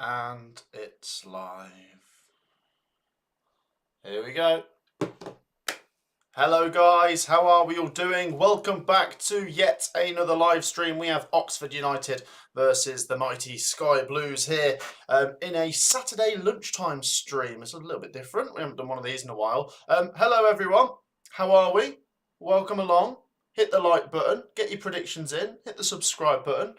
And it's live. Here we go. Hello guys, how are we all doing? Welcome back to yet another live stream. We have Oxford United versus the mighty Sky Blues here in a Saturday lunchtime stream. It's a little bit different. We haven't done one of these in a while. Hello everyone, how are we? Welcome along. Hit the like button, get your predictions in, hit the subscribe button.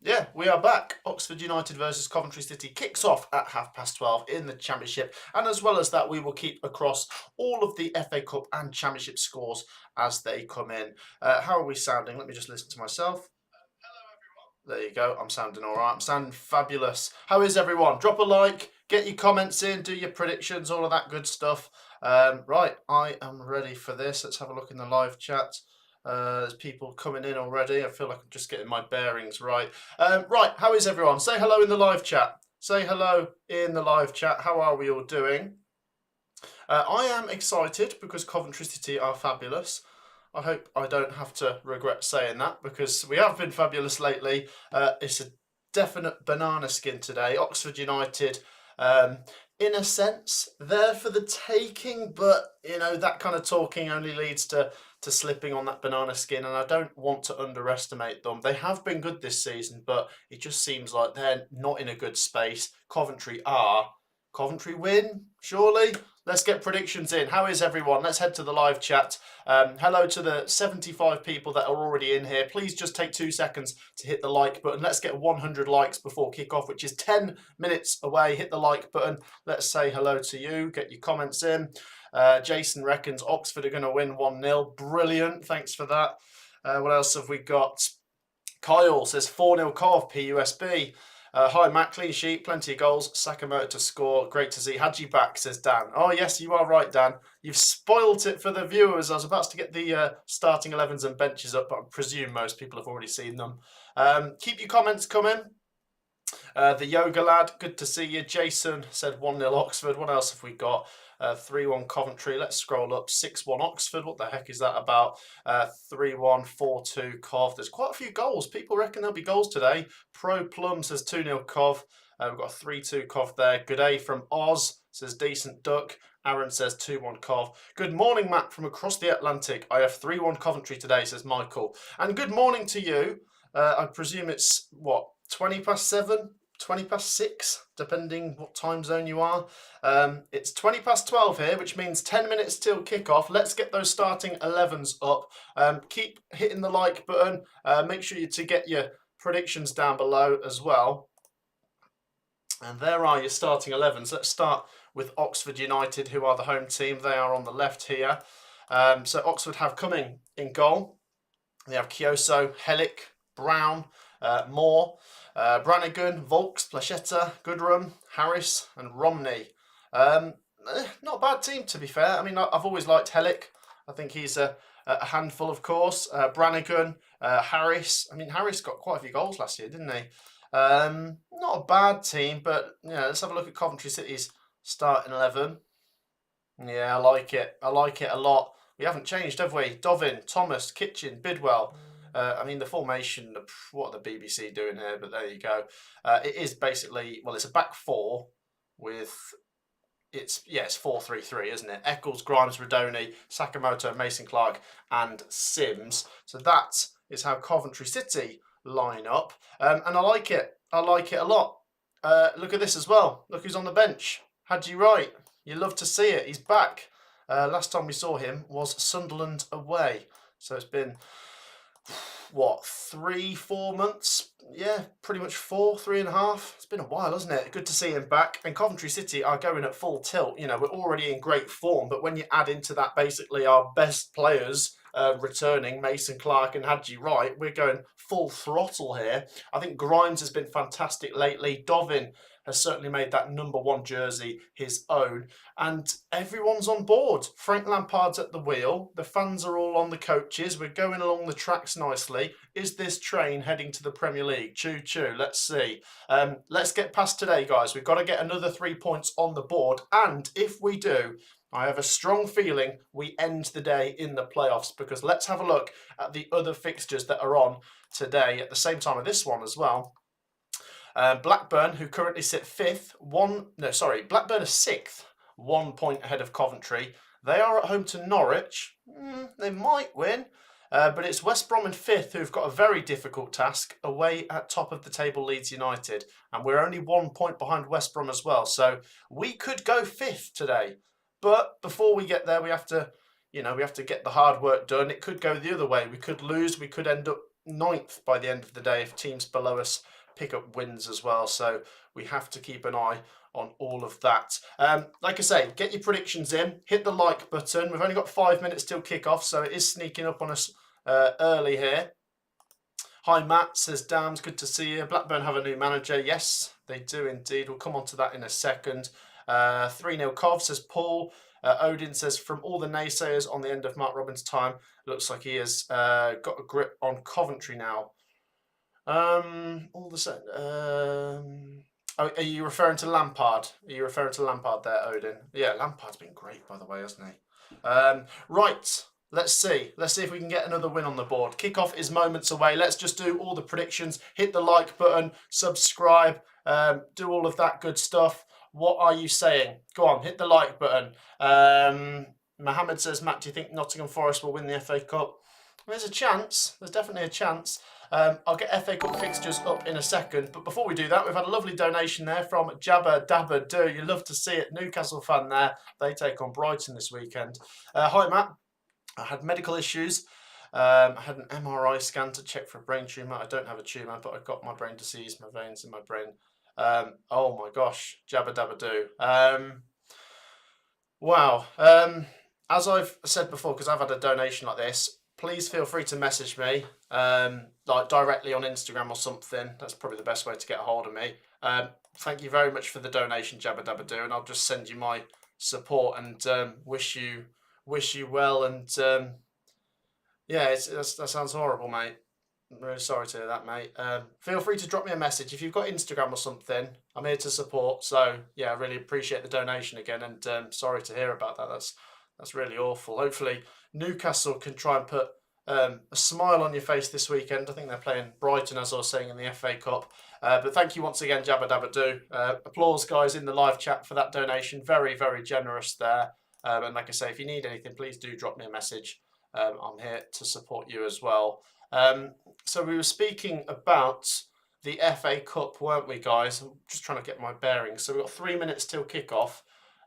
Yeah, we are back. Oxford United versus Coventry City kicks off at 12:30 in the Championship, and as well as that, we will keep across all of the FA Cup and Championship scores as they come in. How are we sounding? Let me just listen to myself. There you go. I'm sounding all right. I'm sounding fabulous. How is everyone? Drop a like, get your comments in, do your predictions, all of that good stuff. Right, I am ready for this. Let's have a look in the live chat. There's people coming in already. I feel like I'm just getting my bearings right. Right, how is everyone? Say hello in the live chat. Say hello in the live chat. How are we all doing? I am excited because Coventry City are fabulous. I hope I don't have to regret saying that because we have been fabulous lately. It's a definite banana skin today. Oxford United, in a sense, there for the taking, but you know that kind of talking only leads to slipping on that banana skin, and I don't want to underestimate them. They have been good this season, but it just seems like they're not in a good space. Coventry are. Coventry win, surely? Let's get predictions in. How is everyone? Let's head to the live chat. Hello to the 75 people that are already in here. Please just take 2 seconds to hit the like button. Let's get 100 likes before kickoff, which is 10 minutes away. Hit the like button. Let's say hello to you. Get your comments in. Jason reckons Oxford are going to win 1-0. Brilliant. Thanks for that. What else have we got? Kyle says 4-0 Cov, PUSB. Hi, Matt, clean sheet, plenty of goals, Sakamoto to score. Great to see Hadji back, says Dan. Oh, yes, you are right, Dan. You've spoilt it for the viewers. I was about to get the starting 11s and benches up, but I presume most people have already seen them. Keep your comments coming. The Yoga Lad, good to see you. Jason said 1-0 Oxford. What else have we got? 3-1 Coventry. Let's scroll up. 6-1 Oxford. What the heck is that about? 3-1, 4-2 Cov. There's quite a few goals. People reckon there'll be goals today. Pro Plum says 2-0 Cov. We've got a 3-2 Cov there. Good day from Oz says decent duck. Aaron says 2-1 Cov. Good morning, Matt, from across the Atlantic. I have 3-1 Coventry today, says Michael. And good morning to you. I presume it's, what, 7:20? 6, depending what time zone you are. It's 12:20 here, which means 10 minutes till kickoff. Let's get those starting 11s up. Keep hitting the like button. Make sure to get your predictions down below as well. And there are your starting 11s. Let's start with Oxford United, who are the home team. They are on the left here. So Oxford have coming in goal. They have Kioso, Hellick, Brown, Moore, Brannigan, Volks, Plachetta, Goodrum, Harris and Romney. Not a bad team, to be fair. I mean, I've always liked Hellick. I think he's a handful, of course. Brannigan, Harris. I mean, Harris got quite a few goals last year, didn't he? Not a bad team, but let's have a look at Coventry City's starting 11. Yeah, I like it. I like it a lot. We haven't changed, have we? Dovin, Thomas, Kitchen, Bidwell. I mean, the formation, what are the BBC doing here? But there you go. It is basically, well, it's a back four with, it's 4-3-3, isn't it? Eccles, Grimes, Radoni, Sakamoto, Mason Clark, and Sims. So that is how Coventry City line up. And I like it. I like it a lot. Look at this as well. Look who's on the bench. Hadji Wright. You love to see it. He's back. Last time we saw him was Sunderland away. So it's been, what, 3-4 months? Yeah, pretty much 3.5. It's been a while, hasn't it? Good to see him back. And Coventry City are going at full tilt. You know, we're already in great form, but when you add into that basically our best players returning, Mason Clark and Hadji Wright, we're going full throttle here. I think Grimes has been fantastic lately. Dovin has certainly made that #1 jersey his own, and everyone's on board. Frank Lampard's at the wheel. The fans are all on the coaches. We're going along the tracks nicely. Is this train heading to the Premier League? Choo choo. Let's see. Let's get past today, guys. We've got to get another 3 points on the board, and if we do, I have a strong feeling we end the day in the playoffs, because let's have a look at the other fixtures that are on today at the same time of this one as well. Blackburn, who currently sit fifth, Blackburn are sixth, 1 point ahead of Coventry. They are at home to Norwich. They might win. But it's West Brom in fifth who've got a very difficult task away at top of the table Leeds United. And we're only 1 point behind West Brom as well. So we could go fifth today. But before we get there, we have to get the hard work done. It could go the other way. We could lose. We could end up ninth by the end of the day if teams below us pick up wins as well. So we have to keep an eye on all of that. Like I say, get your predictions in. Hit the like button. We've only got 5 minutes till kick-off, so it is sneaking up on us early here. Hi Matt, says Dams, good to see you. Blackburn have a new manager. Yes, they do indeed. We'll come on to that in a second. 3-0 Cov, says Paul. Odin says, from all the naysayers on the end of Mark Robins' time, looks like he has got a grip on Coventry now. Are you referring to Lampard? Are you referring to Lampard there, Odin? Yeah, Lampard's been great, by the way, hasn't he? Right, let's see. Let's see if we can get another win on the board. Kickoff is moments away. Let's just do all the predictions. Hit the like button, subscribe, do all of that good stuff. What are you saying? Go on, hit the like button. Mohammed says, Matt, do you think Nottingham Forest will win the FA Cup? There's a chance. There's definitely a chance. I'll get FA Cup fixtures up in a second. But before we do that, we've had a lovely donation there from Jabba Dabba Do. You love to see it. Newcastle fan there. They take on Brighton this weekend. Hi, Matt. I had medical issues. I had an MRI scan to check for a brain tumour. I don't have a tumour, but I've got my brain disease, my veins in my brain. Oh my gosh, Jabba Dabba Do. Wow. As I've said before, because I've had a donation like this, please feel free to message me, like directly on Instagram or something. That's probably the best way to get a hold of me. Thank you very much for the donation, Jabba Dabba Do, and I'll just send you my support and wish you well. And yeah, that sounds horrible, mate. I'm really sorry to hear that, mate. Feel free to drop me a message if you've got Instagram or something. I'm here to support. So yeah, I really appreciate the donation again, and sorry to hear about that. That's really awful. Hopefully Newcastle can try and put a smile on your face this weekend. I think they're playing Brighton, as I was saying, in the FA Cup. But thank you once again, Jabba Dabba Do. Applause, guys, in the live chat for that donation. Very, very generous there. And like I say, if you need anything, please do drop me a message. I'm here to support you as well. So we were speaking about the FA Cup, weren't we, guys? I'm just trying to get my bearings. So we've got 3 minutes till kickoff.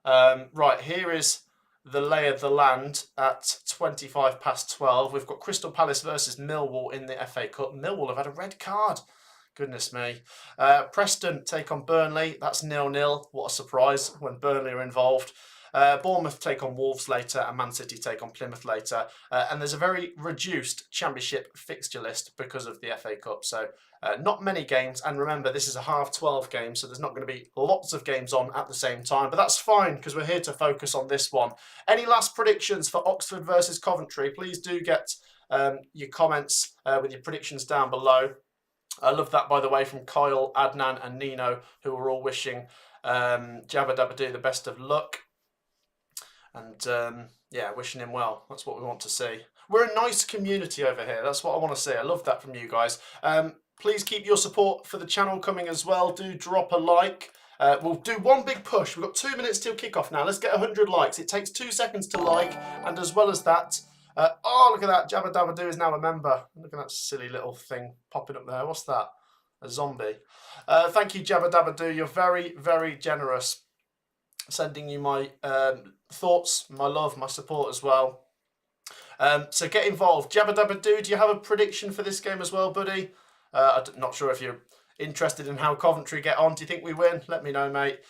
Right, here is the lay of the land at 12:25. We've got Crystal Palace versus Millwall in the FA Cup. Millwall have had a red card. Goodness me. Preston take on Burnley. That's 0-0. What a surprise when Burnley are involved. Bournemouth take on Wolves later, and Man City take on Plymouth later. And there's a very reduced Championship fixture list because of the FA Cup. So not many games. And remember, this is a half-12 game, so there's not going to be lots of games on at the same time. But that's fine, because we're here to focus on this one. Any last predictions for Oxford versus Coventry? Please do get your comments with your predictions down below. I love that, by the way, from Kyle, Adnan and Nino, who are all wishing Jabba Dabba Do the best of luck. And yeah, wishing him well. That's what we want to see. We're a nice community over here. That's what I want to see. I love that from you guys. Please keep your support for the channel coming as well. Do drop a like. We'll do one big push. We've got 2 minutes till kickoff now. Let's get 100 likes. It takes 2 seconds to like. And as well as that, oh, look at that. Jabba Dabba Do is now a member. Look at that silly little thing popping up there. What's that? A zombie. Thank you, Jabba Dabba Do. You're very, very generous. Sending you my thoughts, my love, my support as well. So get involved. Jabba Dabba Do, do you have a prediction for this game as well, buddy? I'm not sure if you're interested in how Coventry get on. Do you think we win? Let me know, mate.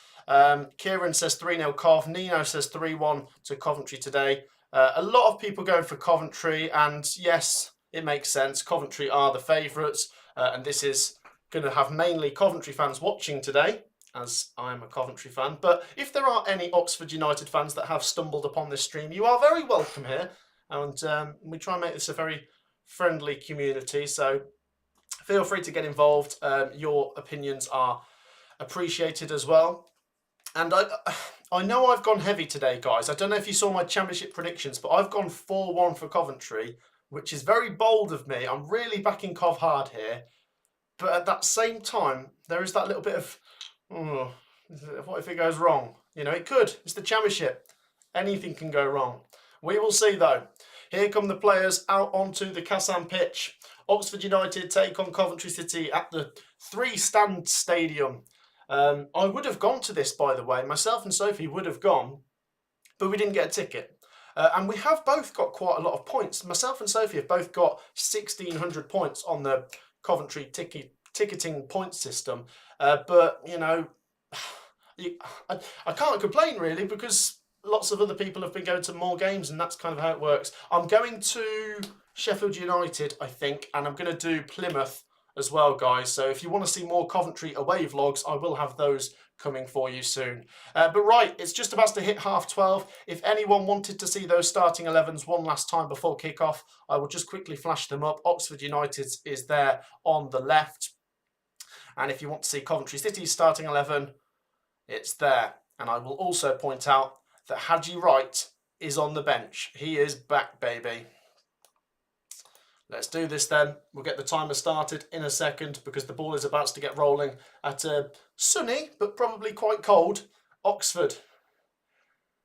Kieran says 3-0 Cov. Nino says 3-1 to Coventry today. A lot of people going for Coventry, and yes, it makes sense. Coventry are the favourites, and this is going to have mainly Coventry fans watching today, as I'm a Coventry fan. But if there are any Oxford United fans that have stumbled upon this stream, you are very welcome here. And we try and make this a very friendly community. So feel free to get involved. Your opinions are appreciated as well. And I know I've gone heavy today, guys. I don't know if you saw my Championship predictions, but I've gone 4-1 for Coventry, which is very bold of me. I'm really backing Cov hard here. But at that same time, there is that little bit of, oh, what if it goes wrong? You know, it could. It's the Championship. Anything can go wrong. We will see, though. Here come the players out onto the Kassam pitch. Oxford United take on Coventry City at the three-stand stadium. I would have gone to this, by the way. Myself and Sophie would have gone, but we didn't get a ticket. And we have both got quite a lot of points. Myself and Sophie have both got 1,600 points on the Coventry ticketing point system. But, you know, I can't complain really, because lots of other people have been going to more games, and that's kind of how it works. I'm going to Sheffield United, I think, and I'm going to do Plymouth as well, guys. So if you want to see more Coventry away vlogs, I will have those coming for you soon. But right, it's just about to hit 12:30. If anyone wanted to see those starting 11s one last time before kick-off, I will just quickly flash them up. Oxford United is there on the left. And if you want to see Coventry City's starting 11, it's there. And I will also point out that Haji Wright is on the bench. He is back, baby. Let's do this then. We'll get the timer started in a second, because the ball is about to get rolling at a sunny but probably quite cold Oxford.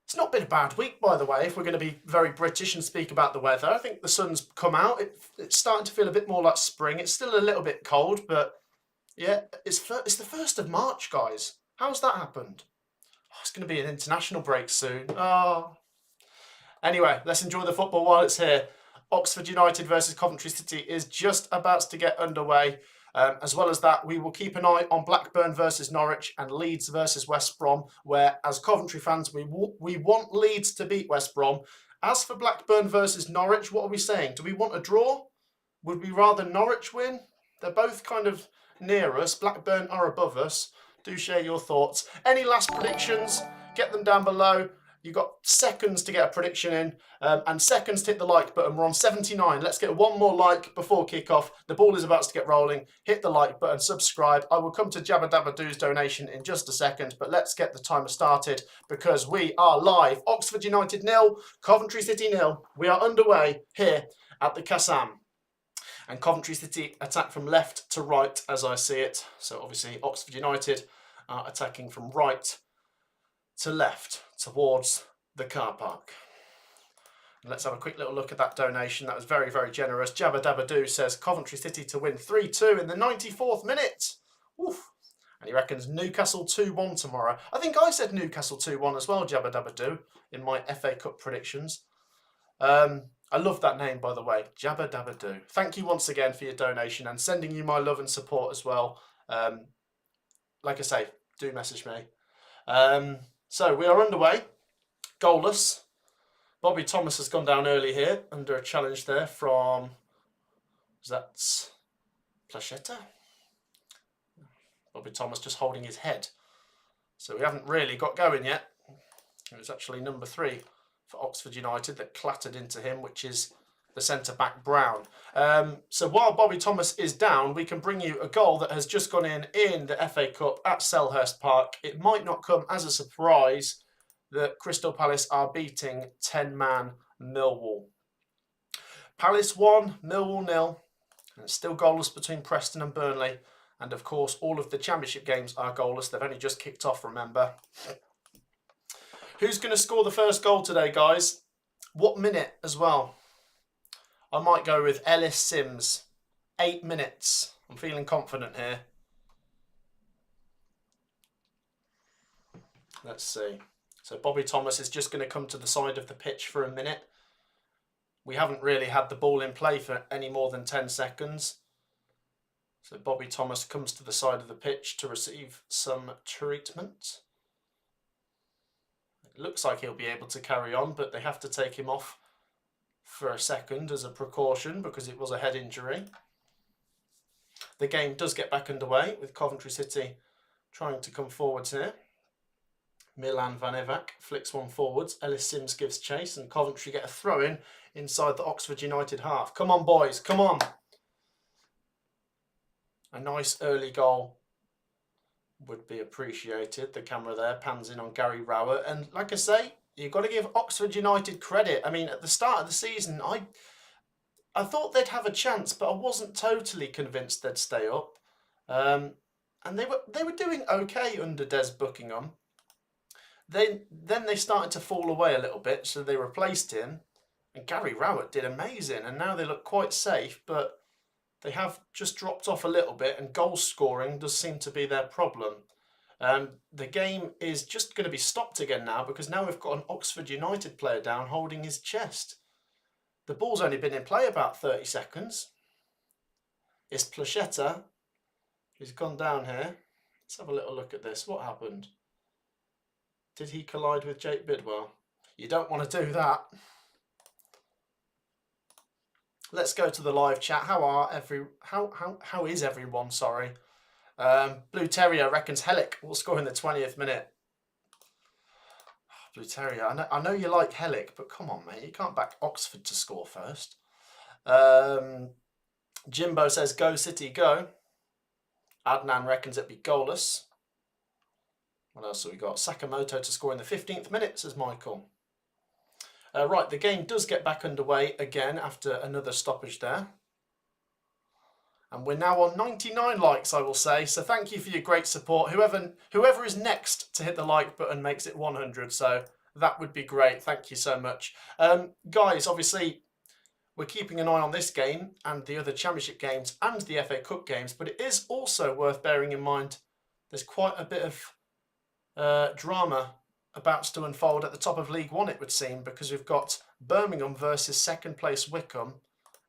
It's not been a bad week, by the way, if we're going to be very British and speak about the weather. I think the sun's come out. It's starting to feel a bit more like spring. It's still a little bit cold, but yeah, it's the 1st of March, guys. How's that happened? Oh, it's going to be an international break soon. Oh. Anyway, let's enjoy the football while it's here. Oxford United versus Coventry City is just about to get underway. As well as that, we will keep an eye on Blackburn versus Norwich and Leeds versus West Brom, where, as Coventry fans, we want Leeds to beat West Brom. As for Blackburn versus Norwich, what are we saying? Do we want a draw? Would we rather Norwich win? They're both kind of near us. Blackburn are above us. Do share your thoughts. Any last predictions? Get them down below. You've got seconds to get a prediction in, and seconds to hit the like button. We're on 79. Let's get one more like before kickoff. The ball is about to get rolling. Hit the like button, subscribe. I will come to Jabba Dabba Doo's donation in just a second, but let's get the timer started, because we are live. Oxford United 0, Coventry City 0. We are underway here at the Kassam. And Coventry City attack from left to right, as I see it. So obviously Oxford United are attacking from right to left towards the car park. Let's have a quick little look at that donation. That was very, very generous. Jabba Dabba Doo says Coventry City to win 3-2 in the 94th minute. Oof. And he reckons Newcastle 2-1 tomorrow. I think I said Newcastle 2-1 as well, Jabba Dabba Doo, in my FA Cup predictions. I love that name, by the way, Jabba Dabba Doo. Thank you once again for your donation, and sending you my love and support as well. Like I say, do message me. So we are underway, goalless. Bobby Thomas has gone down early here under a challenge there from, that's Placheta. Bobby Thomas just holding his head. So we haven't really got going yet. It was actually number 3 for Oxford United that clattered into him, which is the centre-back Brown. So while Bobby Thomas is down, we can bring you a goal that has just gone in the FA Cup at Selhurst Park. It might not come as a surprise that Crystal Palace are beating 10-man Millwall. Palace 1, Millwall 0, and it's still goalless between Preston and Burnley. And of course, all of the Championship games are goalless. They've only just kicked off, remember. Who's going to score the first goal today, guys? What minute as well? I might go with Ellis Sims. 8 minutes. I'm feeling confident here. Let's see. So Bobby Thomas is just going to come to the side of the pitch for a minute. We haven't really had the ball in play for any more than 10 seconds. So Bobby Thomas comes to the side of the pitch to receive some treatment. It looks like he'll be able to carry on, but they have to take him off for a second as a precaution because it was a head injury. The game does get back underway with Coventry City trying to come forwards here. Milan Van Evac flicks one forwards. Ellis Sims gives chase, and Coventry get a throw-in inside the Oxford United half. Come on, boys, come on. A nice early goal would be appreciated. The camera there pans in on Gary Rowett. And like I say, you've got to give Oxford United credit. I mean, at the start of the season, I thought they'd have a chance, but I wasn't totally convinced they'd stay up. And they were doing okay under Des Buckingham. Then they started to fall away a little bit, so they replaced him, and Gary Rowett did amazing, and now they look quite safe, but they have just dropped off a little bit, and goal scoring does seem to be their problem. The game is just going to be stopped again now, because now we've got an Oxford United player down holding his chest. The ball's only been in play about 30 seconds. It's Plachetta who's gone down here. Let's have a little look at this. What happened? Did he collide with Jake Bidwell? You don't want to do that. Let's go to the live chat. How is everyone? Sorry. Blue Terrier reckons Hellick will score in the 20th minute. Blue Terrier, I know you like Hellick, but come on, mate. You can't back Oxford to score first. Jimbo says, go City, go. Adnan reckons it'd be goalless. What else have we got? Sakamoto to score in the 15th minute, says Michael. Right, the game does get back underway again after another stoppage there. And we're now on 99 likes, I will say. So thank you for your great support. Whoever is next to hit the like button makes it 100. So that would be great. Thank you so much. Guys, obviously, we're keeping an eye on this game and the other Championship games and the FA Cup games. But it is also worth bearing in mind there's quite a bit of drama about to unfold at the top of League One, it would seem, because we've got Birmingham versus second place Wycombe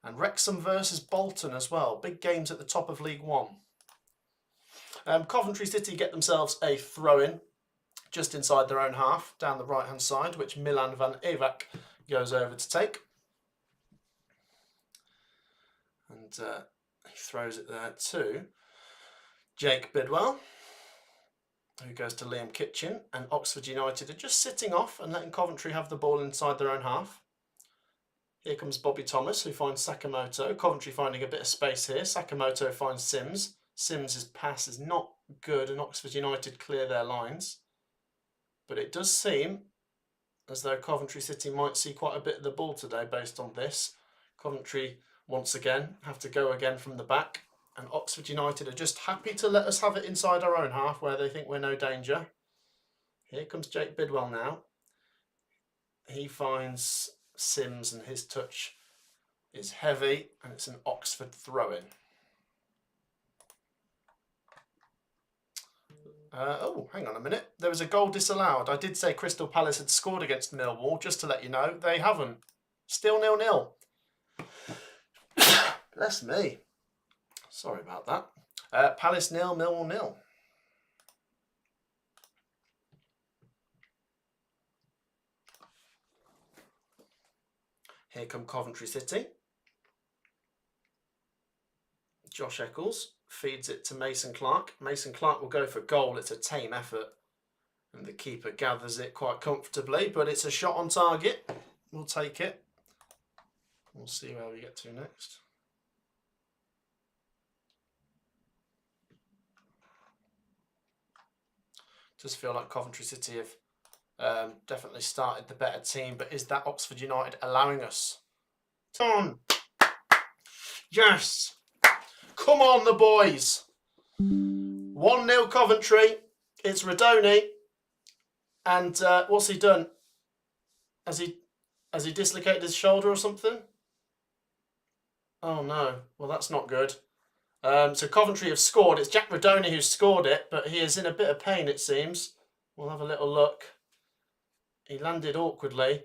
and Wrexham versus Bolton as well. Big games at the top of League One. Coventry City get themselves a throw-in just inside their own half, down the right-hand side, which Milan van Ewijk goes over to take. And he throws it there to Jake Bidwell, who goes to Liam Kitchen, and Oxford United are just sitting off and letting Coventry have the ball inside their own half. Here comes Bobby Thomas, who finds Sakamoto. Coventry finding a bit of space here. Sakamoto finds Sims. Sims's pass is not good, and Oxford United clear their lines. But it does seem as though Coventry City might see quite a bit of the ball today based on this. Coventry, once again, have to go again from the back. And Oxford United are just happy to let us have it inside our own half where they think we're no danger. Here comes Jake Bidwell now. He finds Sims and his touch is heavy and it's an Oxford throw-in. Oh, hang on a minute. There was a goal disallowed. I did say Crystal Palace had scored against Millwall, just to let you know. They haven't. Still 0-0. Bless me. Sorry about that. Palace 0, Millwall 0. Here come Coventry City. Josh Eccles feeds it to Mason Clark. Mason Clark will go for goal. It's a tame effort. And the keeper gathers it quite comfortably, but it's a shot on target. We'll take it. We'll see where we get to next. Does feel like Coventry City have definitely started the better team, but is that Oxford United allowing us? On. Yes! Come on, the boys! 1-0 Coventry. It's Radoni. And what's he done? Has he dislocated his shoulder or something? Oh no. Well, that's not good. So Coventry have scored. It's Jack Radoni who's scored it, but he is in a bit of pain, it seems. We'll have a little look. He landed awkwardly.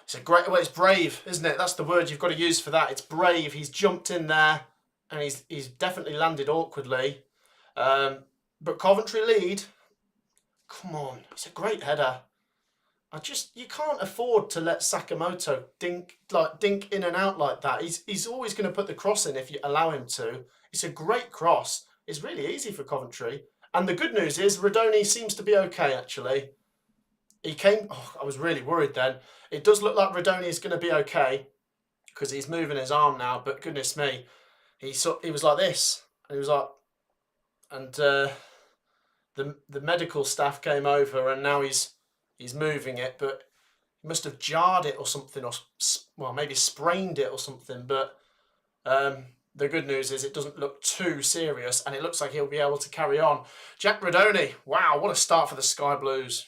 It's a great, well, it's brave, isn't it? That's the word you've got to use for that. It's brave. He's jumped in there, and he's definitely landed awkwardly. But Coventry lead. Come on, it's a great header. You can't afford to let Sakamoto dink in and out like that. He's always going to put the cross in if you allow him to. It's a great cross. It's really easy for Coventry. And the good news is Radoni seems to be okay, actually. He came... Oh, I was really worried then. It does look like Radoni is going to be okay because he's moving his arm now, but goodness me. He was like this. And he was like... And the medical staff came over and now he's moving it, but he must have jarred it or something, or well, maybe sprained it or something. But the good news is it doesn't look too serious, and it looks like he'll be able to carry on. Jack Redoney, wow, what a start for the Sky Blues.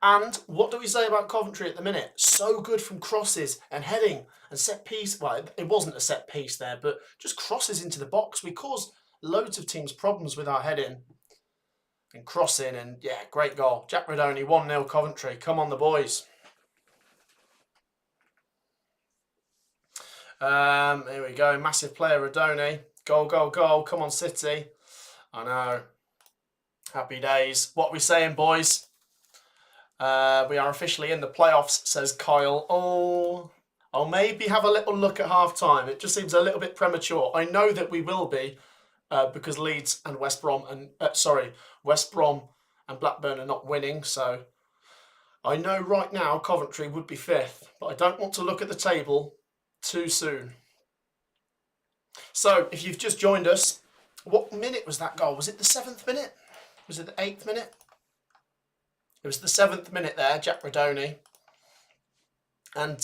And what do we say about Coventry at the minute? So good from crosses and heading and set piece. Well, it wasn't a set piece there, but just crosses into the box. We cause loads of teams problems with our heading and crossing, and yeah, great goal. Jack Redoney, 1-0 Coventry. Come on, the boys. Here we go. Massive player, Redoney. Goal, goal, goal. Come on, City. I know. Happy days. What are we saying, boys? We are officially in the playoffs, says Kyle. Oh, I'll maybe have a little look at half-time. It just seems a little bit premature. I know that we will be, because Leeds and West Brom and West Brom and Blackburn are not winning. So I know right now Coventry would be 5th, but I don't want to look at the table too soon. So if you've just joined us, what minute was that goal? Was it the 7th minute? Was it the 8th minute? It was the 7th minute there, Jack Redoney. And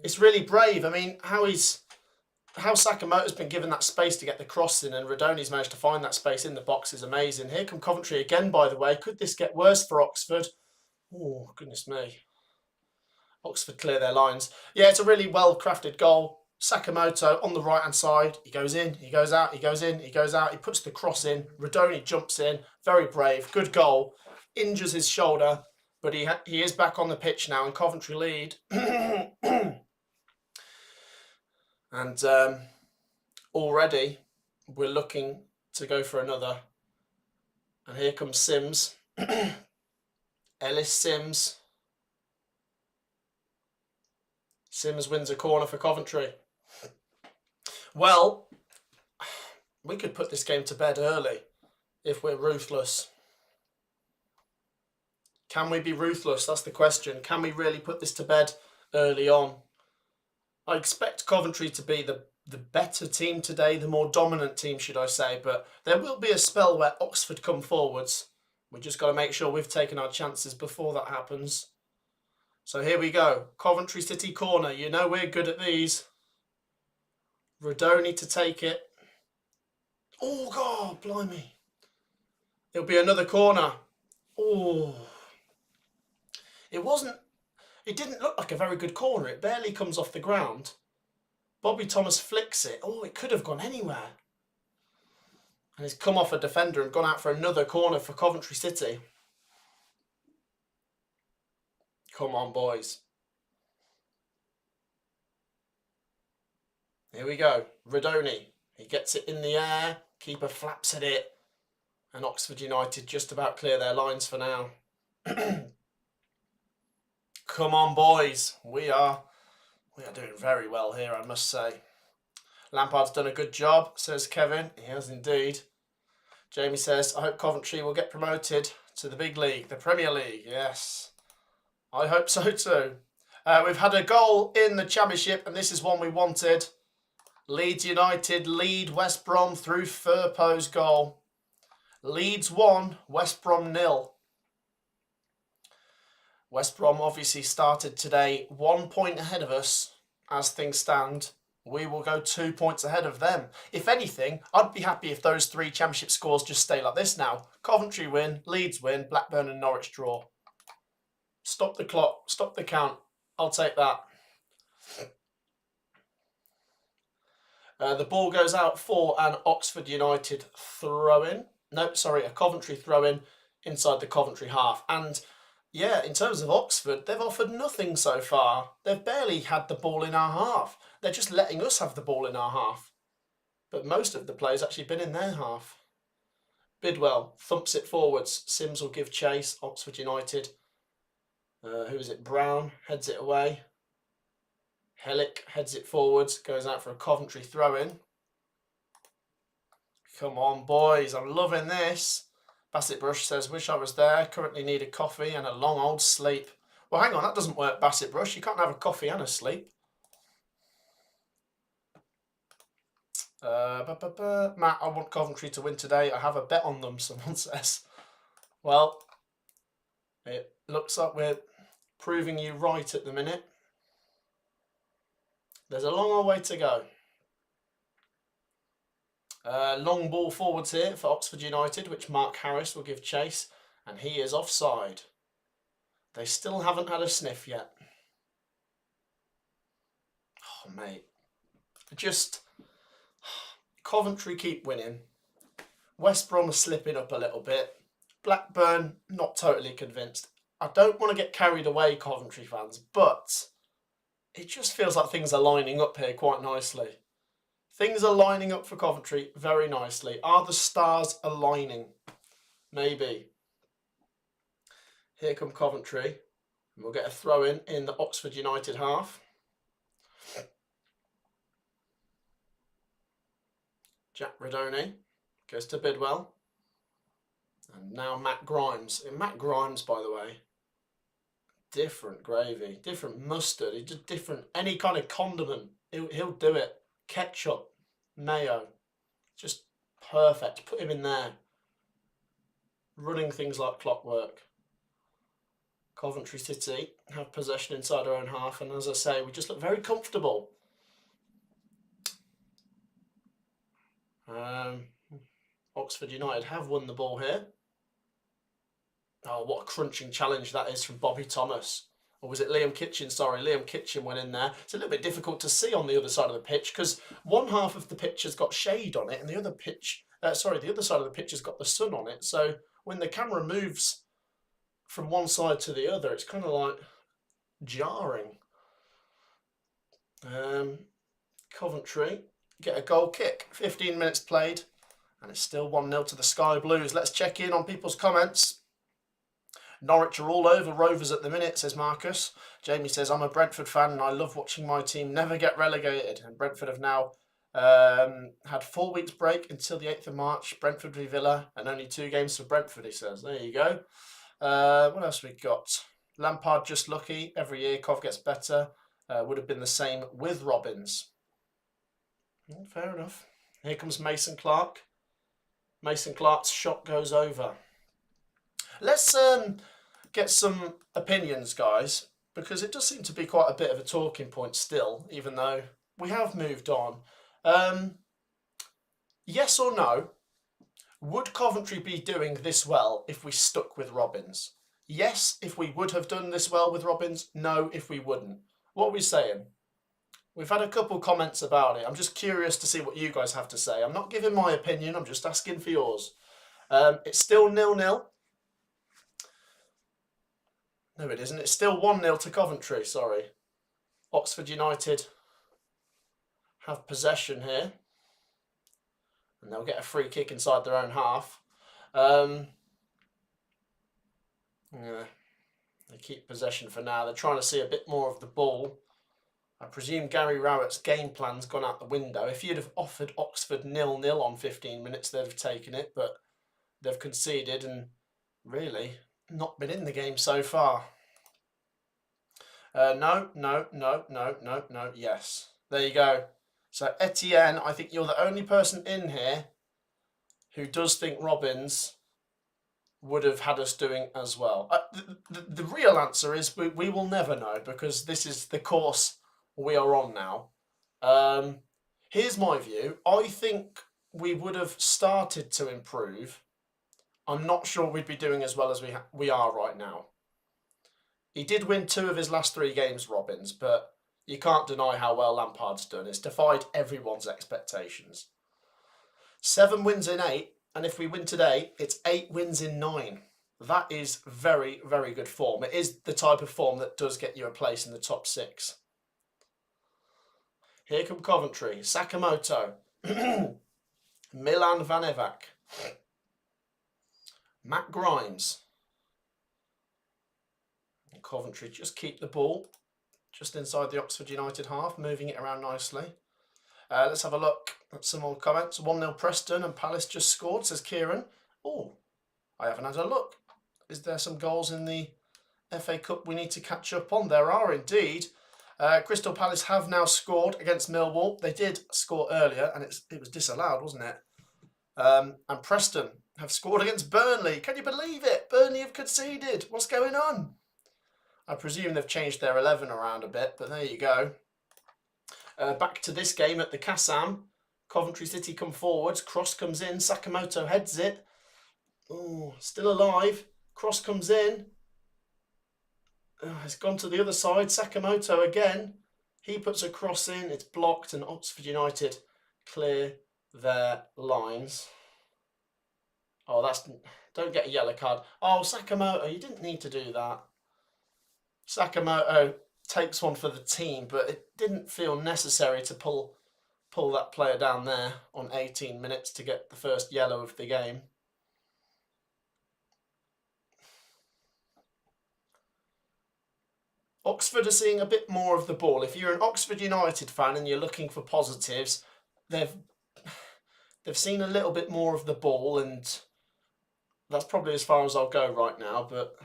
it's really brave. I mean, how Sakamoto's been given that space to get the cross in, and Redoney's managed to find that space in the box is amazing. Here come Coventry again, by the way. Could this get worse for Oxford? Oh, goodness me. Oxford clear their lines. Yeah, it's a really well-crafted goal. Sakamoto on the right-hand side. He goes in, he goes out, he goes in, he goes out. He puts the cross in. Redoney jumps in. Very brave. Good goal. Injures his shoulder, but he is back on the pitch now, and Coventry lead. And already we're looking to go for another. And here comes Sims. Ellis Sims. Sims wins a corner for Coventry. Well, we could put this game to bed early if we're ruthless. Can we be ruthless? That's the question. Can we really put this to bed early on? I expect Coventry to be the better team today, the more dominant team, should I say, but there will be a spell where Oxford come forwards. We just got to make sure we've taken our chances before that happens. So here we go. Coventry City corner. You know we're good at these. Redoney to take it. Oh, God, blimey. It'll be another corner. Oh. It didn't look like a very good corner. It barely comes off the ground. Bobby Thomas flicks it. Oh, it could have gone anywhere. And he's come off a defender and gone out for another corner for Coventry City. Come on, boys. Here we go. Redoney. He gets it in the air. Keeper flaps at it. And Oxford United just about clear their lines for now. Come on, boys. We are doing very well here, I must say. Lampard's done a good job, says Kevin. He has indeed. Jamie says, I hope Coventry will get promoted to the big league, the Premier League. Yes, I hope so too. We've had a goal in the Championship, and this is one we wanted. Leeds United lead West Brom through Firpo's goal. Leeds 1, West Brom 0. West Brom obviously started today 1 point ahead of us. As things stand, we will go 2 points ahead of them. If anything, I'd be happy if those 3 Championship scores just stay like this now. Coventry win, Leeds win, Blackburn and Norwich draw. Stop the clock, stop the count. I'll take that. The ball goes out for an Oxford United throw-in. No, sorry, a Coventry throw-in inside the Coventry half. And yeah, in terms of Oxford, they've offered nothing so far. They've barely had the ball in our half. They're just letting us have the ball in our half. But most of the play's actually been in their half. Bidwell thumps it forwards. Sims will give chase. Oxford United. Who is it? Brown heads it away. Hellick heads it forwards. Goes out for a Coventry throw-in. Come on, boys. I'm loving this. Bassett Brush says, wish I was there. Currently need a coffee and a long old sleep. Well, hang on. That doesn't work, Bassett Brush. You can't have a coffee and a sleep. Matt, I want Coventry to win today. I have a bet on them, someone says. Well, it looks like we're proving you right at the minute. There's a long old way to go. Long ball forwards here for Oxford United, which Mark Harris will give chase, and he is offside. They still haven't had a sniff yet. Oh, mate. Just Coventry keep winning. West Brom are slipping up a little bit. Blackburn, not totally convinced. I don't want to get carried away, Coventry fans, but it just feels like things are lining up here quite nicely. Things are lining up for Coventry very nicely. Are the stars aligning? Maybe. Here come Coventry. We'll get a throw in the Oxford United half. Jack Redoni goes to Bidwell. And now Matt Grimes. And Matt Grimes, by the way, different gravy, different mustard, just different, any kind of condiment. He'll do it. Ketchup, mayo, just perfect. Put him in there. Running things like clockwork. Coventry City have possession inside our own half, and as I say, we just look very comfortable. Oxford United have won the ball here. Oh, what a crunching challenge that is from Bobby Thomas. Or was it Liam Kitchen? Sorry, Liam Kitchen went in there. It's a little bit difficult to see on the other side of the pitch because one half of the pitch has got shade on it and the other pitch, the other side of the pitch has got the sun on it. So when the camera moves from one side to the other, it's kind of like jarring. Coventry get a goal kick. 15 minutes played and it's still 1-0 to the Sky Blues. Let's check in on people's comments. Norwich are all over Rovers at the minute, says Marcus. Jamie says, I'm a Brentford fan and I love watching my team never get relegated. And Brentford have now had 4 weeks break until the 8th of March. Brentford v Villa and only 2 games for Brentford, he says. There you go. What else we got? Lampard just lucky. Every year Cov gets better. Would have been the same with Robbins. Fair enough. Here comes Mason Clark. Mason Clark's shot goes over. Let's get some opinions, guys, because it does seem to be quite a bit of a talking point still, even though we have moved on. Yes or no? Would Coventry be doing this well if we stuck with Robbins? Yes, if we would have done this well with Robbins. No, if we wouldn't. What are we saying? We've had a couple comments about it. I'm just curious to see what you guys have to say. I'm not giving my opinion. I'm just asking for yours. It's still 0-0. No, it isn't. It's still 1-0 to Coventry, sorry. Oxford United have possession here. And they'll get a free kick inside their own half. Yeah, they keep possession for now. They're trying to see a bit more of the ball. I presume Gary Rowett's game plan's gone out the window. If you'd have offered Oxford 0-0 on 15 minutes, they'd have taken it. But they've conceded and really not been in the game so far. No, yes. There you go. So Etienne, I think you're the only person in here who does think Robbins would have had us doing as well. The real answer is we will never know because this is the course we are on now. Here's my view. I think we would have started to improve. I'm not sure we'd be doing as well as we are right now. He did win 2 of his last 3 games, Robbins, but you can't deny how well Lampard's done. It's defied everyone's expectations. 7 wins in 8, and if we win today, it's 8 wins in 9. That is very, very good form. It is the type of form that does get you a place in the top 6. Here come Coventry. Sakamoto. Milan Vanevac. Matt Grimes. And Coventry just keep the ball just inside the Oxford United half, moving it around nicely. Let's have a look at some more comments. 1-0 Preston and Palace just scored, says Kieran. Oh, I haven't had a look. Is there some goals in the FA Cup we need to catch up on? There are indeed. Crystal Palace have now scored against Millwall. They did score earlier and it was disallowed, wasn't it? And Preston have scored against Burnley. Can you believe it? Burnley have conceded. What's going on? I presume they've changed their 11 around a bit, but there you go. Back to this game at the Kassam. Coventry City come forwards. Cross comes in. Sakamoto heads it. Oh, still alive. Cross comes in. It's gone to the other side. Sakamoto again. He puts a cross in. It's blocked, and Oxford United clear their lines. Oh, that's... Don't get a yellow card. Oh, Sakamoto, you didn't need to do that. Sakamoto takes one for the team, but it didn't feel necessary to pull that player down there on 18 minutes to get the first yellow of the game. Oxford are seeing a bit more of the ball. If you're an Oxford United fan and you're looking for positives, they've seen a little bit more of the ball, and that's probably as far as I'll go right now, but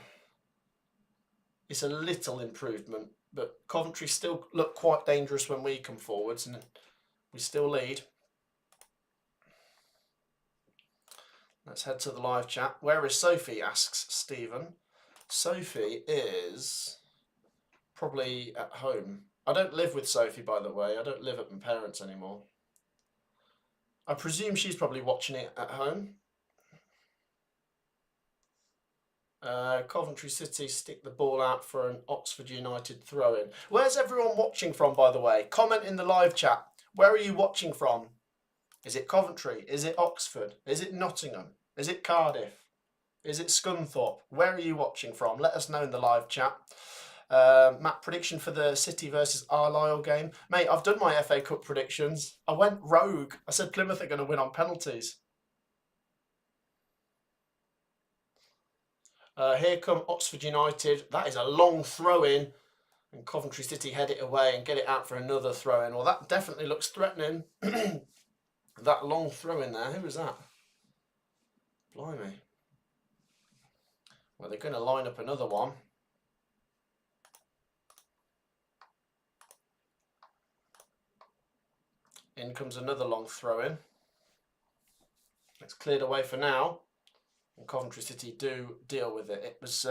it's a little improvement. But Coventry still look quite dangerous when we come forwards, and we still lead. Let's head to the live chat. Where is Sophie, asks Stephen. Sophie is probably at home. I don't live with Sophie, by the way. I don't live at my parents anymore. I presume she's probably watching it at home. Coventry City stick the ball out for an Oxford United throw-in. Where's everyone watching from, by the way? Comment in the live chat. Where are you watching from? Is it Coventry? Is it Oxford? Is it Nottingham? Is it Cardiff? Is it Scunthorpe? Where are you watching from? Let us know in the live chat. Matt, prediction for the City versus Carlisle game. Mate, I've done my FA Cup predictions. I went rogue. I said Plymouth are going to win on penalties. Here come Oxford United. That is a long throw-in. And Coventry City head it away and get it out for another throw-in. Well, that definitely looks threatening. That long throw-in there. Who was that? Blimey. Well, they're going to line up another one. In comes another long throw-in. It's cleared away for now. And Coventry City do deal with it. It was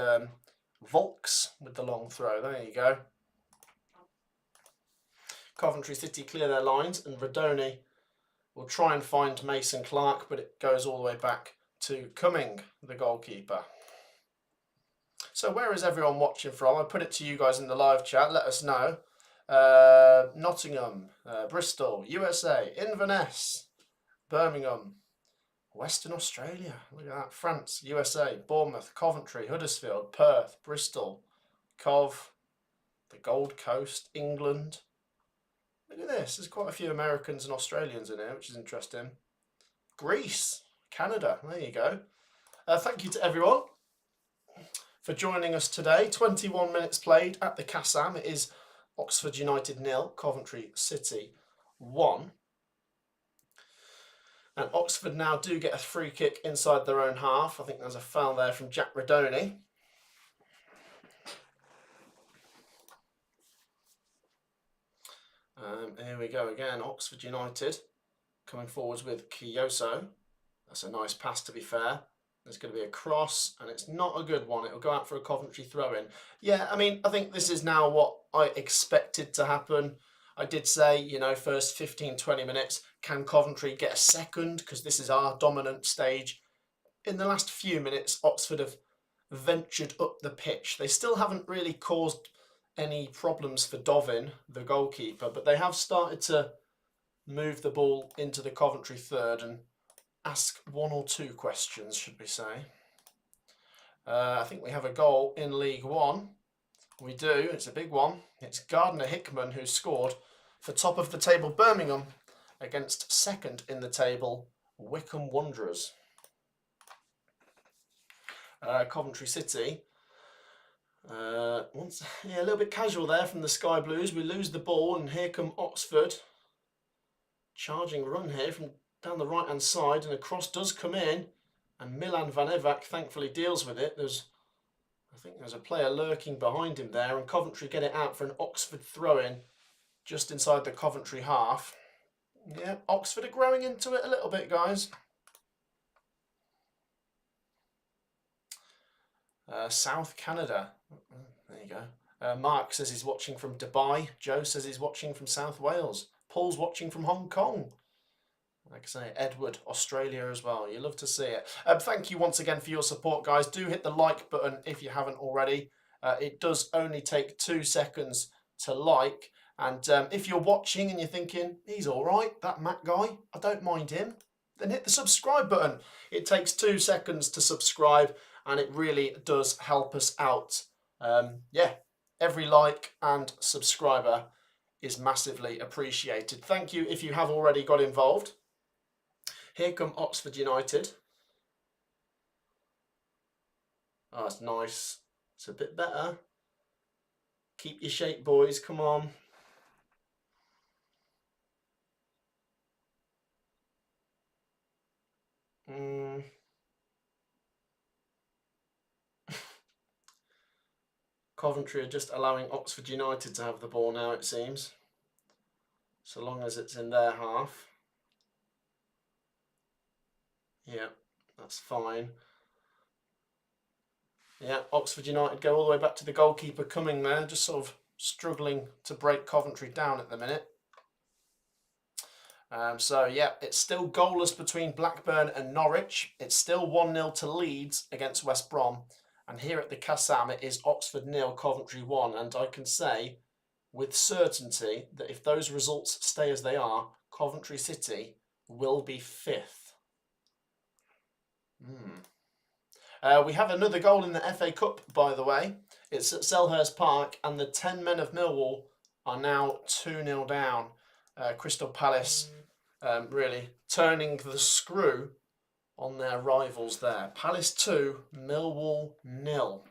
Volks with the long throw. There you go. Coventry City clear their lines, and Radoni will try and find Mason Clark, but it goes all the way back to Cumming, the goalkeeper. So where is everyone watching from? I put it to you guys in the live chat. Let us know. Nottingham, Bristol, USA, Inverness, Birmingham, Western Australia, look at that, France, USA, Bournemouth, Coventry, Huddersfield, Perth, Bristol, Cov, the Gold Coast, England. Look at this, there's quite a few Americans and Australians in here, which is interesting. Greece, Canada, there you go. Thank you to everyone for joining us today. 21 minutes played at the Kassam. It is Oxford United 0, Coventry City 1. And Oxford now do get a free kick inside their own half. I think there's a foul there from Jack Radoni. Here we go again. Oxford United coming forwards with Kiyoso. That's a nice pass, to be fair. There's going to be a cross, and it's not a good one. It'll go out for a Coventry throw-in. Yeah, I mean, I think this is now what I expected to happen. I did say, you know, first 15, 20 minutes, can Coventry get a second? Because this is our dominant stage. In the last few minutes, Oxford have ventured up the pitch. They still haven't really caused any problems for Dovin, the goalkeeper, but they have started to move the ball into the Coventry third and ask one or two questions, should we say. I think we have a goal in League One. We do, it's a big one. It's Gardner Hickman who scored for top of the table Birmingham against second in the table Wycombe Wanderers. Coventry City. A little bit casual there from the Sky Blues. We lose the ball, and here come Oxford. Charging run here from down the right hand side, and a cross does come in, and Milan Van Evak thankfully deals with it. I think there's a player lurking behind him there, and Coventry get it out for an Oxford throw-in just inside the Coventry half. Yeah, Oxford are growing into it a little bit, guys. South Canada. There you go. Mark says he's watching from Dubai. Joe says he's watching from South Wales. Paul's watching from Hong Kong. Like I say, Edward, Australia as well. You love to see it. Thank you once again for your support, guys. Do hit the like button if you haven't already. It does only take 2 seconds to like. And if you're watching and you're thinking, he's all right, that Matt guy, I don't mind him, then hit the subscribe button. It takes 2 seconds to subscribe, and it really does help us out. Yeah, every like and subscriber is massively appreciated. Thank you if you have already got involved. Here come Oxford United. Oh, that's nice. It's a bit better. Keep your shape, boys. Come on. Coventry are just allowing Oxford United to have the ball now, it seems. So long as it's in their half. Yeah, that's fine. Yeah, Oxford United go all the way back to the goalkeeper coming there, just sort of struggling to break Coventry down at the minute. So yeah, it's still goalless between Blackburn and Norwich. It's still 1-0 to Leeds against West Brom. And here at the Kassam, it is Oxford 0, Coventry 1. And I can say with certainty that if those results stay as they are, Coventry City will be 5th. We have another goal in the FA Cup, by the way. It's at Selhurst Park, and the 10 men of Millwall are now 2-0 down. Crystal Palace really turning the screw on their rivals there. Palace 2, Millwall 0.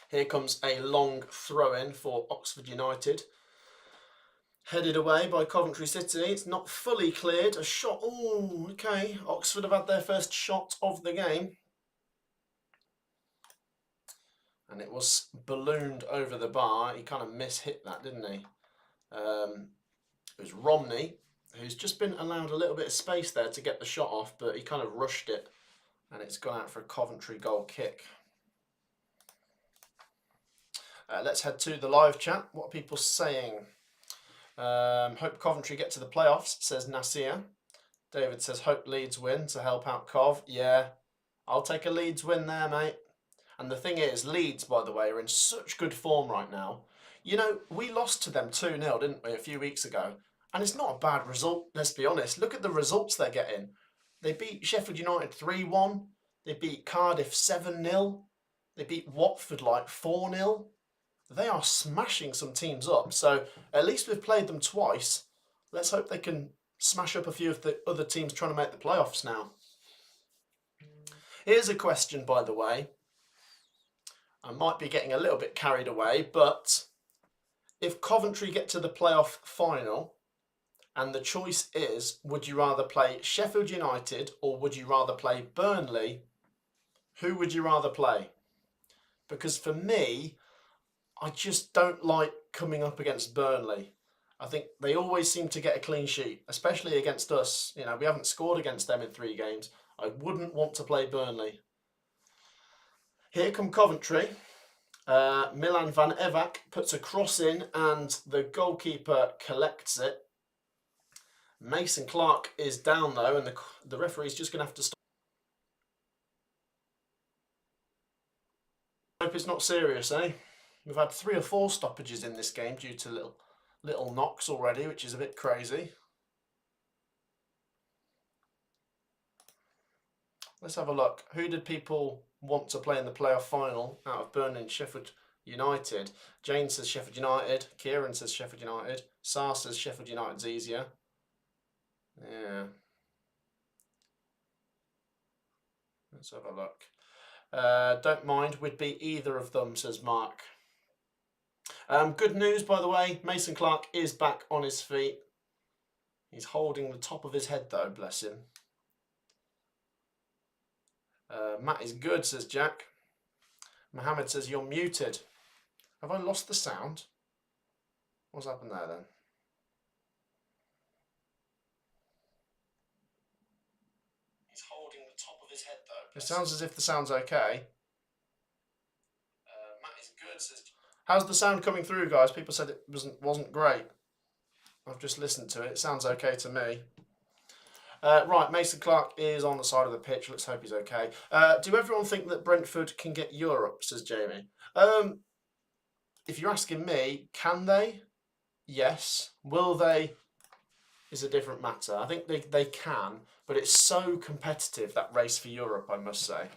Here comes a long throw-in for Oxford United. Headed away by Coventry City. It's not fully cleared. A shot. Oh, okay. Oxford have had their first shot of the game. And it was ballooned over the bar. He kind of mishit that, didn't he? It was Romney, who's just been allowed a little bit of space there to get the shot off, but he kind of rushed it. And it's gone out for a Coventry goal kick. Let's head to the live chat. What are people saying? Hope Coventry get to the playoffs, says Nasir. David says, hope Leeds win to help out Cov. Yeah, I'll take a Leeds win there, mate. And the thing is, Leeds, by the way, are in such good form right now. You know, we lost to them 2-0, didn't we, a few weeks ago? And it's not a bad result, let's be honest. Look at the results they're getting. They beat Sheffield United 3-1. They beat Cardiff 7-0. They beat Watford like 4-0. They are smashing some teams up. So at least we've played them twice. Let's hope they can smash up a few of the other teams trying to make the playoffs now. Here's a question, by the way. I might be getting a little bit carried away, but if Coventry get to the playoff final and the choice is, would you rather play Sheffield United or would you rather play Burnley, who would you rather play? Because for me, I just don't like coming up against Burnley. I think they always seem to get a clean sheet, especially against us. You know, we haven't scored against them in 3 games. I wouldn't want to play Burnley. Here come Coventry. Milan van Evak puts a cross in and the goalkeeper collects it. Mason Clark is down though, and the referee's just going to have to stop. Hope it's not serious, eh? We've had 3 or 4 stoppages in this game due to little knocks already, which is a bit crazy. Let's have a look. Who did people want to play in the playoff final out of Burnley and Sheffield United? Jane says Sheffield United. Kieran says Sheffield United. Sar says Sheffield United's easier. Yeah. Let's have a look. Don't mind, we'd be either of them, says Mark. Good news, by the way. Mason Clark is back on his feet. He's holding the top of his head, though, bless him. Matt is good, says Jack. Mohammed says, you're muted. Have I lost the sound? What's happened there, then? He's holding the top of his head, though. It sounds as if the sound's okay. Matt is good, says... How's the sound coming through, guys? People said it wasn't great. I've just listened to it. It sounds okay to me. Right, Mason Clark is on the side of the pitch. Let's hope he's okay. Do everyone think that Brentford can get Europe, says Jamie? If you're asking me, can they? Yes. Will they? Is a different matter. I think they can, but it's so competitive, that race for Europe, I must say.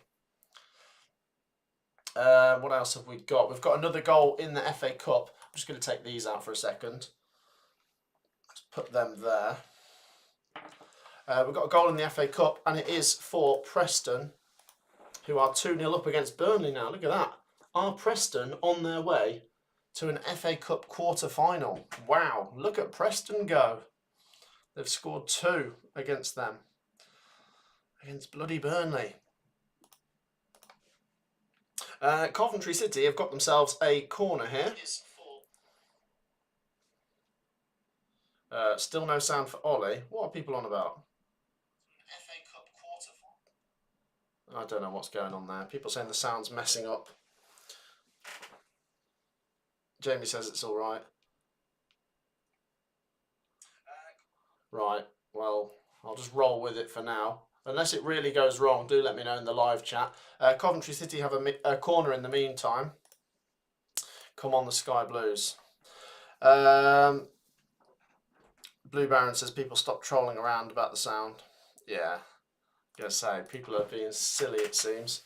What else have we got? We've got another goal in the FA Cup. I'm just going to take these out for a second. Let's put them there. We've got a goal in the FA Cup, and it is for Preston, who are 2-0 up against Burnley now. Look at that. Are Preston on their way to an FA Cup quarter-final? Wow, look at Preston go. They've scored 2 against them. Against bloody Burnley. Coventry City have got themselves a corner here. Still no sound for Ollie. What are people on about? FA Cup quarter-final. I don't know what's going on there. People saying the sound's messing up. Jamie says it's all right. Right, well, I'll just roll with it for now. Unless it really goes wrong, do let me know in the live chat. Coventry City have a corner in the meantime. Come on, the Sky Blues. Blue Baron says people stop trolling around about the sound. Yeah, I'm going to say, people are being silly, it seems.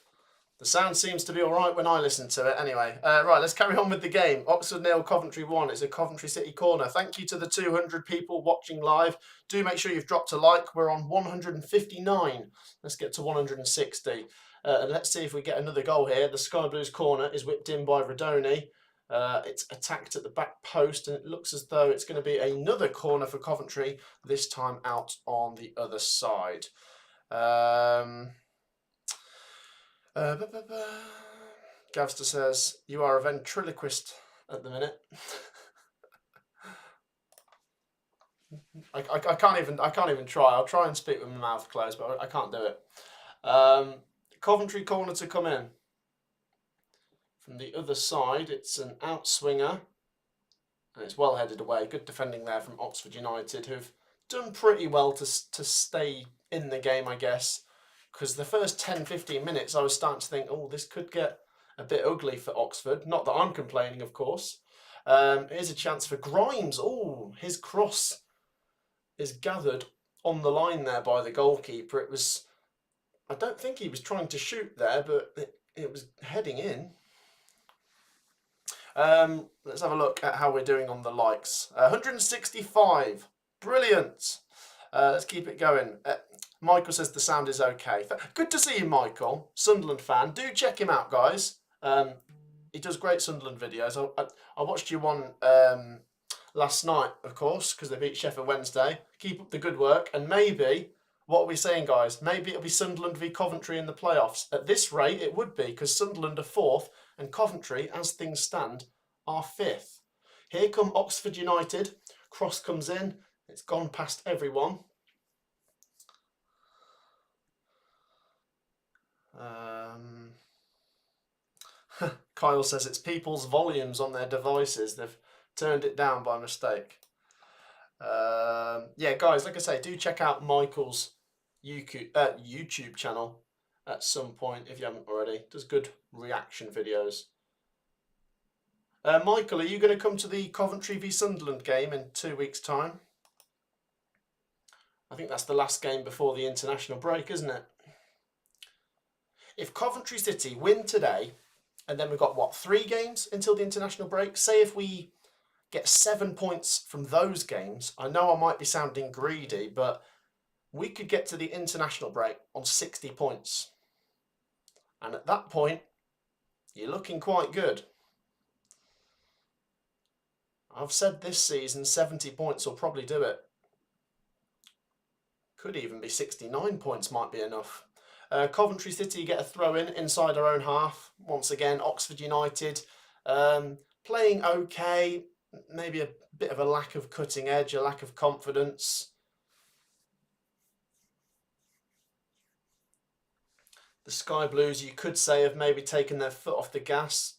The sound seems to be all right when I listen to it. Anyway, right, let's carry on with the game. Oxford 0, Coventry 1. It's a Coventry City corner. Thank you to the 200 people watching live. Do make sure you've dropped a like. We're on 159. Let's get to 160. And let's see if we get another goal here. The Sky Blues corner is whipped in by Radoni. It's attacked at the back post, and it looks as though it's going to be another corner for Coventry, this time out on the other side. Gavster says, you are a ventriloquist at the minute. I can't even try. I'll try and speak with my mouth closed, but I can't do it. Coventry corner to come in. From the other side, it's an outswinger. And it's well headed away. Good defending there from Oxford United, who've done pretty well to stay in the game, I guess. Because the first 10-15 minutes, I was starting to think, oh, this could get a bit ugly for Oxford. Not that I'm complaining, of course. Here's a chance for Grimes. Oh, his cross is gathered on the line there by the goalkeeper. It was, I don't think he was trying to shoot there, but it was heading in. Let's have a look at how we're doing on the likes. 165. Brilliant. Let's keep it going. Michael says the sound is okay. Good to see you, Michael. Sunderland fan. Do check him out, guys. He does great Sunderland videos. I watched you one last night, of course, because they beat Sheffield Wednesday. Keep up the good work. And maybe, what are we saying, guys? Maybe it'll be Sunderland v Coventry in the playoffs. At this rate, it would be, because Sunderland are 4th and Coventry, as things stand, are 5th. Here come Oxford United. Cross comes in. It's gone past everyone. Kyle says it's people's volumes on their devices. They've turned it down by mistake. Yeah, guys, like I say, do check out Michael's YouTube channel at some point if you haven't already. Does good reaction videos. Michael, are you going to come to the Coventry v Sunderland game in 2 weeks' time? I think that's the last game before the international break, isn't it? If Coventry City win today, and then we've got, what, 3 games until the international break? Say if we get 7 points from those games, I know I might be sounding greedy, but we could get to the international break on 60 points. And at that point, you're looking quite good. I've said this season 70 points will probably do it. Could even be 69 points might be enough. Coventry City get a throw in inside our own half. Once again, Oxford United playing okay. Maybe a bit of a lack of cutting edge, a lack of confidence. The Sky Blues, you could say, have maybe taken their foot off the gas.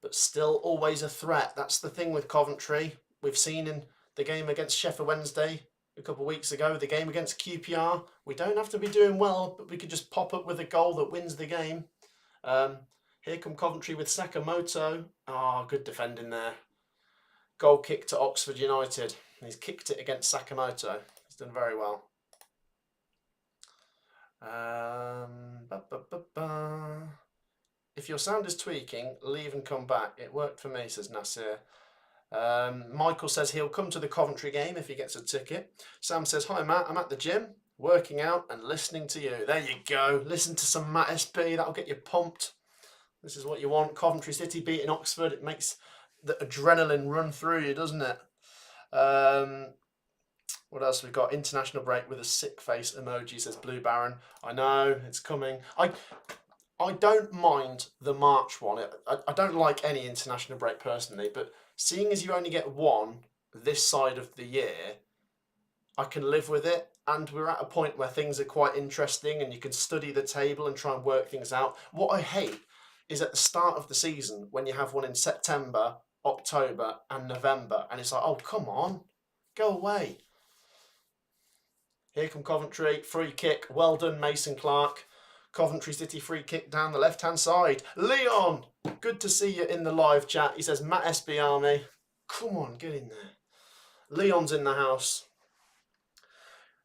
but still always a threat. That's the thing with Coventry. We've seen in the game against Sheffield Wednesday a couple of weeks ago, the game against QPR, we don't have to be doing well, but we could just pop up with a goal that wins the game. Here come Coventry with Sakamoto. Ah, good defending there. Goal kick to Oxford United. He's kicked it against Sakamoto. He's done very well. If your sound is tweaking, leave and come back. It worked for me, says Nasir. Michael says he'll come to the Coventry game if he gets a ticket. Sam says, hi Matt, I'm at the gym, working out and listening to you. There you go. Listen to some Matt SP. That'll get you pumped. This is what you want. Coventry City beating Oxford. It makes the adrenaline run through you, doesn't it? What else we've got? International break with a sick face emoji, says Blue Baron. I know, it's coming. I don't mind the March one. I don't like any international break personally, but seeing as you only get one this side of the year, I can live with it. And we're at a point where things are quite interesting and you can study the table and try and work things out. What I hate is at the start of the season when you have one in September, October and November, and it's like, oh, come on, go away. Here come Coventry, free kick, well done Mason Clark. Coventry City free kick down the left-hand side. Leon, good to see you in the live chat. He says, Matt SB Army. Come on, get in there. Leon's in the house.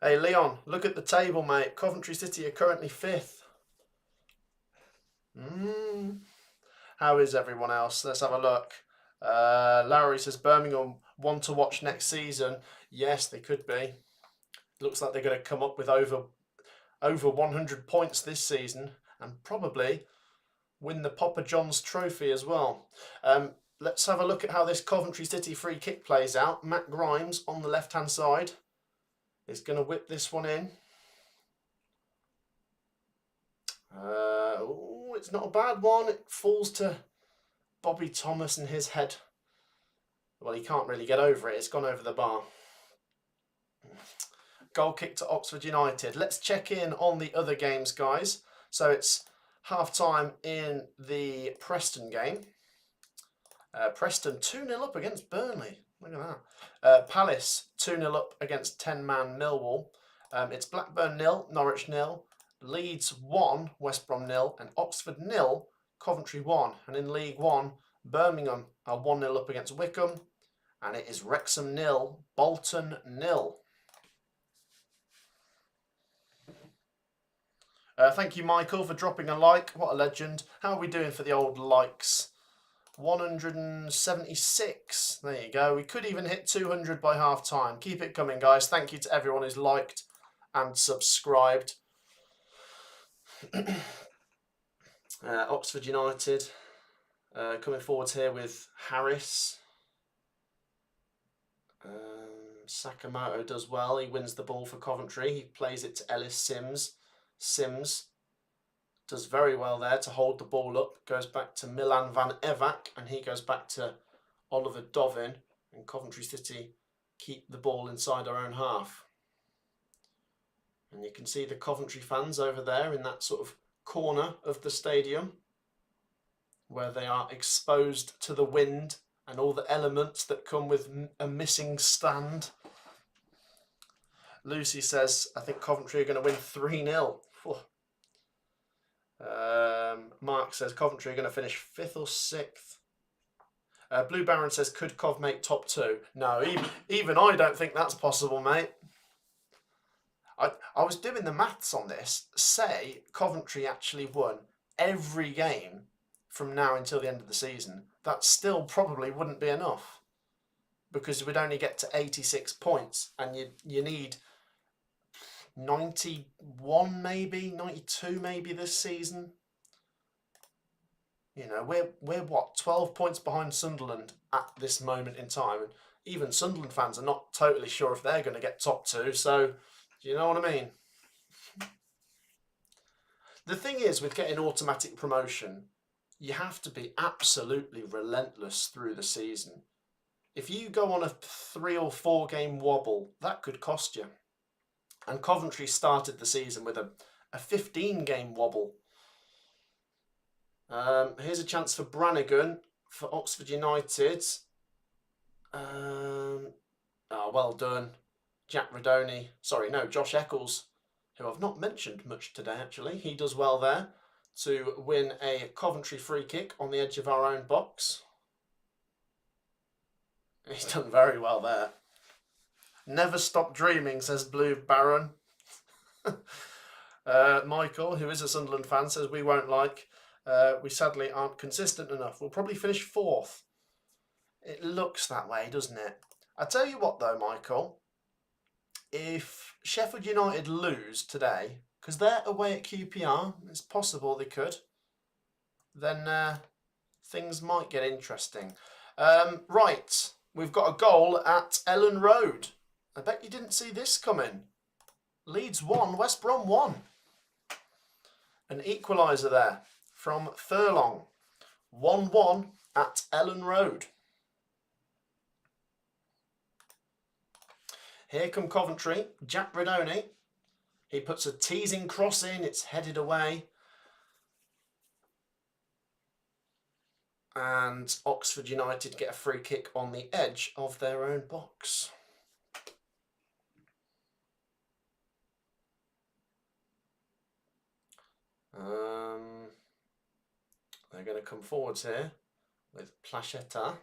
Hey, Leon, look at the table, mate. Coventry City are currently 5th. How is everyone else? Let's have a look. Larry says, Birmingham one to watch next season. Yes, they could be. Looks like they're going to come up with over 100 points this season and probably win the Papa John's trophy as well. Let's have a look at how this Coventry City free kick plays out. Matt Grimes on the left-hand side is going to whip this one in. It's not a bad one. It falls to Bobby Thomas and his head. Well, he can't really get over it. It's gone over the bar. Goal kick to Oxford United. Let's check in on the other games, guys. So it's half-time in the Preston game. Preston 2-0 up against Burnley. Look at that. Palace 2-0 up against 10-man Millwall. It's Blackburn 0, Norwich 0, Leeds 1, West Brom 0, and Oxford 0, Coventry 1. And in League 1, Birmingham are 1-0 up against Wickham. And it is Wrexham 0, Bolton 0. Thank you, Michael, for dropping a like. What a legend. How are we doing for the old likes? 176. There you go. We could even hit 200 by half time. Keep it coming, guys. Thank you to everyone who's liked and subscribed. Oxford United coming forward here with Harris. Sakamoto does well. He wins the ball for Coventry. He plays it to Ellis Sims. Sims does very well there to hold the ball up. Goes back to Milan van Evak, and he goes back to Oliver Dovin. And Coventry City keep the ball inside our own half. And you can see the Coventry fans over there in that sort of corner of the stadium where they are exposed to the wind and all the elements that come with a missing stand. Lucy says, I think Coventry are going to win 3-0. Mark says Coventry are going to finish 5th or 6th. Blue Baron says, could Cov make top 2? No, even I don't think that's possible, mate. I was doing the maths on this. Say Coventry actually won every game from now until the end of the season. That still probably wouldn't be enough, because we'd only get to 86 points and you need 91 maybe, 92 maybe this season. You know, we're what, 12 points behind Sunderland at this moment in time, and even Sunderland fans are not totally sure if they're going to get top 2, so do you know what I mean? The thing is, with getting automatic promotion, you have to be absolutely relentless through the season. If you go on a 3 or 4 game wobble, that could cost you. And Coventry started the season with a 15 game wobble. Here's a chance for Brannigan. for Oxford United. Well done. Jack Redoney. Sorry, no, Josh Eccles, who I've not mentioned much today, actually. He does well there to win a Coventry free kick on the edge of our own box. He's done very well there. Never stop dreaming, says Blue Baron. Michael, who is a Sunderland fan, says we won't like. We sadly aren't consistent enough. We'll probably finish 4th. It looks that way, doesn't it? I tell you what though, Michael. If Sheffield United lose today, because they're away at QPR, it's possible they could, then things might get interesting. Right, we've got a goal at Ellen Road. I bet you didn't see this coming. Leeds 1, West Brom 1. An equaliser there from Furlong. 1-1 at Ellen Road. Here come Coventry. Jack Redoney. He puts a teasing cross in. It's headed away. And Oxford United get a free kick on the edge of their own box. They're going to come forwards here with Placheta.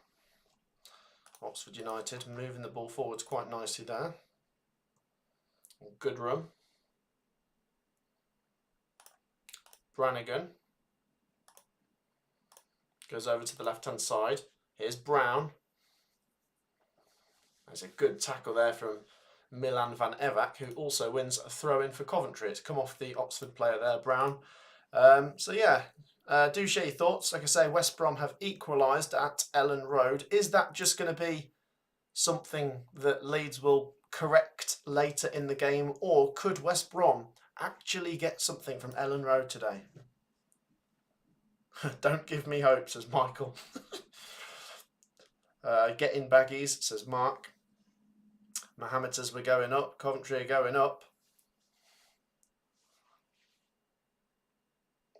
Oxford United moving the ball forwards quite nicely there. Good run. Brannigan goes over to the left-hand side. Here's Brown. There's a good tackle there from Milan van Evak, who also wins a throw-in for Coventry. It's come off the Oxford player there, Brown. So yeah, do share your thoughts. Like I say, West Brom have equalised at Ellen Road. Is that just going to be something that Leeds will correct later in the game, or could West Brom actually get something from Ellen Road today? Don't give me hope, says Michael. Get in baggies, says Mark. Mohammed says we're going up. Coventry are going up.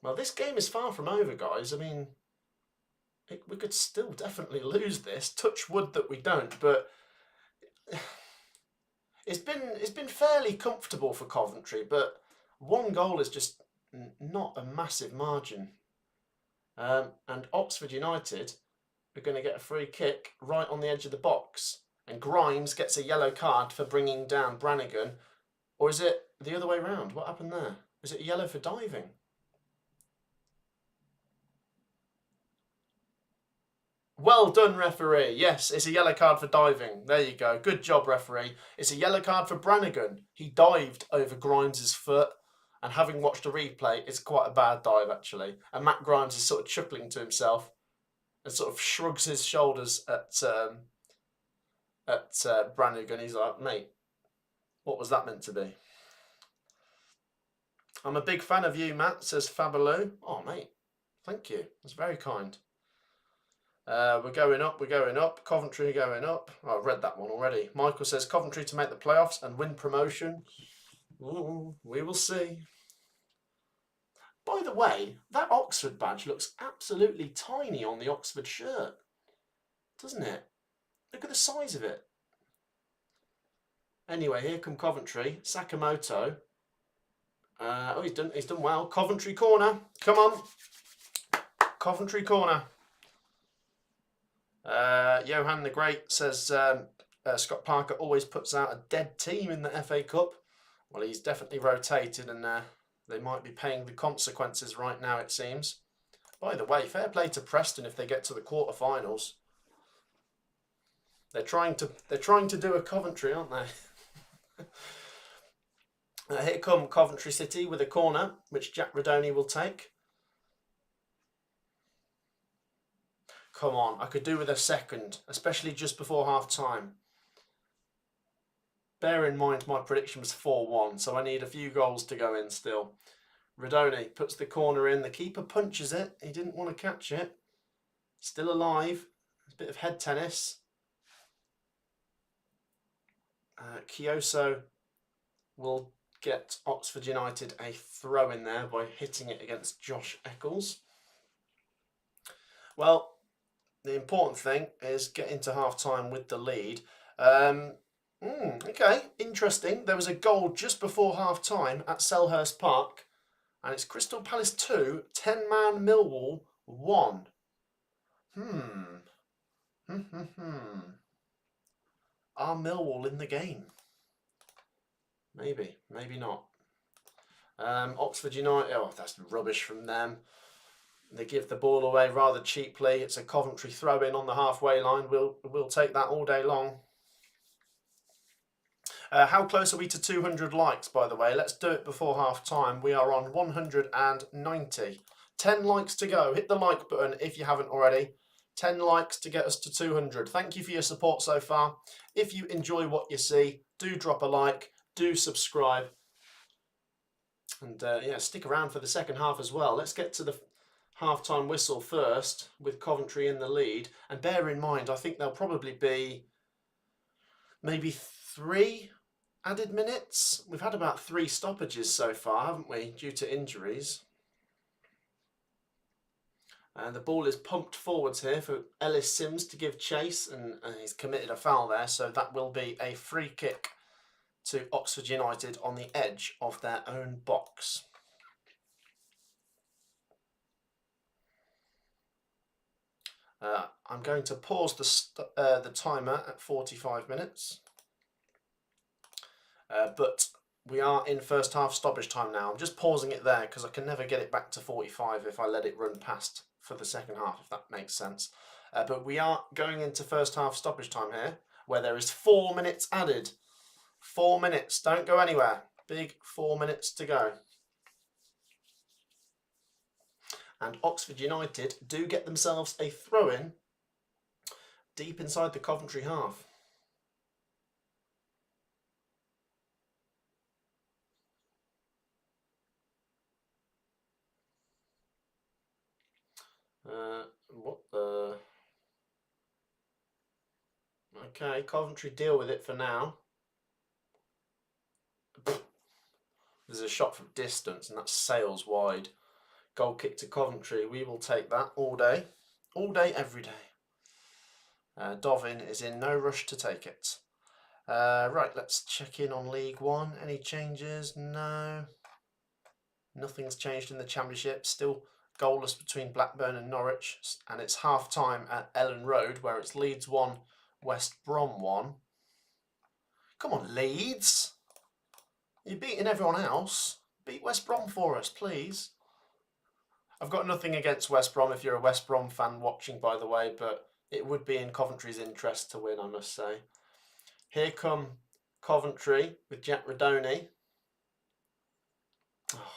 Well, this game is far from over, guys. I mean, we could still definitely lose this. Touch wood that we don't, but it's been fairly comfortable for Coventry, but 1 goal is just not a massive margin. And Oxford United are going to get a free kick right on the edge of the box, and Grimes gets a yellow card for bringing down Brannigan. Or is it the other way round? What happened there? Is it a yellow for diving? Well done, referee. Yes, it's a yellow card for diving. There you go. Good job, referee. It's a yellow card for Brannigan. He dived over Grimes' foot, and having watched a replay, it's quite a bad dive, actually. And Matt Grimes is sort of chuckling to himself and sort of shrugs his shoulders at Brannigan. He's like, mate, what was that meant to be? I'm a big fan of you, Matt, says Fabulou. Oh, mate, thank you. That's very kind. We're going up, we're going up. Coventry are going up. Oh, I've read that one already. Michael says Coventry to make the playoffs and win promotion. Ooh, we will see. By the way, that Oxford badge looks absolutely tiny on the Oxford shirt, doesn't it? Look at the size of it. Anyway, here come Coventry. Sakamoto. Oh, he's done well. Coventry corner. Come on. Coventry corner. Johan the Great says Scott Parker always puts out a dead team in the FA Cup. Well, he's definitely rotated, and they might be paying the consequences right now, it seems. By the way, fair play to Preston if they get to the quarterfinals. They're trying to do a Coventry, aren't they? Here come Coventry City with a corner, which Jack Redoney will take. Come on, I could do with a second, especially just before half-time. Bear in mind my prediction was 4-1, so I need a few goals to go in still. Redoney puts the corner in. The keeper punches it. He didn't want to catch it. Still alive. It's a bit of head tennis. Kioso will get Oxford United a throw in there by hitting it against Josh Eccles. Well, the important thing is getting to half-time with the lead. Okay, interesting. There was a goal just before half-time at Selhurst Park, and it's Crystal Palace 2, 10-man Millwall 1. Are Millwall in the game? Maybe, maybe not. Oxford United, oh, that's rubbish from them. They give the ball away rather cheaply. It's a Coventry throw-in on the halfway line. We'll take that all day long. How close are we to 200 likes, by the way? Let's do it before half-time. We are on 190. 10 likes to go. Hit the like button if you haven't already. 10 likes to get us to 200. Thank you for your support so far. If you enjoy what you see, do drop a like, do subscribe. And yeah, stick around for the second half as well. Let's get to the half-time whistle first with Coventry in the lead. And bear in mind, I think there'll probably be maybe 3 added minutes. We've had about 3 stoppages so far, haven't we, due to injuries. And the ball is pumped forwards here for Ellis Sims to give chase, and he's committed a foul there, so that will be a free kick to Oxford United on the edge of their own box. I'm going to pause the timer at 45 minutes. But we are in first half stoppage time now. I'm just pausing it there because I can never get it back to 45 if I let it run past for the second half, if that makes sense. But we are going into first half stoppage time here, where there is 4 minutes added. 4 minutes, don't go anywhere. Big 4 minutes to go. And Oxford United do get themselves a throw-in deep inside the Coventry half. What the... Okay, Coventry deal with it for now. There's a shot from distance, and that's sails wide. Goal kick to Coventry. We will take that all day. All day, every day. Dovin is in no rush to take it. Right, let's check in on League One. Any changes? No. Nothing's changed in the Championship. Still goalless between Blackburn and Norwich. And it's half-time at Ellen Road, where it's Leeds 1, West Brom 1. Come on, Leeds. You're beating everyone else. Beat West Brom for us, please. I've got nothing against West Brom if you're a West Brom fan watching, by the way, but it would be in Coventry's interest to win, I must say. Here come Coventry with Jack Redoni. Oh,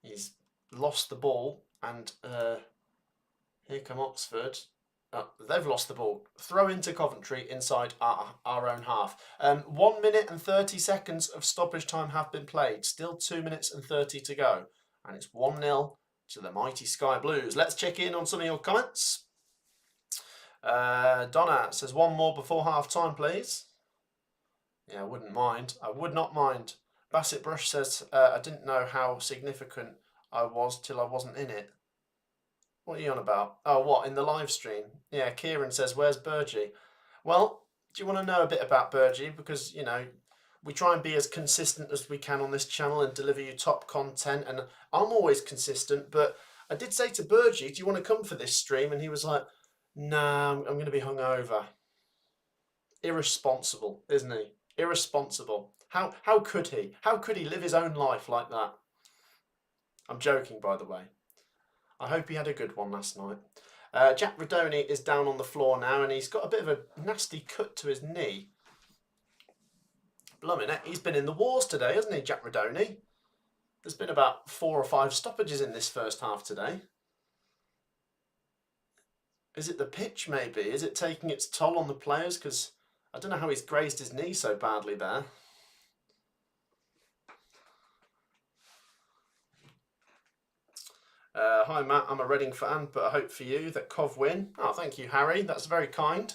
he's lost the ball, and here come Oxford. They've lost the ball. Throw into Coventry inside our own half. 1 minute and 30 seconds of stoppage time have been played. Still 2 minutes and 30 to go. And it's 1-0 to the mighty Sky Blues. Let's check in on some of your comments. Donna says 1 more before half time, please. Yeah, I wouldn't mind. I would not mind. Bassett Brush says, I didn't know how significant I was till I wasn't in it. What are you on about? Oh, what, in the live stream? Yeah, Kieran says, where's Burgie? Well, do you want to know a bit about Burgie? Because, you know, we try and be as consistent as we can on this channel and deliver you top content. And I'm always consistent, but I did say to Burgie, do you want to come for this stream? And he was like, nah, I'm going to be hungover. Irresponsible, isn't he? Irresponsible. How could he? How could he live his own life like that? I'm joking, by the way. I hope he had a good one last night. Jack Redoni is down on the floor now, and he's got a bit of a nasty cut to his knee. Blimmin', he's been in the wars today, hasn't he, Jack Redoni? There's been about 4 or 5 stoppages in this first half today. Is it the pitch, maybe? Is it taking its toll on the players? Because I don't know how he's grazed his knee so badly there. Hi Matt, I'm a Reading fan, but I hope for you that Cov win. Oh, thank you, Harry. That's very kind.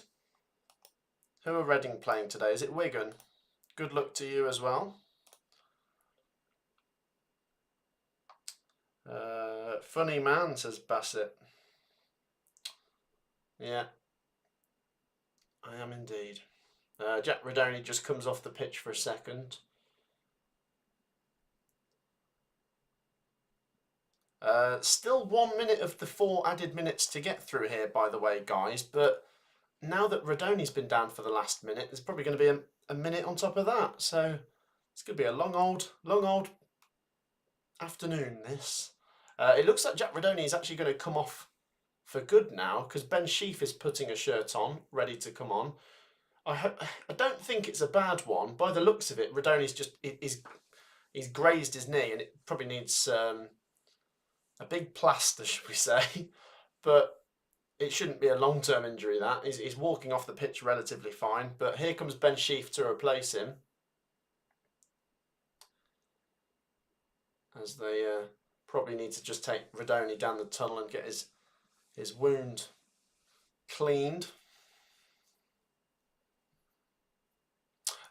Who are Reading playing today? Is it Wigan? Good luck to you as well. Funny man, says Bassett. Yeah, I am indeed. Jack Redoney just comes off the pitch for a second. Still 1 minute of the 4 added minutes to get through here, by the way, guys. But now that Redoney's been down for the last minute, there's probably going to be a minute on top of that. So it's going to be a long old afternoon, this. It looks like Jack Redoney is actually going to come off for good now, because Ben Sheaf is putting a shirt on, ready to come on. I don't think it's a bad one. By the looks of it, Redoney's just he's grazed his knee, and it probably needs a big plaster, should we say? But it shouldn't be a long-term injury. That he's walking off the pitch relatively fine. But here comes Ben Sheaf to replace him, as they probably need to just take Redoney down the tunnel and get his wound cleaned.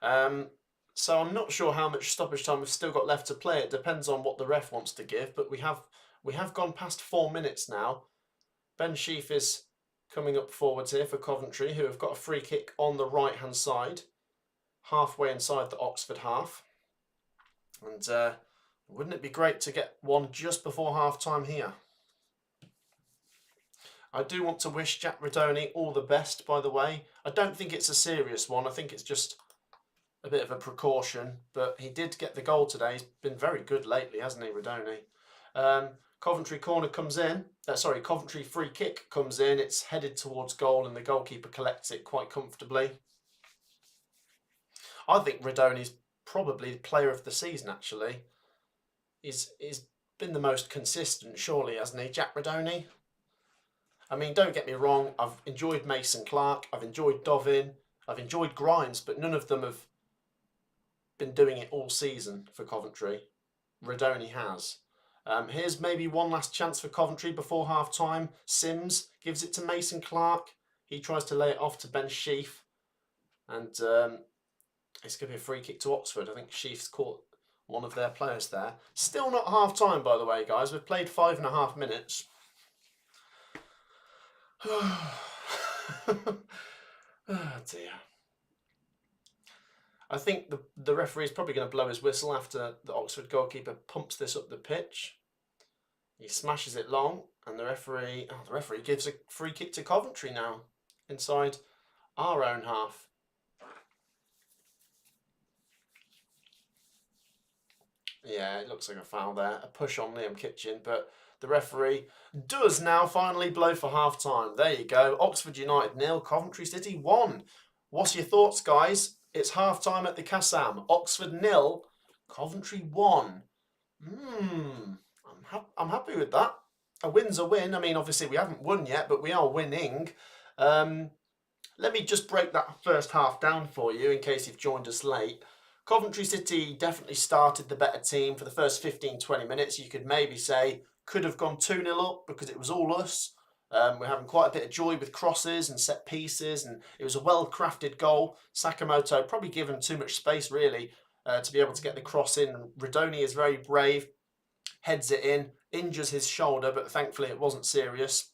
So I'm not sure how much stoppage time we've still got left to play. It depends on what the ref wants to give, but we have gone past 4 minutes now. Ben Sheaf is coming up forwards here for Coventry, who have got a free kick on the right-hand side, halfway inside the Oxford half. And wouldn't it be great to get one just before half-time here? I do want to wish Jack Redoney all the best, by the way. I don't think it's a serious one. I think it's just a bit of a precaution, but he did get the goal today. He's been very good lately, hasn't he, Redoney? Coventry corner comes in. Coventry free kick comes in. It's headed towards goal, and the goalkeeper collects it quite comfortably. I think Redoney's probably the player of the season, actually. He's been the most consistent, surely, hasn't he, Jack Redoney? I mean, don't get me wrong, I've enjoyed Mason Clark, I've enjoyed Dovin, I've enjoyed Grimes, but none of them have been doing it all season for Coventry. Redoney has. Here's maybe one last chance for Coventry before half-time. Sims gives it to Mason Clark. He tries to lay it off to Ben Sheaf. And it's going to be a free kick to Oxford. I think Sheaf's caught one of their players there. Still not half-time, by the way, guys. We've played 5.5 minutes. Oh dear. I think the referee is probably going to blow his whistle after the Oxford goalkeeper pumps this up the pitch. He smashes it long, and the referee gives a free kick to Coventry now, inside our own half. Yeah, it looks like a foul there. A push on Liam Kitchen, but the referee does now finally blow for half-time. There you go. Oxford United 0, Coventry City 1. What's your thoughts, guys? It's half-time at the Kassam. Oxford 0, Coventry 1. I'm happy with that. A win's a win. I mean, obviously we haven't won yet, but we are winning. Let me just break that first half down for you in case you've joined us late. Coventry City definitely started the better team for the first 15-20 minutes. You could maybe say could have gone 2-0 up because it was all us. We're having quite a bit of joy with crosses and set pieces, and it was a well-crafted goal. Sakamoto probably given too much space, really, to be able to get the cross in. Redoney is very brave, heads it in, injures his shoulder, but thankfully it wasn't serious.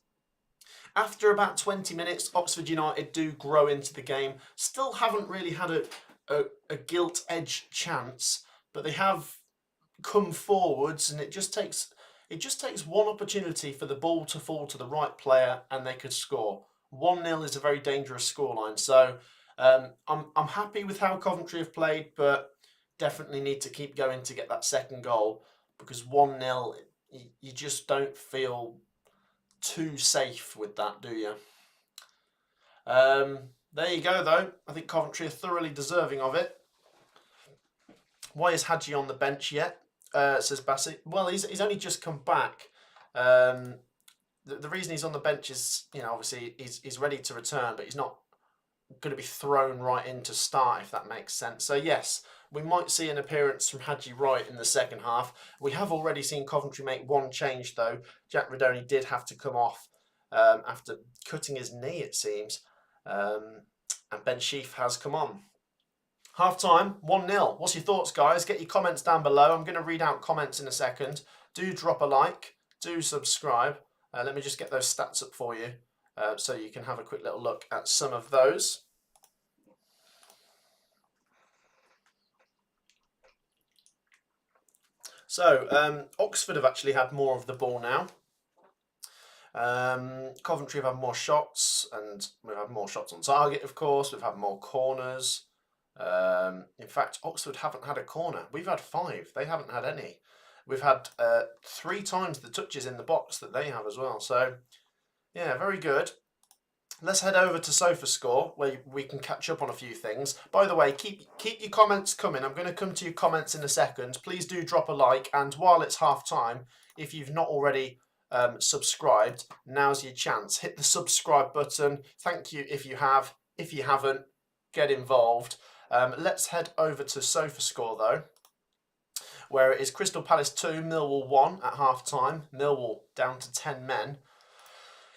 After about 20 minutes, Oxford United do grow into the game. Still haven't really had a gilt-edged chance, but they have come forwards, and it just takes one opportunity for the ball to fall to the right player and they could score. 1-0 is a very dangerous scoreline. So I'm happy with how Coventry have played, but definitely need to keep going to get that second goal, because 1-0, you just don't feel too safe with that, do you? There you go, though. I think Coventry are thoroughly deserving of it. Why is Hadji on the bench yet? Says Bassett. Well, he's only just come back. The reason he's on the bench is, obviously he's ready to return, but he's not going to be thrown right in to start, if that makes sense. So yes, we might see an appearance from Hadji Wright in the second half. We have already seen Coventry make one change, though. Jack Redoney did have to come off after cutting his knee, it seems. And Ben Sheaf has come on. Half-time, 1-0. What's your thoughts, guys? Get your comments down below. I'm going to read out comments in a second. Do drop a like. Do subscribe. Let me just get those stats up for you. so you can have a quick little look at some of those. So Oxford have actually had more of the ball now. Coventry have had more shots, and we've had more shots on target, of course. We've had more corners. In fact, Oxford haven't had a corner. We've had 5. They haven't had any. We've had 3 times the touches in the box that they have as well. So, yeah, very good. Let's head over to SofaScore, where we can catch up on a few things. By the way, keep your comments coming. I'm going to come to your comments in a second. Please do drop a like, and while it's half time, if you've not already subscribed, now's your chance. Hit the subscribe button. Thank you if you have. If you haven't, get involved. Let's head over to SofaScore though, where it is Crystal Palace 2, Millwall 1 at half time. Millwall down to 10 men.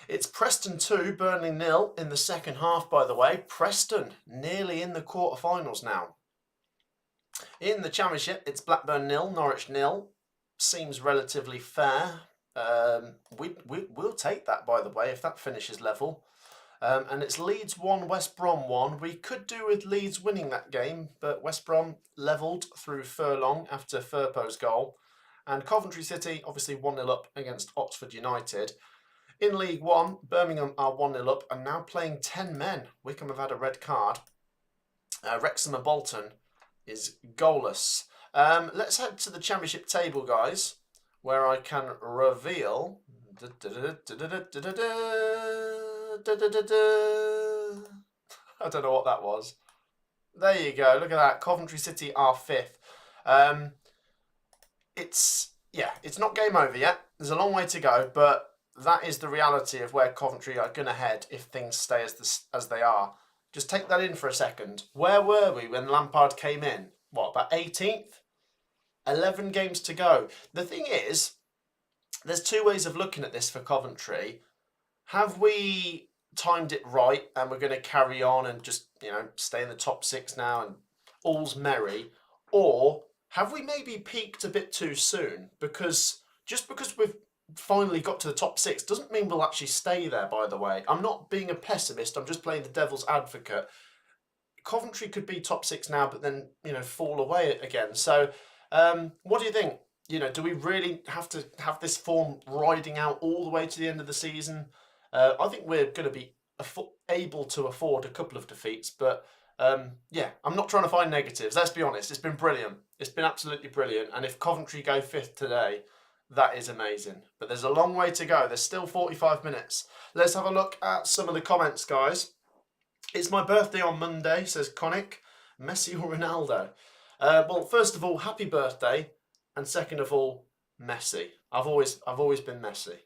It's Preston 2, Burnley 0 in the second half, by the way. Preston nearly in the quarterfinals now. In the Championship, it's Blackburn 0, Norwich 0. Seems relatively fair. We'll take that, by the way, if that finishes level. And it's Leeds 1, West Brom 1. We could do with Leeds winning that game, but West Brom levelled through Furlong after Firpo's goal. And Coventry City, obviously 1-0 up against Oxford United. In League One, Birmingham are 1-0 up and now playing 10 men. Wickham have had a red card. Wrexham and Bolton is goalless. Let's head to the Championship table, guys, where I can reveal... I don't know what that was. There you go. Look at that. Coventry City are 5th. It's not game over yet. There's a long way to go, but that is the reality of where Coventry are going to head if things stay as they are. Just take that in for a second. Where were we when Lampard came in? What, about 18th? 11 games to go. The thing is, there's 2 ways of looking at this for Coventry. Have we timed it right and we're going to carry on and just, stay in the top 6 now and all's merry? Or have we maybe peaked a bit too soon? Because just because we've finally got to the top 6 doesn't mean we'll actually stay there, by the way. I'm not being a pessimist, I'm just playing the devil's advocate. Coventry could be top 6 now, but then, fall away again. So, what do you think? Do we really have to have this form riding out all the way to the end of the season? I think we're going to be able to afford a couple of defeats, but I'm not trying to find negatives. Let's be honest, it's been brilliant. It's been absolutely brilliant. And if Coventry go 5th today, that is amazing. But there's a long way to go. There's still 45 minutes. Let's have a look at some of the comments, guys. It's my birthday on Monday, says Conic. Messi or Ronaldo? Well, first of all, happy birthday. And second of all, Messi. I've always been Messi.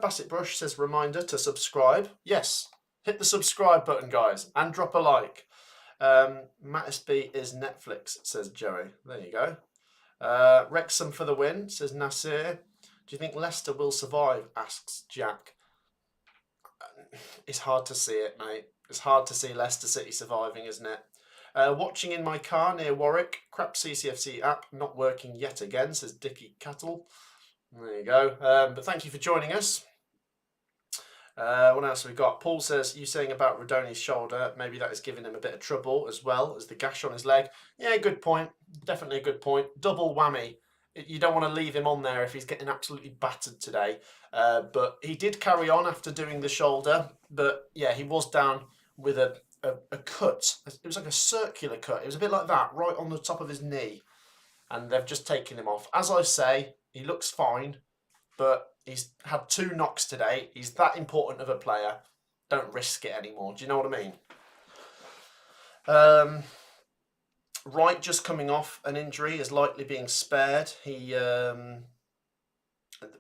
Bassett Brush says reminder to subscribe. Yes, hit the subscribe button, guys, and drop a like. Mattisby is Netflix, says Joey. There you go. Wrexham for the win, says Nasir. Do you think Leicester will survive? Asks Jack. It's hard to see it, mate. It's hard to see Leicester City surviving, isn't it? Watching in my car near Warwick. Crap CCFC app not working yet again, says Dickie Cattle. There you go. But thank you for joining us. What else have we got? Paul says, you saying about Rodoni's shoulder, maybe that is giving him a bit of trouble as well as the gash on his leg. Yeah, good point. Definitely a good point. Double whammy. You don't want to leave him on there if he's getting absolutely battered today. But he did carry on after doing the shoulder. But yeah, he was down with a cut. It was like a circular cut. It was a bit like that, right on the top of his knee. And they've just taken him off. As I say, he looks fine, but he's had 2 knocks today. He's that important of a player. Don't risk it anymore. Do you know what I mean? Wright just coming off an injury is likely being spared. He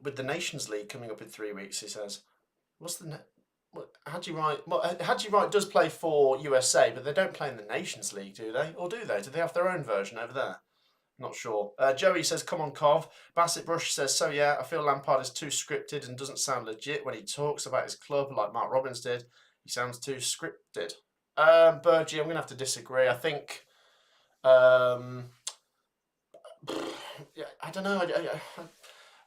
with the Nations League coming up in 3 weeks, he says. Hadji Wright does play for USA, but they don't play in the Nations League, do they? Or do they? Do they have their own version over there? Not sure. Joey says, come on, Cov. Bassett Brush says, so yeah, I feel Lampard is too scripted and doesn't sound legit when he talks about his club like Mark Robbins did. He sounds too scripted. Burgie, I'm going to have to disagree. I think... I don't know.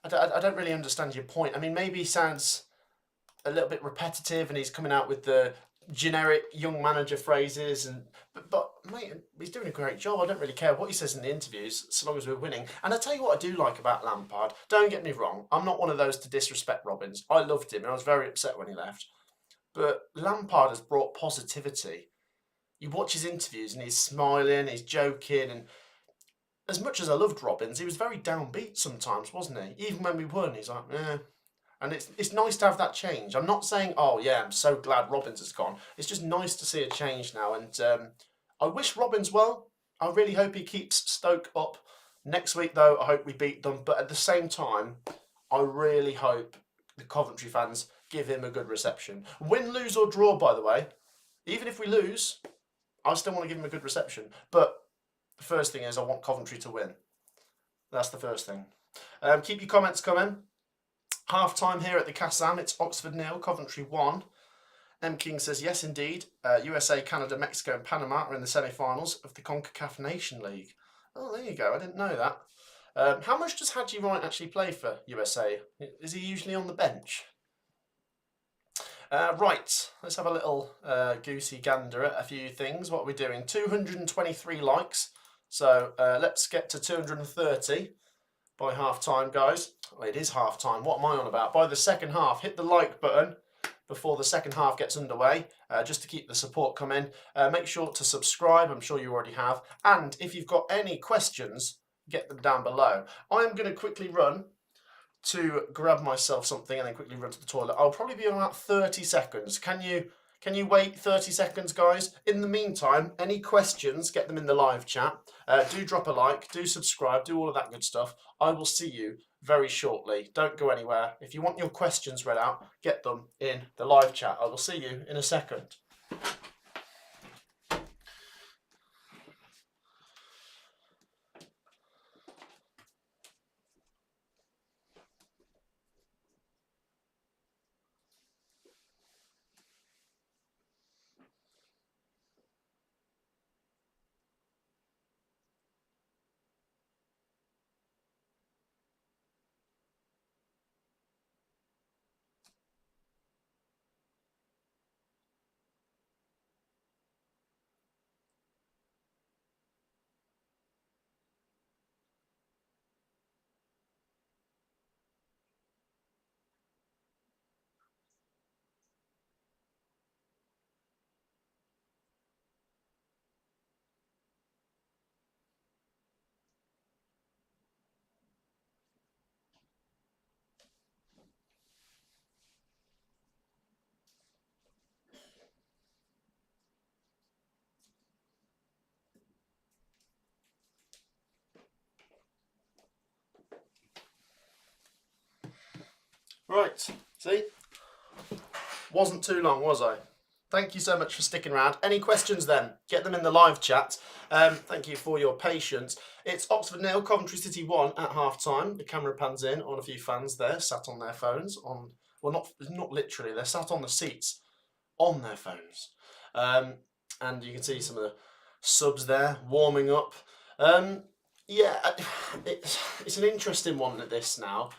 I don't really understand your point. I mean, maybe he sounds a little bit repetitive, and he's coming out with the generic young manager phrases. And but mate, he's doing a great job. I don't really care what he says in the interviews, so long as we're winning. And I tell you what I do like about Lampard. Don't get me wrong. I'm not one of those to disrespect Robbins. I loved him, and I was very upset when he left. But Lampard has brought positivity. You watch his interviews, and he's smiling, he's joking, and as much as I loved Robbins, he was very downbeat sometimes, wasn't he? Even when we won, he's like, eh. And it's nice to have that change. I'm not saying, oh yeah, I'm so glad Robbins has gone. It's just nice to see a change now. And I wish Robbins well. I really hope he keeps Stoke up. Next week, though, I hope we beat them. But at the same time, I really hope the Coventry fans give him a good reception. Win, lose or draw, by the way. Even if we lose, I still want to give him a good reception. But the first thing is I want Coventry to win. That's the first thing. Keep your comments coming. Half time here at the Kassam. It's Oxford 0, Coventry 1. M. King says, yes, indeed. USA, Canada, Mexico, and Panama are in the semi-finals of the CONCACAF Nation League. Oh, there you go. I didn't know that. How much does Haji Wright actually play for USA? Is he usually on the bench? Right, let's have a little goosey gander at a few things. What are we doing? 223 likes. So let's get to 230 by half time, guys. Well, it is half time. What am I on about? By the second half, hit the like button before the second half gets underway, just to keep the support coming. Make sure to subscribe. I'm sure you already have. And if you've got any questions, get them down below. I am going to quickly run to grab myself something and then quickly run to the toilet. I'll probably be on about 30 seconds. Can you wait 30 seconds, guys? In the meantime, any questions, get them in the live chat. Do drop a like, do subscribe, do all of that good stuff. I will see you very shortly. Don't go anywhere. If you want your questions read out, get them in the live chat. I will see you in a second. Right, see? Wasn't too long, was I? Thank you so much for sticking around. Any questions then? Get them in the live chat. Thank you for your patience. It's Oxford 0, Coventry City 1 at half time. The camera pans in on a few fans there, sat on their phones. Well, not literally, they're sat on the seats on their phones. And you can see some of the subs there warming up. Yeah, it's an interesting one at this now.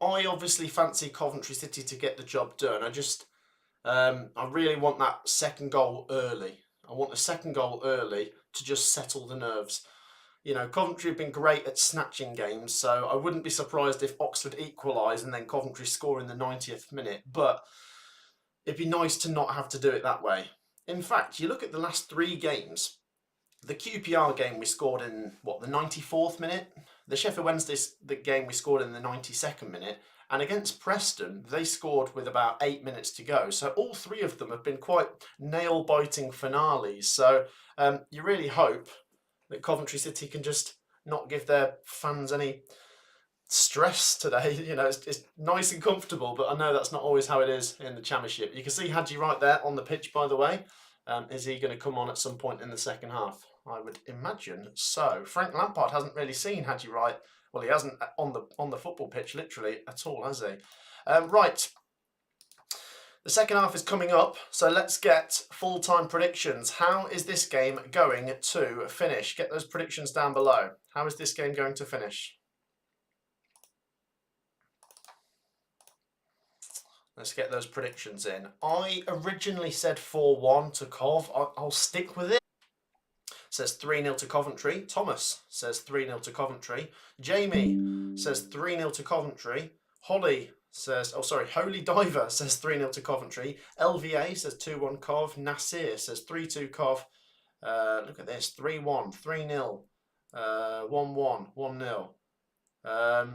I obviously fancy Coventry City to get the job done. I really want that second goal early. I want the second goal early to just settle the nerves. You know, Coventry have been great at snatching games, so I wouldn't be surprised if Oxford equalise and then Coventry score in the 90th minute. But it'd be nice to not have to do it that way. In fact, you look at the last 3 games. The QPR game we scored in, the 94th minute? The Sheffield Wednesday game we scored in the 92nd minute. And against Preston, they scored with about 8 minutes to go. So all 3 of them have been quite nail-biting finales. So you really hope that Coventry City can just not give their fans any stress today. You know, it's nice and comfortable, but I know that's not always how it is in the Championship. You can see Hadji right there on the pitch, by the way. Is he going to come on at some point in the second half? I would imagine so. Frank Lampard hasn't really seen Hadji Wright. Well, he hasn't on the football pitch literally at all, has he? Right. The second half is coming up, so let's get full-time predictions. How is this game going to finish? Get those predictions down below. How is this game going to finish? Let's get those predictions in. I originally said 4-1 to Cov. I'll stick with it. Says 3-0 to Coventry. Thomas says 3-0 to Coventry. Jamie says 3-0 to Coventry. Holly says, Holy Diver says 3-0 to Coventry. LVA says 2-1 Cov. Nasir says 3-2 Cov. Look at this, 3-1, 3-0, 1-1, 1-0.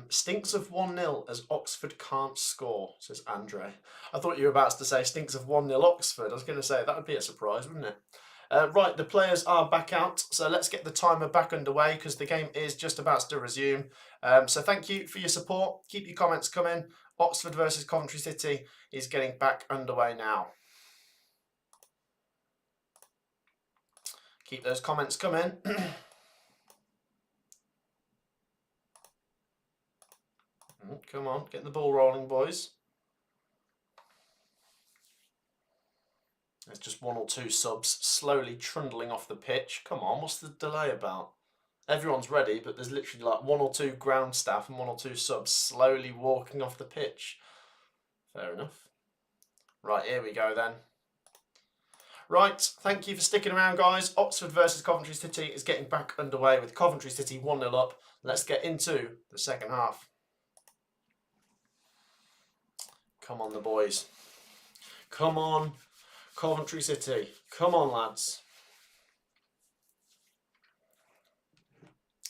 Stinks of 1-0 as Oxford can't score, says Andre. I thought you were about to say stinks of 1-0 Oxford. I was going to say that would be a surprise, wouldn't it? Right, the players are back out, so let's get the timer back underway because the game is just about to resume. So thank you for your support. Keep your comments coming. Oxford versus Coventry City is getting back underway now. Keep those comments coming. Come on, get the ball rolling, boys. There's just 1 or 2 subs slowly trundling off the pitch. Come on, what's the delay about? Everyone's ready, but there's literally like 1 or 2 ground staff and 1 or 2 subs slowly walking off the pitch. Fair enough. Right, here we go then. Right, thank you for sticking around, guys. Oxford versus Coventry City is getting back underway with Coventry City 1-0 up. Let's get into the second half. Come on, the boys. Come on, Coventry City. Come on, lads.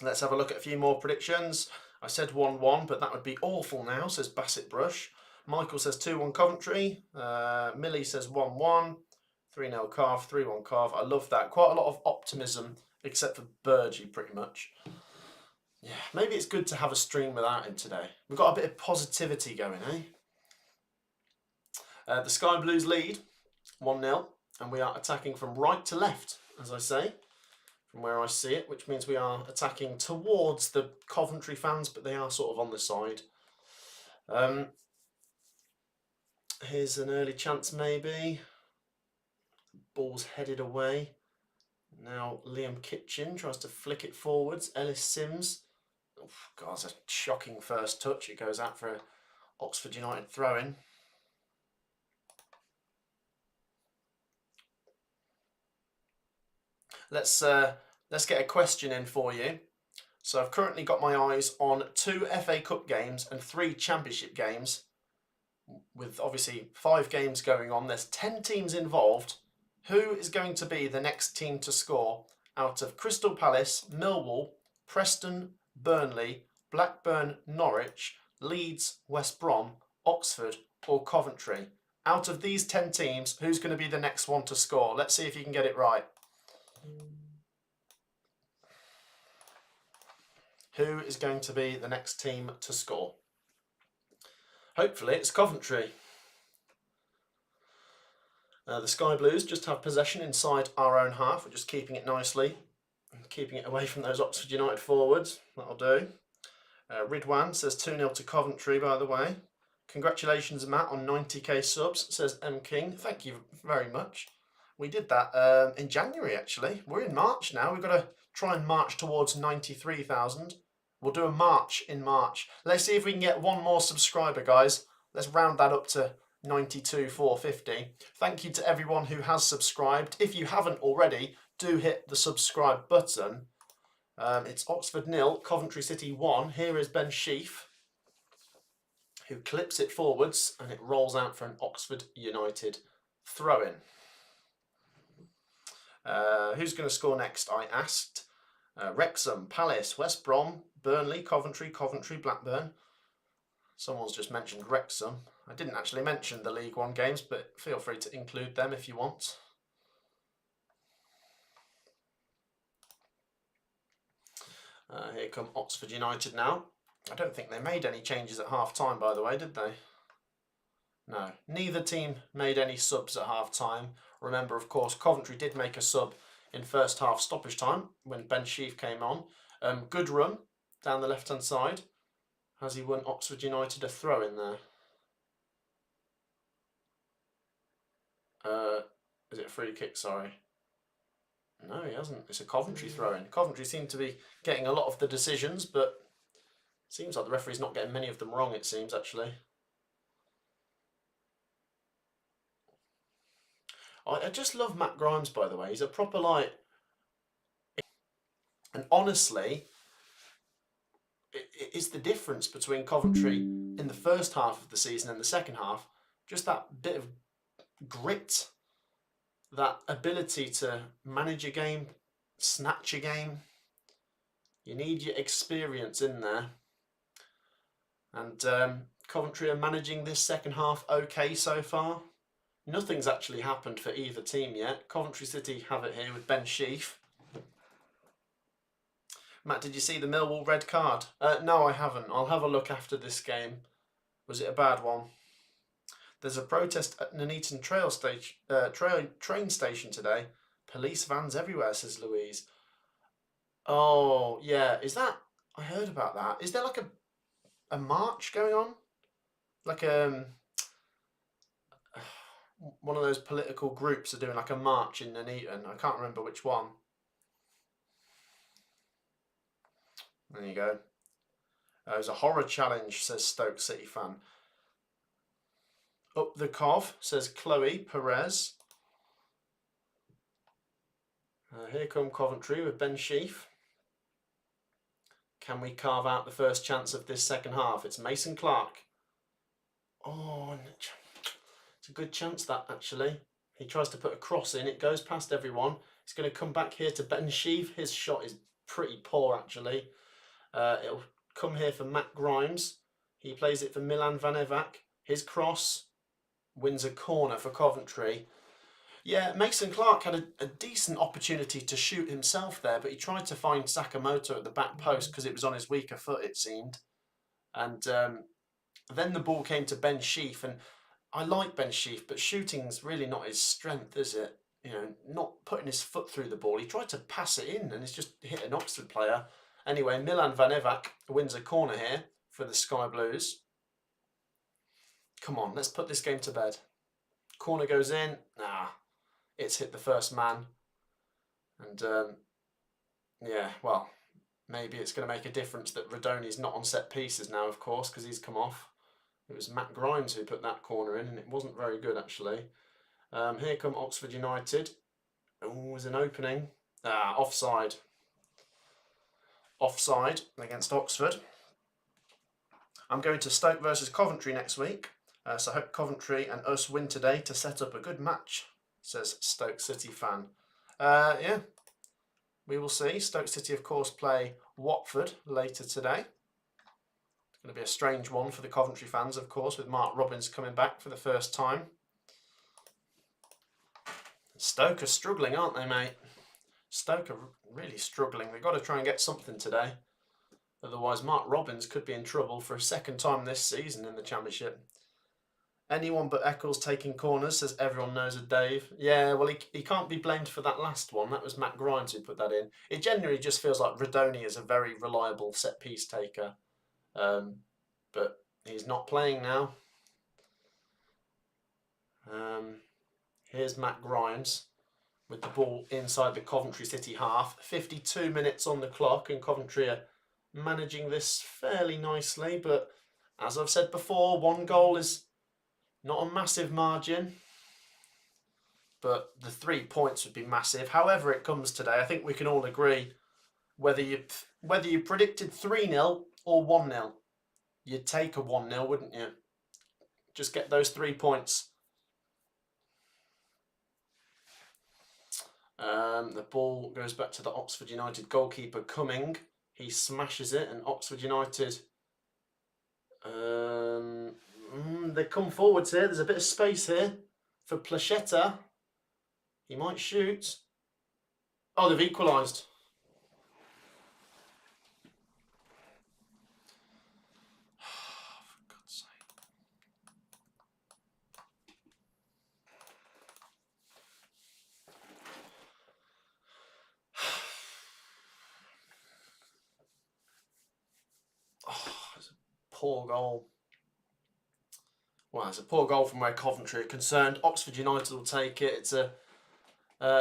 Let's have a look at a few more predictions. I said 1-1, but that would be awful now, says Bassett Brush. Michael says 2-1 Coventry. Millie says 1-1. 3-0 Cov, 3-1 Cov. I love that. Quite a lot of optimism, except for Burgee, pretty much. Yeah, maybe it's good to have a stream without him today. We've got a bit of positivity going, eh? The Sky Blues lead 1-0, and we are attacking from right to left, as I say, from where I see it, which means we are attacking towards the Coventry fans, but they are sort of on the side. Here's an early chance, maybe. Ball's headed away. Now Liam Kitchen tries to flick it forwards. Ellis Sims. Oh, God, it's a shocking first touch. It goes out for an Oxford United throw-in. Let's get a question in for you. So I've currently got my eyes on 2 FA Cup games and 3 Championship games, with obviously 5 games going on. There's 10 teams involved. Who is going to be the next team to score out of Crystal Palace, Millwall, Preston, Burnley, Blackburn, Norwich, Leeds, West Brom, Oxford or Coventry? Out of these 10 teams, who's going to be the next one to score? Let's see if you can get it right. Who is going to be the next team to score? Hopefully it's Coventry. The Sky Blues just have possession inside our own half. We're just keeping it nicely and keeping it away from those Oxford United forwards. That'll do. Ridwan says 2-0 to Coventry, by the way. Congratulations, Matt, on 90k subs, says M. King. Thank you very much. We did that in January, actually. We're in March now. We've got to try and march towards 93,000. We'll do a march in March. Let's see if we can get 1 more subscriber, guys. Let's round that up to 92,450. Thank you to everyone who has subscribed. If you haven't already, do hit the subscribe button. It's Oxford 0, Coventry City 1. Here is Ben Sheaf, who clips it forwards and it rolls out for an Oxford United throw-in. Who's going to score next, I asked. Wrexham, Palace, West Brom, Burnley, Coventry, Blackburn. Someone's just mentioned Wrexham. I didn't actually mention the League One games, but feel free to include them if you want. Here come Oxford United now. I don't think they made any changes at half-time, by the way, did they? No. Neither team made any subs at half-time. Remember, of course, Coventry did make a sub in first half stoppage time when Ben Sheaf came on. Good run down the left-hand side. Has he won Oxford United a throw-in there? Is it a free kick, sorry? No, he hasn't. It's a Coventry throw-in. Coventry seem to be getting a lot of the decisions, but it seems like the referee's not getting many of them wrong, it seems, actually. I just love Matt Grimes, by the way. He's a proper, like... And honestly, it's the difference between Coventry in the first half of the season and the second half. Just that bit of grit, that ability to manage a game, snatch a game. You need your experience in there. And Coventry are managing this second half okay so far. Nothing's actually happened for either team yet. Coventry City have it here with Ben Sheaf. Matt, did you see the Millwall red card? No, I haven't. I'll have a look after this game. Was it a bad one? There's a protest at Nuneaton train station today. Police vans everywhere, says Louise. Oh, yeah. Is that... I heard about that. Is there like a march going on? Like one of those political groups are doing like a march in Nuneaton. I can't remember which one. There you go. It was a horror challenge, says Stoke City fan. Up the Cov, says Chloe Perez. Here come Coventry with Ben Sheaf. Can we carve out the first chance of this second half? It's Mason Clark. Oh, it's a good chance that, actually. He tries to put a cross in. It goes past everyone. He's going to come back here to Ben Sheaf. His shot is pretty poor, actually. It'll come here for Matt Grimes. He plays it for Milan Vanevac. His cross wins a corner for Coventry. Yeah, Mason Clark had a decent opportunity to shoot himself there, but he tried to find Sakamoto at the back post because it was on his weaker foot, it seemed. And then the ball came to Ben Sheaf, and I like Ben Sheaf, but shooting's really not his strength, is it? You know, not putting his foot through the ball. He tried to pass it in, and it's just hit an Oxford player. Anyway, Milan Vanevac wins a corner here for the Sky Blues. Come on, let's put this game to bed. Corner goes in. Nah, it's hit the first man. And, yeah, well, maybe it's going to make a difference that Rodoni's not on set pieces now, of course, because he's come off. It was Matt Grimes who put that corner in, and it wasn't very good, actually. Here come Oxford United. Oh, there's an opening. Offside. Offside against Oxford. I'm going to Stoke versus Coventry next week, so I hope Coventry and us win today to set up a good match, says Stoke City fan. Yeah, we will see. Stoke City, of course, play Watford later today. It's going to be a strange one for the Coventry fans, of course, with Mark Robins coming back for the first time. Stoke are struggling, aren't they, mate? Stoke are really struggling. They've got to try and get something today. Otherwise, Mark Robins could be in trouble for a second time this season in the Championship. Anyone but Eccles taking corners, says everyone knows a Dave. Yeah, well, he can't be blamed for that last one. That was Matt Grimes who put that in. It generally just feels like Rodoni is a very reliable set-piece taker. But he's not playing now. Here's Matt Grimes with the ball inside the Coventry City half. 52 minutes on the clock, and Coventry are managing this fairly nicely. But as I've said before, one goal is not a massive margin. But the 3 points would be massive. However it comes today, I think we can all agree, whether you predicted 3-0 or 1-0, you'd take a 1-0, wouldn't you? Just get those 3 points. The ball goes back to the Oxford United goalkeeper Cumming. He smashes it, and Oxford United, they come forwards here. There's a bit of space here for Plachetta. He might shoot. Oh, they've equalised. For God's sake. Oh, it's a poor goal. Well, it's a poor goal from where Coventry are concerned. Oxford United will take it. It's a...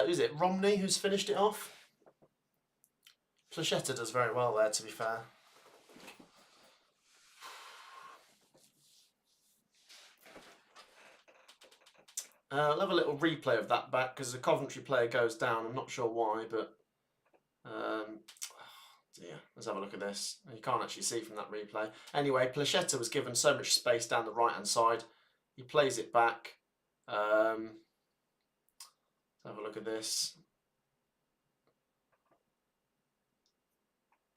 is it Romney who's finished it off? Plachetta does very well there, to be fair. I'll have a little replay of that back because the Coventry player goes down. I'm not sure why, but dear. Let's have a look at this. You can't actually see from that replay. Anyway, Placheta was given so much space down the right-hand side. He plays it back. Let's have a look at this.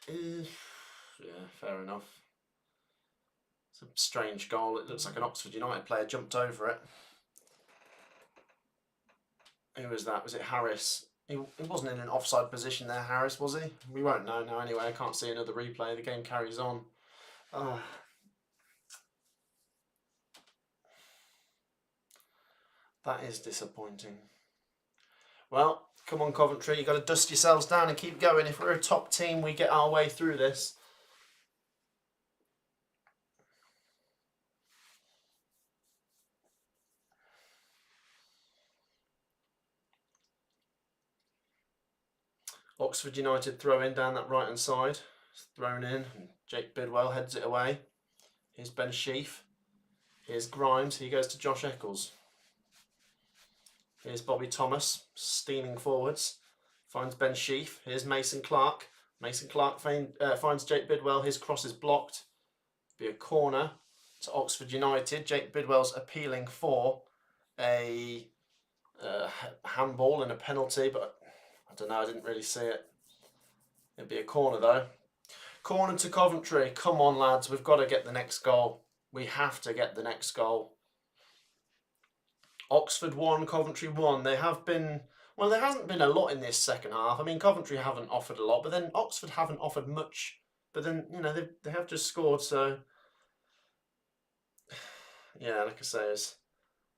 Yeah, fair enough. It's a strange goal. It looks like an Oxford United player jumped over it. Who was that? Was it Harris? He wasn't in an offside position there, Harris, was he? We won't know now anyway. I can't see another replay. The game carries on. Oh. That is disappointing. Well, come on, Coventry. You've got to dust yourselves down and keep going. If we're a top team, we get our way through this. Oxford United throw in down that right-hand side. It's thrown in. And Jake Bidwell heads it away. Here's Ben Sheaf. Here's Grimes. He goes to Josh Eccles. Here's Bobby Thomas, steaming forwards. Finds Ben Sheaf. Here's Mason Clark. Mason Clark finds Jake Bidwell. His cross is blocked. Be a corner to Oxford United. Jake Bidwell's appealing for a handball and a penalty, but I don't know, I didn't really see it. It'd be a corner though. Corner to Coventry. Come on, lads, we've got to get the next goal. We have to get the next goal. Oxford 1, Coventry 1. They have been, well, there hasn't been a lot in this second half. I mean, Coventry haven't offered a lot, but then Oxford haven't offered much. But then, you know, they have just scored, so yeah, like I say, it's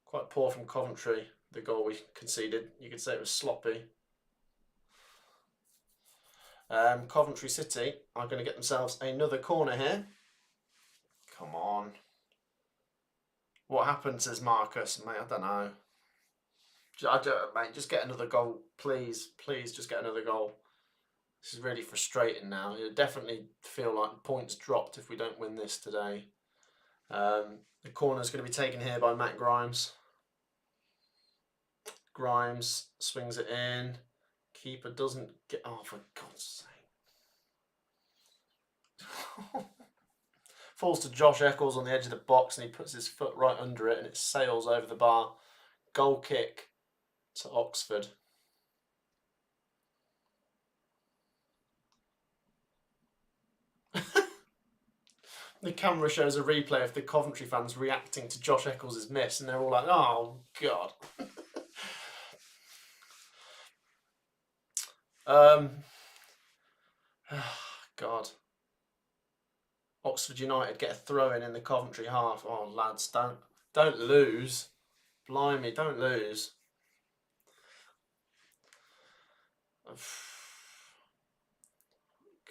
quite poor from Coventry, the goal we conceded. You could say it was sloppy. Coventry City are going to get themselves another corner here. Come on. What happened, says Marcus? Mate, I don't know. Mate, just get another goal, please. Please, just get another goal. This is really frustrating now. You definitely feel like points dropped if we don't win this today. The corner is going to be taken here by Matt Grimes. Grimes swings it in. Keeper doesn't get... Oh, for God's sake. Falls to Josh Eccles on the edge of the box and he puts his foot right under it and it sails over the bar. Goal kick to Oxford. The camera shows a replay of the Coventry fans reacting to Josh Eccles' miss and they're all like, oh, God. God. Oxford United get a throw in the Coventry half. Oh, lads, don't lose. Blimey, don't lose.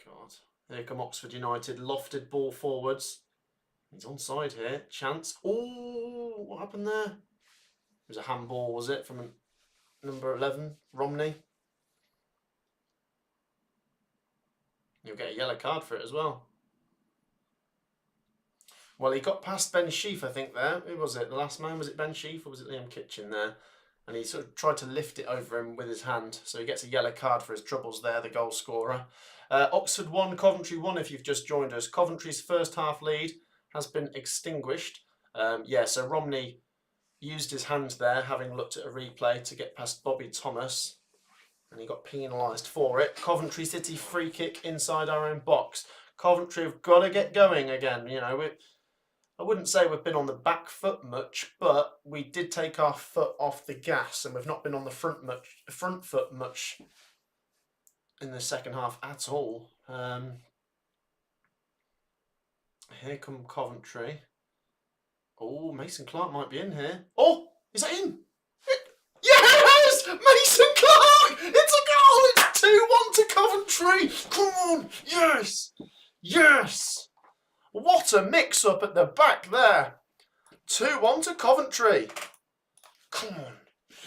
God. Here come Oxford United. Lofted ball forwards. He's onside here. Chance. Oh, what happened there? It was a handball, was it, from number 11, Romney? You'll get a yellow card for it as well. Well, he got past Ben Sheaf, I think, there. Who was it? The last man? Was it Ben Sheaf or was it Liam Kitchen there? And he sort of tried to lift it over him with his hand. So he gets a yellow card for his troubles there, the goal scorer. Oxford 1, Coventry 1 if you've just joined us. Coventry's first half lead has been extinguished. Yeah, so Romney used his hand there, having looked at a replay to get past Bobby Thomas. And he got penalised for it. Coventry City free kick inside our own box. Coventry have got to get going again. You know, I wouldn't say we've been on the back foot much, but we did take our foot off the gas and we've not been on the front foot much in the second half at all. Here come Coventry. Oh, Mason Clark might be in here. Oh, is that in? Yes! Mason Clark! It's a goal! It's 2-1 to Coventry! Come on! Yes! Yes! What a mix-up at the back there. 2-1 to Coventry. Come on.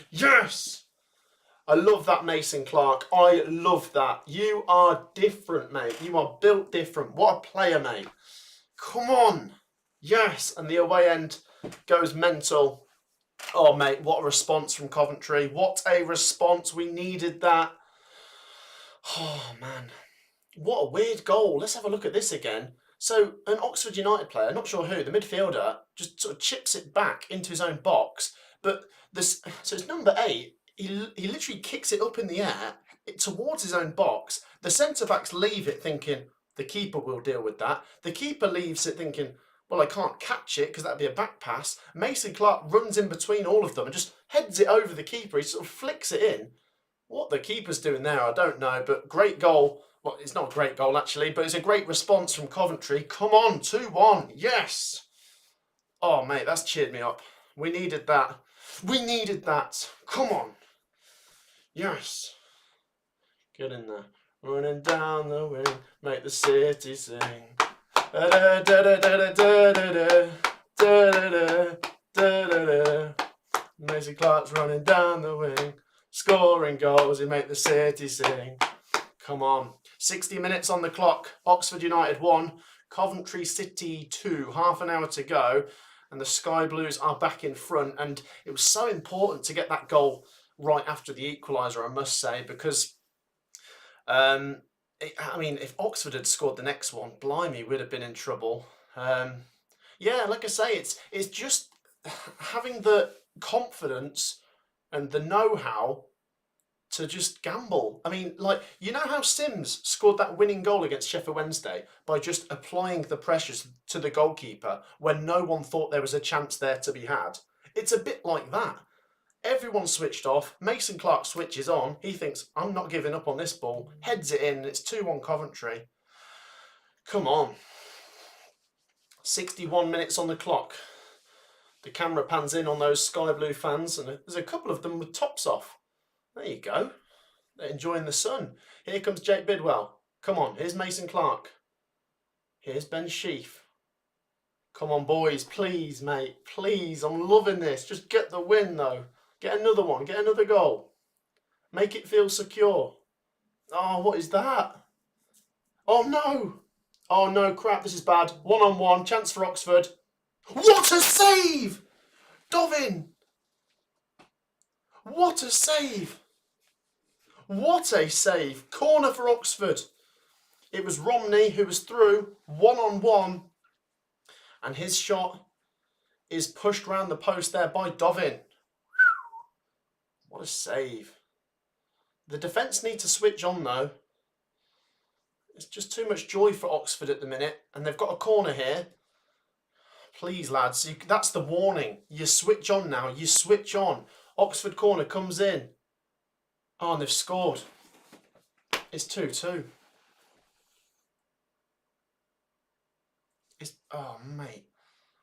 Yes! I love that, Mason Clark. I love that. You are different, mate. You are built different. What a player, mate. Come on. Yes. And the away end goes mental. Oh, mate, what a response from Coventry. What a response. We needed that. Oh, man. What a weird goal. Let's have a look at this again. So, an Oxford United player, not sure who, the midfielder, just sort of chips it back into his own box. But this, so it's number 8. He literally kicks it up in the air towards his own box. The centre backs leave it thinking the keeper will deal with that. The keeper leaves it thinking, well, I can't catch it because that'd be a back pass. Mason Clark runs in between all of them and just heads it over the keeper. He sort of flicks it in. What the keeper's doing there, I don't know, but great goal. Well, it's not a great goal actually, but it's a great response from Coventry. Come on, 2-1, yes! Oh, mate, that's cheered me up. We needed that. We needed that. Come on. Yes. Get in there. Running down the wing, make the city sing. Mason Clark's running down the wing, scoring goals, he make the city sing. Come on. 60 minutes on the clock. Oxford United 1, Coventry City 2. Half an hour to go, and the Sky Blues are back in front. And it was so important to get that goal right after the equaliser, I must say, because I mean, if Oxford had scored the next one, blimey, we'd have been in trouble. Yeah, like I say, it's just having the confidence and the know-how to just gamble. I mean, like, you know how Sims scored that winning goal against Sheffield Wednesday by just applying the pressures to the goalkeeper when no one thought there was a chance there to be had? It's a bit like that. Everyone switched off. Mason Clark switches on. He thinks, I'm not giving up on this ball. Heads it in. It's 2-1 Coventry. Come on. 61 minutes on the clock. The camera pans in on those Sky Blue fans, and there's a couple of them with tops off. There you go. They're enjoying the sun. Here comes Jake Bidwell. Come on, here's Mason Clark. Here's Ben Sheaf. Come on, boys, please, mate. Please, I'm loving this. Just get the win, though. Get another one. Get another goal. Make it feel secure. Oh, what is that? Oh, no. Oh, no, crap, this is bad. 1-on-1, chance for Oxford. What a save! Dovin! What a save! What a save! Corner for Oxford. It was Romney who was through, 1-on-1. And his shot is pushed round the post there by Dovin. What a save. The defence need to switch on though. It's just too much joy for Oxford at the minute. And they've got a corner here. Please, lads, that's the warning. You switch on now. You switch on. Oxford corner comes in. Oh, and they've scored. It's 2-2. Oh, mate.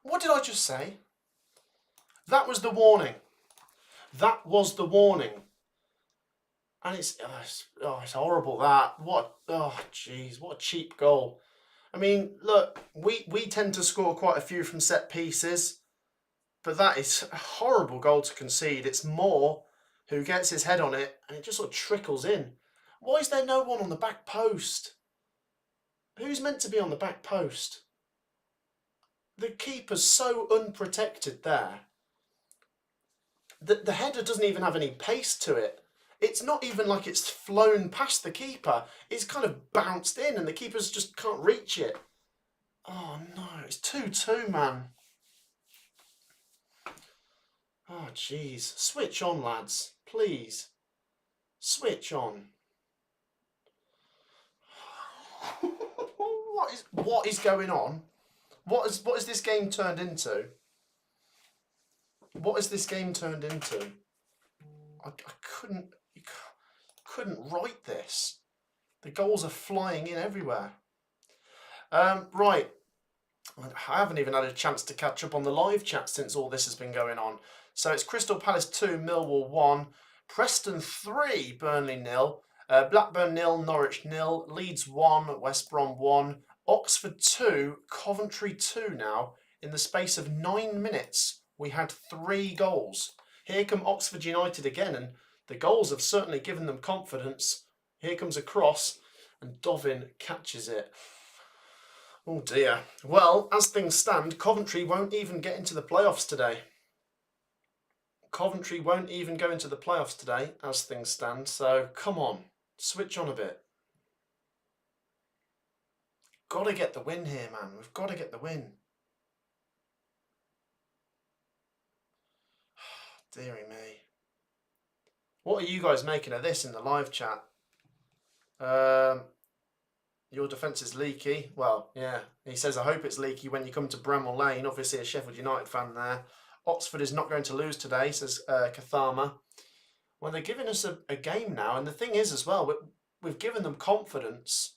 What did I just say? That was the warning. That was the warning. And it's horrible, that. Jeez, what a cheap goal. I mean, look, we tend to score quite a few from set pieces, but that is a horrible goal to concede. It's Moore who gets his head on it, and it just sort of trickles in. Why is there no one on the back post? Who's meant to be on the back post? The keeper's so unprotected there. The header doesn't even have any pace to it. It's not even like it's flown past the keeper. It's kind of bounced in and the keepers just can't reach it. Oh no, it's 2-2, man. Oh jeez. Switch on, lads. Please. Switch on. What is going on? What is this game turned into? What is this game turned into? I couldn't write this. The goals are flying in everywhere. Right. I haven't even had a chance to catch up on the live chat since all this has been going on. So it's Crystal Palace 2, Millwall 1, Preston 3, Burnley 0, Blackburn 0, Norwich 0, Leeds 1, West Brom 1, Oxford 2, Coventry 2 now. In the space of 9 minutes, we had 3 goals. Here come Oxford United again, and the goals have certainly given them confidence. Here comes a cross, and Dovin catches it. Oh dear. Well, as things stand, Coventry won't even get into the playoffs today. Coventry won't even go into the playoffs today, as things stand. So, come on. Switch on a bit. Got to get the win here, man. We've got to get the win. Deary me. What are you guys making of this in the live chat? Your defence is leaky. Well, yeah. He says, I hope it's leaky when you come to Bramall Lane. Obviously a Sheffield United fan there. Oxford is not going to lose today, says Kathama. Well, they're giving us a game now. And the thing is as well, we've given them confidence,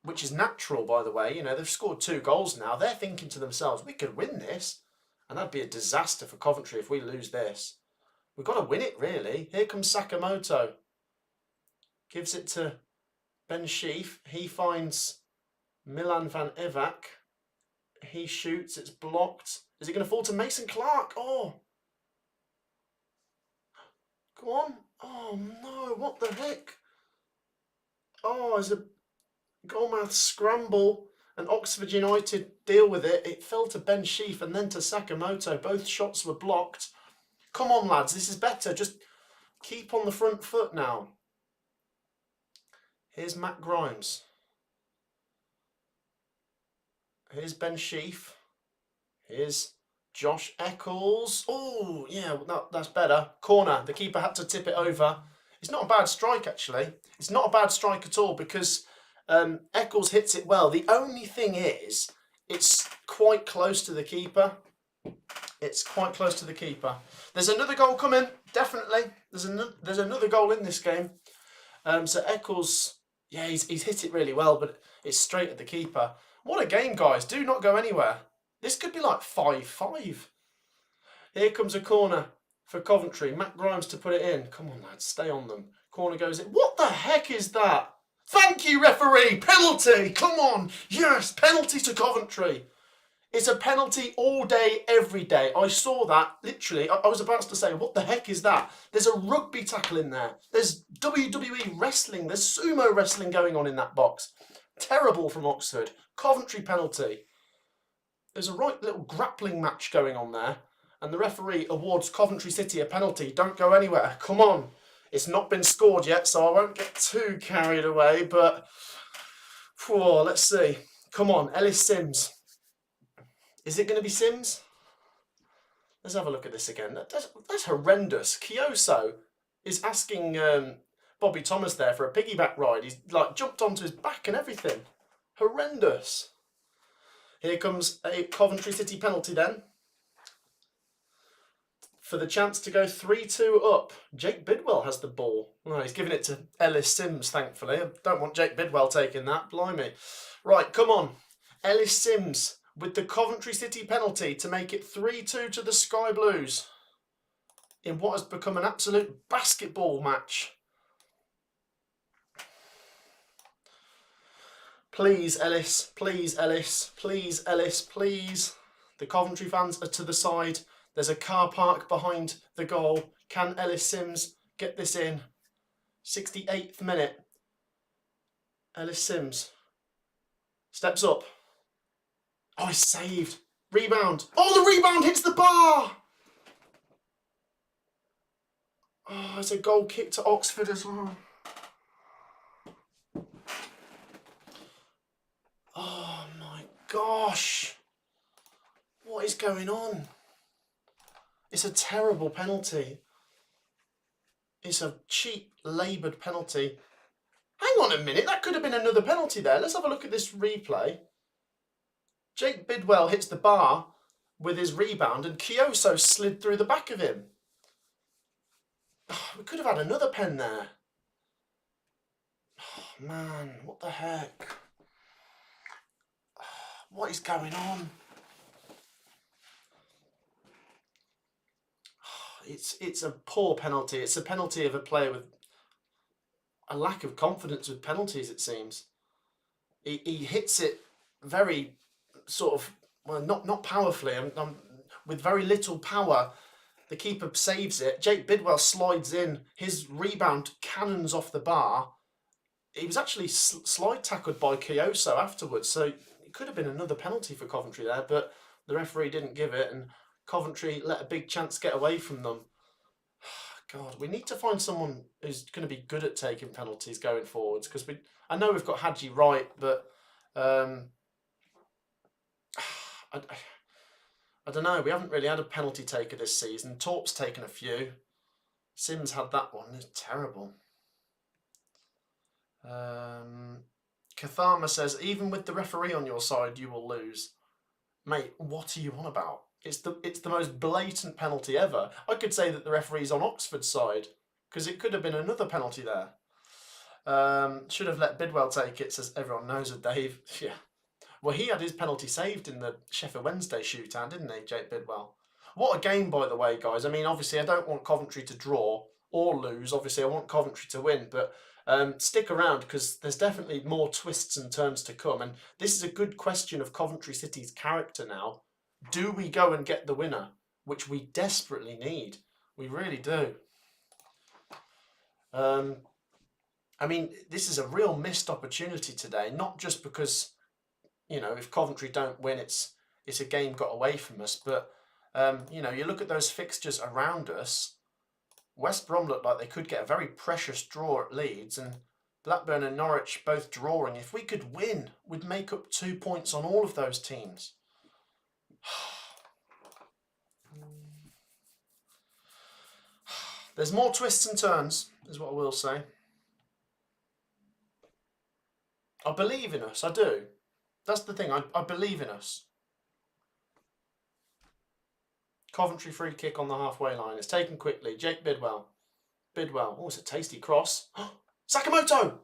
which is natural, by the way. You know, they've scored 2 goals now. They're thinking to themselves, we could win this. And that'd be a disaster for Coventry if we lose this. We've got to win it, really. Here comes Sakamoto. Gives it to Ben Sheaf. He finds Milan van Evak. He shoots. It's blocked. Is it going to fall to Mason Clark? Oh. Come on. Oh, no. What the heck? Oh, there's a goalmouth scramble. And Oxford United deal with it. It fell to Ben Sheaf and then to Sakamoto. Both shots were blocked. Come on, lads. This is better. Just keep on the front foot now. Here's Matt Grimes. Here's Ben Sheaf. Here's Josh Eccles. Oh, yeah, that's better. Corner. The keeper had to tip it over. It's not a bad strike, actually. It's not a bad strike at all because Eccles hits it well. The only thing is, it's quite close to the keeper. It's quite close to the keeper. There's another goal coming, definitely. There's another goal in this game. So Eccles, yeah, he's hit it really well, but it's straight at the keeper. What a game, guys. Do not go anywhere. This could be like 5-5. Here comes a corner for Coventry. Matt Grimes to put it in. Come on, lads, stay on them. Corner goes in. What the heck is that? Thank you, referee. Penalty. Come on. Yes, penalty to Coventry. It's a penalty all day, every day. I saw that, literally. I was about to say, what the heck is that? There's a rugby tackle in there. There's WWE wrestling. There's sumo wrestling going on in that box. Terrible from Oxford. Coventry penalty. There's a right little grappling match going on there. And the referee awards Coventry City a penalty. Don't go anywhere. Come on. It's not been scored yet, so I won't get too carried away. But, let's see. Come on, Ellis Sims. Is it going to be Sims? Let's have a look at this again. That's horrendous. Kioso is asking Bobby Thomas there for a piggyback ride. He's like jumped onto his back and everything. Horrendous. Here comes a Coventry City penalty then. For the chance to go 3-2 up. Jake Bidwell has the ball. Oh, he's giving it to Ellis Sims, thankfully. I don't want Jake Bidwell taking that. Blimey. Right, come on. Ellis Sims with the Coventry City penalty to make it 3-2 to the Sky Blues in what has become an absolute basketball match. Please, Ellis. Please, Ellis. Please, Ellis. Please. The Coventry fans are to the side. There's a car park behind the goal. Can Ellis Sims get this in? 68th minute. Ellis Sims steps up. Oh, he's saved. Rebound. Oh, the rebound hits the bar. Oh, it's a goal kick to Oxford as well. Oh, my gosh. What is going on? It's a terrible penalty. It's a cheap, laboured penalty. Hang on a minute. That could have been another penalty there. Let's have a look at this replay. Jake Bidwell hits the bar with his rebound and Kioso slid through the back of him. Oh, we could have had another pen there. Oh, man, what the heck? Oh, what is going on? Oh, it's a poor penalty. It's a penalty of a player with a lack of confidence with penalties, it seems. He hits it very sort of, well, not powerfully, with very little power. The keeper saves it. Jake Bidwell slides in. His rebound cannons off the bar. He was actually slide tackled by Kioso afterwards, so it could have been another penalty for Coventry there, but the referee didn't give it, and Coventry let a big chance get away from them. God, we need to find someone who's going to be good at taking penalties going forwards, because I know we've got Hadji right, but I don't know. We haven't really had a penalty taker this season. Torp's taken a few. Sims had that one. It's terrible. Kathama says, even with the referee on your side, you will lose. Mate, what are you on about? It's the most blatant penalty ever. I could say that the referee's on Oxford's side, because it could have been another penalty there. Should have let Bidwell take it, says everyone knows it, Dave. Yeah. Well, he had his penalty saved in the Sheffield Wednesday shootout, didn't he, Jake Bidwell? What a game, by the way, guys. I mean, obviously, I don't want Coventry to draw or lose. Obviously, I want Coventry to win, but stick around, because there's definitely more twists and turns to come. And this is a good question of Coventry City's character now. Do we go and get the winner, which we desperately need? We really do. I mean, this is a real missed opportunity today, not just because, you know, if Coventry don't win, it's a game got away from us, but, you know, you look at those fixtures around us, West Brom look like they could get a very precious draw at Leeds, and Blackburn and Norwich both drawing. If we could win, we'd make up 2 points on all of those teams. There's more twists and turns, is what I will say. I believe in us, I do. That's the thing, I believe in us. Coventry free kick on the halfway line. It's taken quickly. Jake Bidwell. Bidwell. Oh, it's a tasty cross. Sakamoto!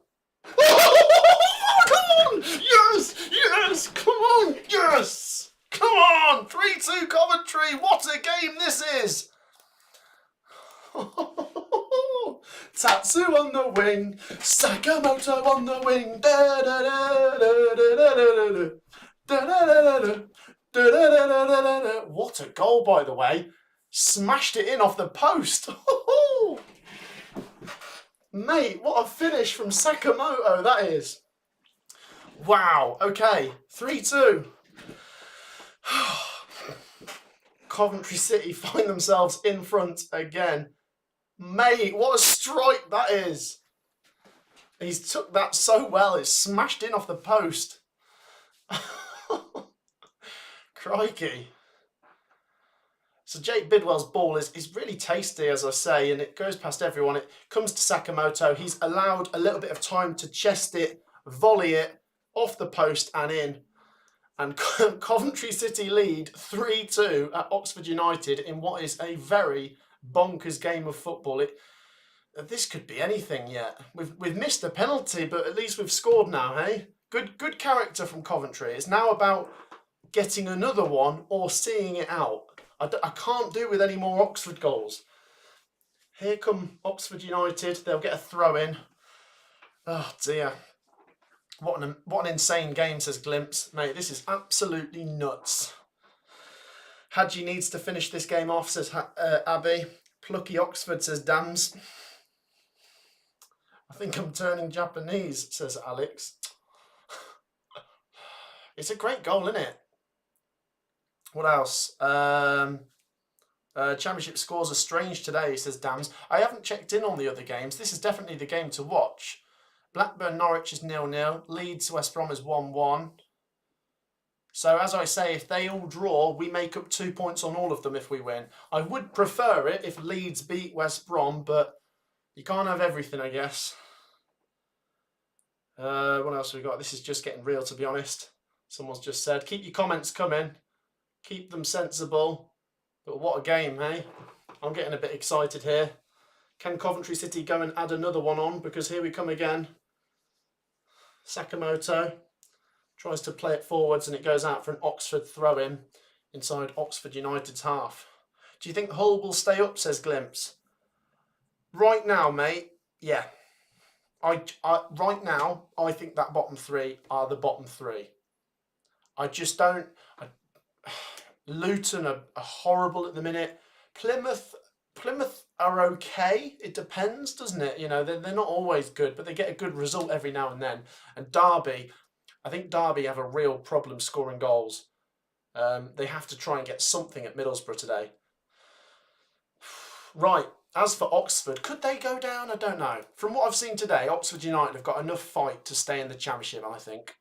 Oh, come on! Yes! Yes! Come on! Yes! Come on! 3-2 Coventry! What a game this is! Tatsu on the wing, Sakamoto on the wing. Da, da, da, da, da, da, da, da, da, da, da. What a goal, by the way. Smashed it in off the post. Mate, what a finish from Sakamoto that is. Wow, okay, 3-2. Coventry City find themselves in front again. Mate, what a strike that is. He's took that so well. It's smashed in off the post. Crikey. So Jake Bidwell's ball is really tasty, as I say, and it goes past everyone. It comes to Sakamoto. He's allowed a little bit of time to chest it, volley it off the post and in. And Coventry City lead 3-2 at Oxford United in what is a very bonkers game of football. This could be anything yet. We've missed a penalty, but at least we've scored now, hey? Good character from Coventry. It's now about getting another one or seeing it out. I can't do with any more Oxford goals. Here come Oxford United. They'll get a throw in. Oh dear. What an insane game, says Glimpse. Mate, this is absolutely nuts. Hadji needs to finish this game off, says Abby. Plucky Oxford, says Dams. I think I'm turning Japanese, says Alex. It's a great goal, isn't it? What else? Championship scores are strange today, says Dams. I haven't checked in on the other games. This is definitely the game to watch. Blackburn Norwich is 0-0. Leeds West Brom is 1-1. So as I say, if they all draw, we make up 2 points on all of them if we win. I would prefer it if Leeds beat West Brom, but you can't have everything, I guess. What else have we got? This is just getting real, to be honest. Someone's just said, keep your comments coming. Keep them sensible. But what a game, hey? I'm getting a bit excited here. Can Coventry City go and add another one on? Because here we come again. Sakamoto tries to play it forwards and it goes out for an Oxford throw-in inside Oxford United's half. Do you think Hull will stay up, says Glimpse? Right now, mate, yeah. Right now, I think that bottom three are the bottom three. I just don't... Luton are horrible at the minute. Plymouth are okay. It depends, doesn't it? You know, they're not always good, but they get a good result every now and then. And Derby, I think Derby have a real problem scoring goals. They have to try and get something at Middlesbrough today. Right, As for Oxford, could they go down? I don't know. From what I've seen today, Oxford United have got enough fight to stay in the Championship, I think.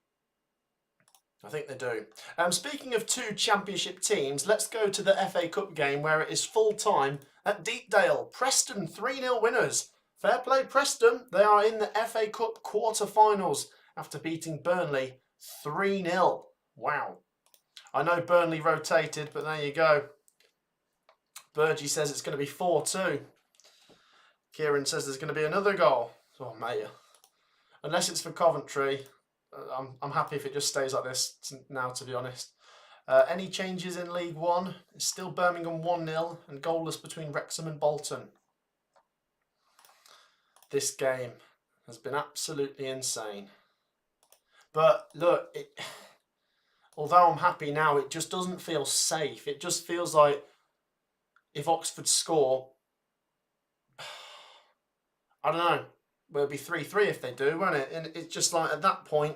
I think they do. Speaking of two Championship teams, let's go to the FA Cup game where it is full time at Deepdale. Preston 3-0 winners. Fair play, Preston. They are in the FA Cup quarter-finals after beating Burnley 3-0. Wow. I know Burnley rotated, but there you go. Burgie says it's going to be 4-2. Kieran says there's going to be another goal. Oh, mate. Unless it's for Coventry, I'm happy if it just stays like this now, to be honest. Any changes in League One? It's still Birmingham 1-0 and goalless between Wrexham and Bolton. This game has been absolutely insane. But look, although I'm happy now, it just doesn't feel safe. It just feels like if Oxford score, I don't know, well, it'll be 3-3 if they do, won't it? And it's just like, at that point,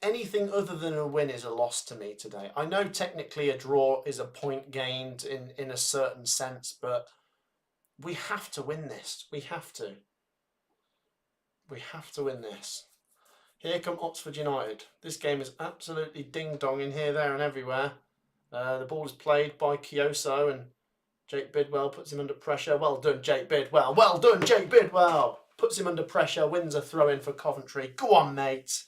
anything other than a win is a loss to me today. I know technically a draw is a point gained in a certain sense, but we have to win this. We have to. We have to win this. Here come Oxford United. This game is absolutely ding-dong in here, there and everywhere. The ball is played by Kioso and Jake Bidwell puts him under pressure. Well done, Jake Bidwell. Well done, Jake Bidwell. Puts him under pressure, wins a throw-in for Coventry. Go on, mate.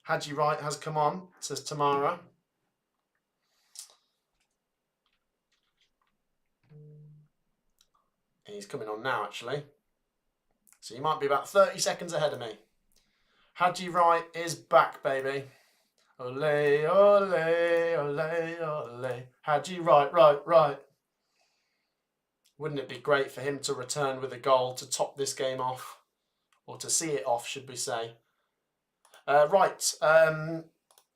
Hadji Wright has come on, says Tamara. He's coming on now, actually. So he might be about 30 seconds ahead of me. Hadji Wright is back, baby. Ole, ole, ole, ole. Hadji Wright, right. Wouldn't it be great for him to return with a goal to top this game off? Or to see it off, should we say. Right,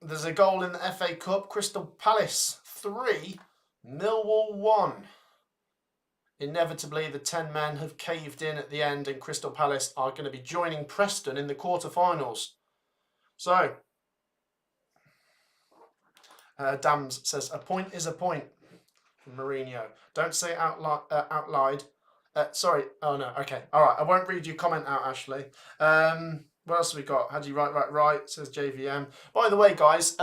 there's a goal in the FA Cup. Crystal Palace 3, Millwall 1. Inevitably, the 10 men have caved in at the end and Crystal Palace are going to be joining Preston in the quarter-finals. So, Dams says, a point is a point. Mourinho. Don't say it out loud. Sorry. Oh, no. Okay. All right. I won't read your comment out, Ashley. What else have we got? Hadji right, says JVM. By the way, guys,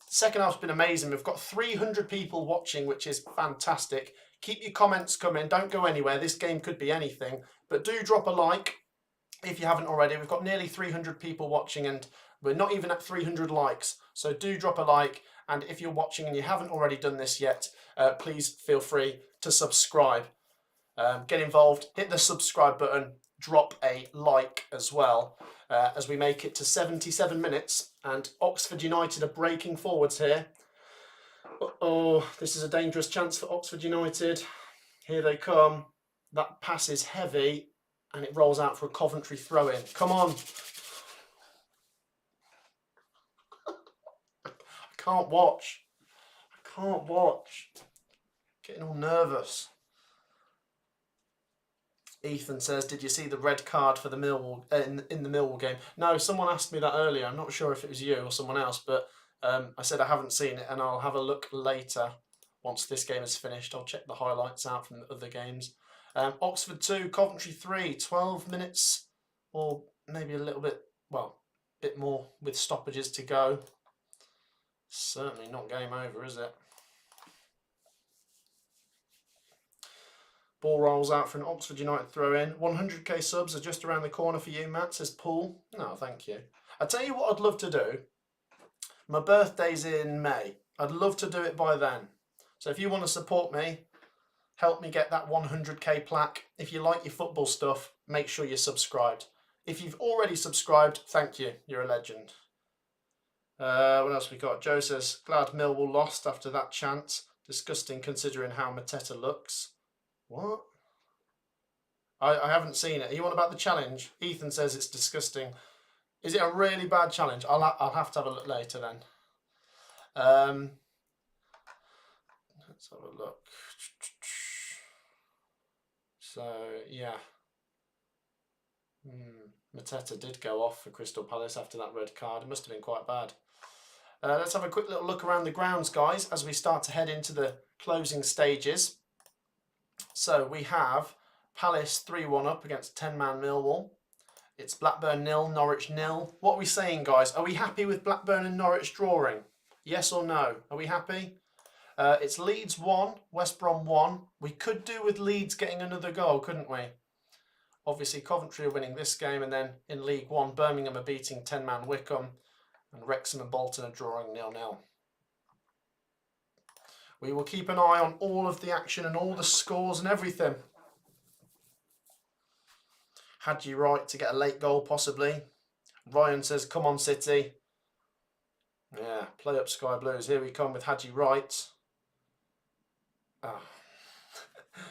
second half's been amazing. We've got 300 people watching, which is fantastic. Keep your comments coming. Don't go anywhere. This game could be anything. But do drop a like if you haven't already. We've got nearly 300 people watching and we're not even at 300 likes. So do drop a like. And if you're watching and you haven't already done this yet, please feel free to subscribe. Get involved. Hit the subscribe button. Drop a like as well. As we make it to 77 minutes. And Oxford United are breaking forwards here. Oh, this is a dangerous chance for Oxford United. Here they come. That pass is heavy and it rolls out for a Coventry throw-in. Come on. I can't watch. Getting all nervous. Ethan says, did you see the red card for the Millwall in the Millwall game? No, someone asked me that earlier. I'm not sure if it was you or someone else, but I said I haven't seen it and I'll have a look later once this game is finished. I'll check the highlights out from the other games. Oxford 2, Coventry 3, 12 minutes or maybe a little bit, well, a bit more with stoppages to go. Certainly not game over, is it? Ball rolls out for an Oxford United throw-in. 100k subs are just around the corner for you, Matt, says Paul. No, thank you. I tell you what I'd love to do. My birthday's in May. I'd love to do it by then. So if you want to support me, help me get that 100k plaque. If you like your football stuff, make sure you're subscribed. If you've already subscribed, thank you. You're a legend. What else we got? Joe says, glad Millwall lost after that chance. Disgusting considering how Mateta looks. What? I haven't seen it. Are you on about the challenge? Ethan says it's disgusting. Is it a really bad challenge? I'll have to have a look later then. Let's have a look. So, yeah. Mateta did go off for Crystal Palace after that red card. It must have been quite bad. Let's have a quick little look around the grounds, guys, as we start to head into the closing stages. So we have Palace 3-1 up against 10-man Millwall. It's Blackburn 0, Norwich 0. What are we saying, guys? Are we happy with Blackburn and Norwich drawing? Yes or no? Are we happy? It's Leeds 1, West Brom 1. We could do with Leeds getting another goal, couldn't we? Obviously, Coventry are winning this game, and then in League 1, Birmingham are beating 10-man Wycombe, and Wrexham and Bolton are drawing 0-0. We will keep an eye on all of the action and all the scores and everything. Hadji Wright to get a late goal, possibly. Ryan says, come on, City. Yeah, play up Sky Blues. Here we come with Hadji Wright. Oh.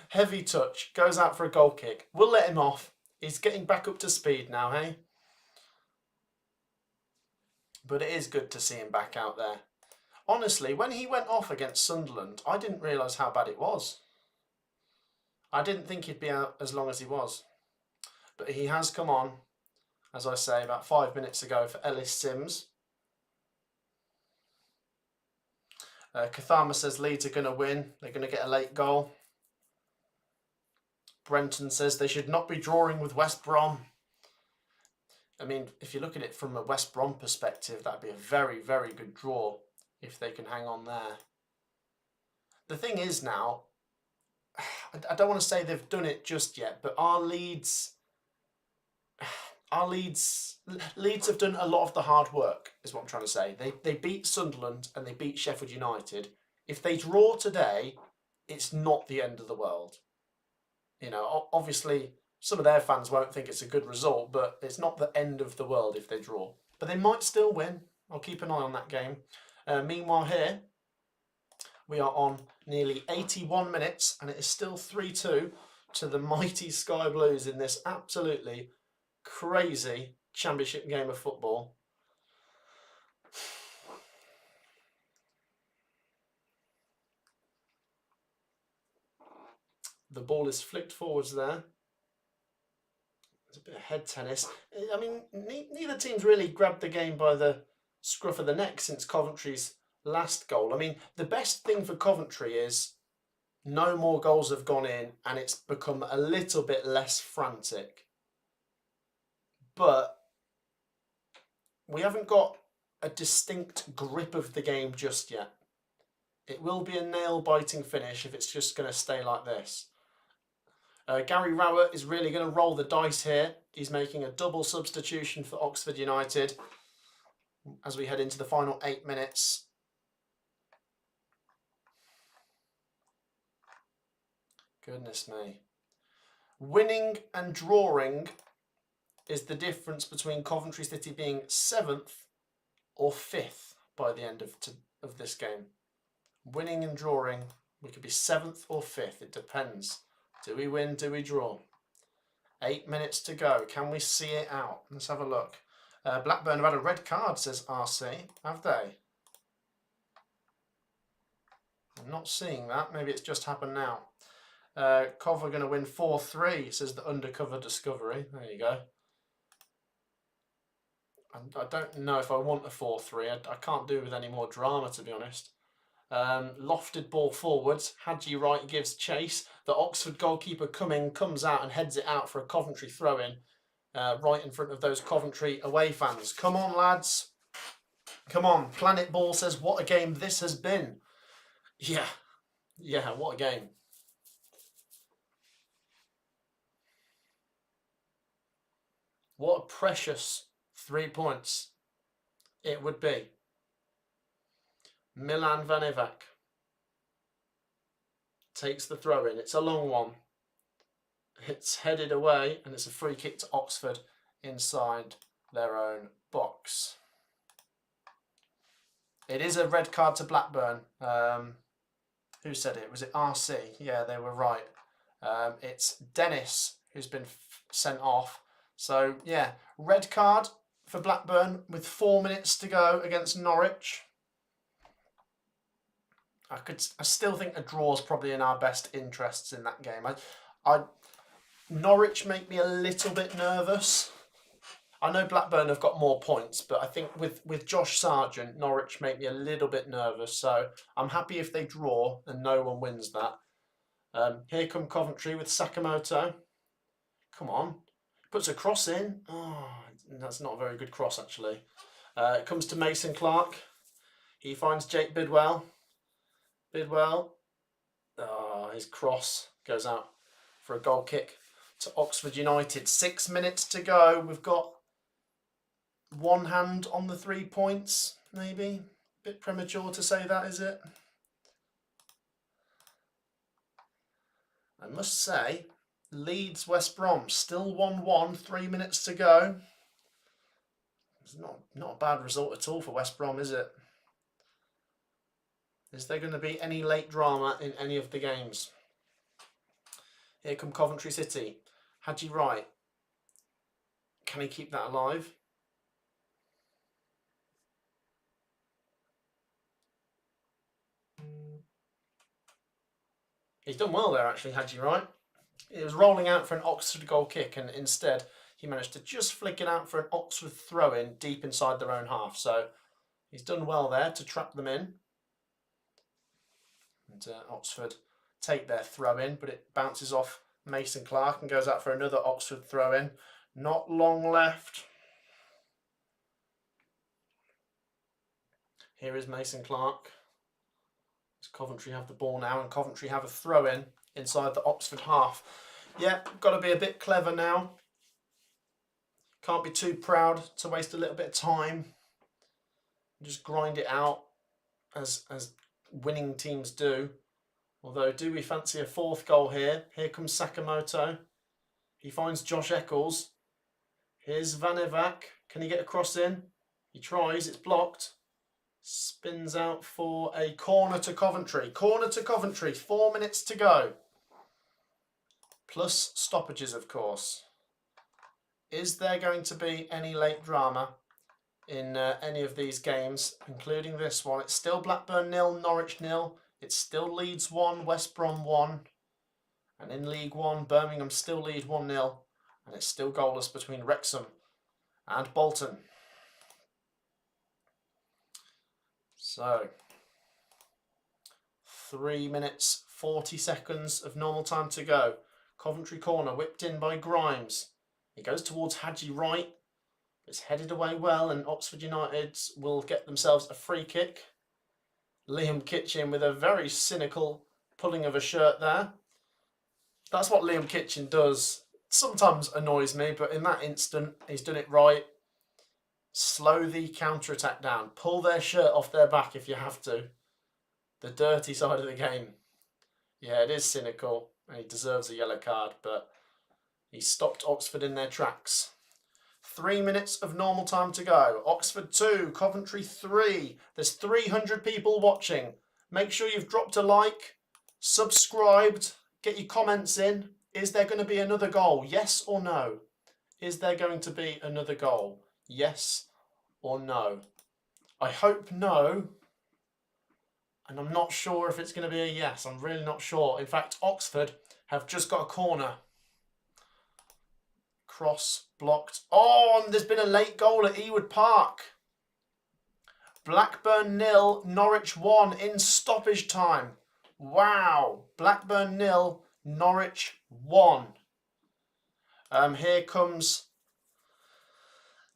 Heavy touch. Goes out for a goal kick. We'll let him off. He's getting back up to speed now, hey? But it is good to see him back out there. Honestly, when he went off against Sunderland, I didn't realise how bad it was. I didn't think he'd be out as long as he was. But he has come on, as I say, about 5 minutes ago for Ellis Sims. Kathama says Leeds are going to win. They're going to get a late goal. Brenton says they should not be drawing with West Brom. I mean, if you look at it from a West Brom perspective, that'd be a very, very good draw if they can hang on there. The thing is now, I don't want to say they've done it just yet, but Leeds have done a lot of the hard work, is what I'm trying to say. They beat Sunderland and they beat Sheffield United. If they draw today, it's not the end of the world. You know, obviously, some of their fans won't think it's a good result, but it's not the end of the world if they draw. But they might still win. I'll keep an eye on that game. Meanwhile here, we are on nearly 81 minutes, and it is still 3-2 to the mighty Sky Blues in this absolutely crazy championship game of football. The ball is flicked forwards there. There's a bit of head tennis. I mean, neither team's really grabbed the game by the scruff of the neck since Coventry's last goal. I mean, the best thing for Coventry is no more goals have gone in and it's become a little bit less frantic. But we haven't got a distinct grip of the game just yet. It will be a nail-biting finish if it's just going to stay like this. Gary Rowett is really going to roll the dice here. He's making a double substitution for Oxford United as we head into the final 8 minutes. Goodness me. Winning and drawing is the difference between Coventry City being 7th or 5th by the end of this game. Winning and drawing, we could be 7th or 5th. It depends. Do we win? Do we draw? 8 minutes to go. Can we see it out? Let's have a look. Blackburn have had a red card, says RC. Have they? I'm not seeing that. Maybe it's just happened now. Cov are going to win 4-3, says the undercover discovery. There you go. I don't know if I want a 4-3. I can't do with any more drama, to be honest. Lofted ball forwards. Hadji Wright gives chase. The Oxford goalkeeper comes out and heads it out for a Coventry throw-in. Right in front of those Coventry away fans. Come on, lads. Come on. Planet Ball says, what a game this has been. Yeah, what a game. What a precious 3 points it would be. Milan Vanivac takes the throw in. It's a long one. It's headed away and it's a free kick to Oxford inside their own box. It is a red card to Blackburn. Who said it? Was it RC? Yeah, they were right. It's Dennis who's been sent off. So, yeah, red card for Blackburn with 4 minutes to go against Norwich. I still think a draw is probably in our best interests in that game. Norwich make me a little bit nervous. I know Blackburn have got more points, but I think with Josh Sargent, Norwich make me a little bit nervous. So I'm happy if they draw and no one wins that. Here come Coventry with Sakamoto. Come on. Puts a cross in. Oh, that's not a very good cross, actually. It comes to Mason Clark. He finds Jake Bidwell. Bidwell. Oh, his cross goes out for a goal kick to Oxford United. 6 minutes to go. We've got one hand on the 3 points, maybe. Bit premature to say that, is it? I must say, Leeds West Brom still 1-1, 3 minutes to go. It's not a bad result at all for West Brom, is it? Is there going to be any late drama in any of the games? Here come Coventry City. Haji Wright. Can he keep that alive? He's done well there, actually, Haji Wright. He was rolling out for an Oxford goal kick, and instead he managed to just flick it out for an Oxford throw-in deep inside their own half. So he's done well there to trap them in. And Oxford take their throw-in, but it bounces off Mason Clark and goes out for another Oxford throw-in. Not long left. Here is Mason Clark. Coventry have the ball now, and Coventry have a throw-in inside the Oxford half. Yeah, got to be a bit clever now. Can't be too proud to waste a little bit of time. Just grind it out as winning teams do. Although, do we fancy a fourth goal here? Here comes Sakamoto. He finds Josh Eccles. Here's Vanevak. Can he get a cross in? He tries, it's blocked. Spins out for a corner to Coventry. Corner to Coventry, 4 minutes to go. Plus stoppages, of course. Is there going to be any late drama in any of these games, including this one? It's still Blackburn 0, Norwich 0. It's still Leeds 1, West Brom 1. And in League 1, Birmingham still lead 1-0. And it's still goalless between Wrexham and Bolton. So, 3 minutes, 40 seconds of normal time to go. Coventry corner, whipped in by Grimes. It goes towards Haji Wright. It's headed away well, and Oxford United will get themselves a free kick. Liam Kitchen with a very cynical pulling of a shirt there. That's what Liam Kitchen does. Sometimes annoys me, but in that instant, he's done it right. Slow the counter-attack down. Pull their shirt off their back if you have to. The dirty side of the game. Yeah, it is cynical, and he deserves a yellow card, but he stopped Oxford in their tracks. 3 minutes of normal time to go. Oxford 2, Coventry 3. There's 300 people watching. Make sure you've dropped a like, subscribed, get your comments in. Is there going to be another goal? Yes or no? Is there going to be another goal? Yes or no? I hope no. And I'm not sure if it's going to be a yes. I'm really not sure. In fact, Oxford have just got a corner. Cross blocked. Oh, and there's been a late goal at Ewood Park. Blackburn 0, Norwich 1 in stoppage time. Wow. Blackburn 0, Norwich 1. Here comes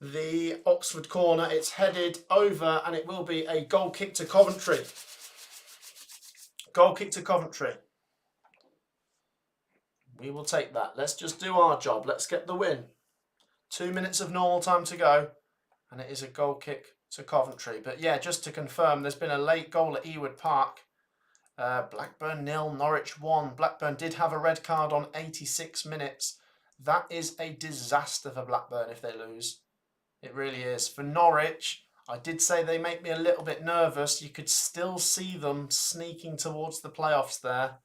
the Oxford corner. It's headed over, and it will be a goal kick to Coventry. Goal kick to Coventry. We will take that. Let's just do our job. Let's get the win. 2 minutes of normal time to go, and it is a goal kick to Coventry. But yeah, just to confirm, there's been a late goal at Ewood Park. Blackburn 0, Norwich 1. Blackburn did have a red card on 86 minutes. That is a disaster for Blackburn if they lose. It really is. For Norwich, I did say they make me a little bit nervous. You could still see them sneaking towards the playoffs there.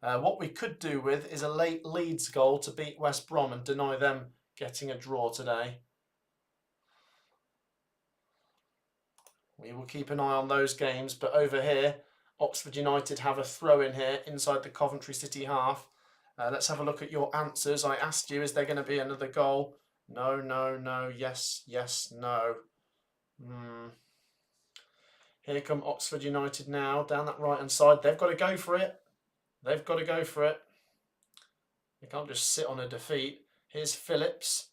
What we could do with is a late Leeds goal to beat West Brom and deny them getting a draw today. We will keep an eye on those games, but over here, Oxford United have a throw-in here inside the Coventry City half. Let's have a look at your answers. I asked you, is there going to be another goal? No, no, no, yes, yes, no. Here come Oxford United now, down that right-hand side. They've got to go for it. They've got to go for it. They can't just sit on a defeat. Here's Phillips.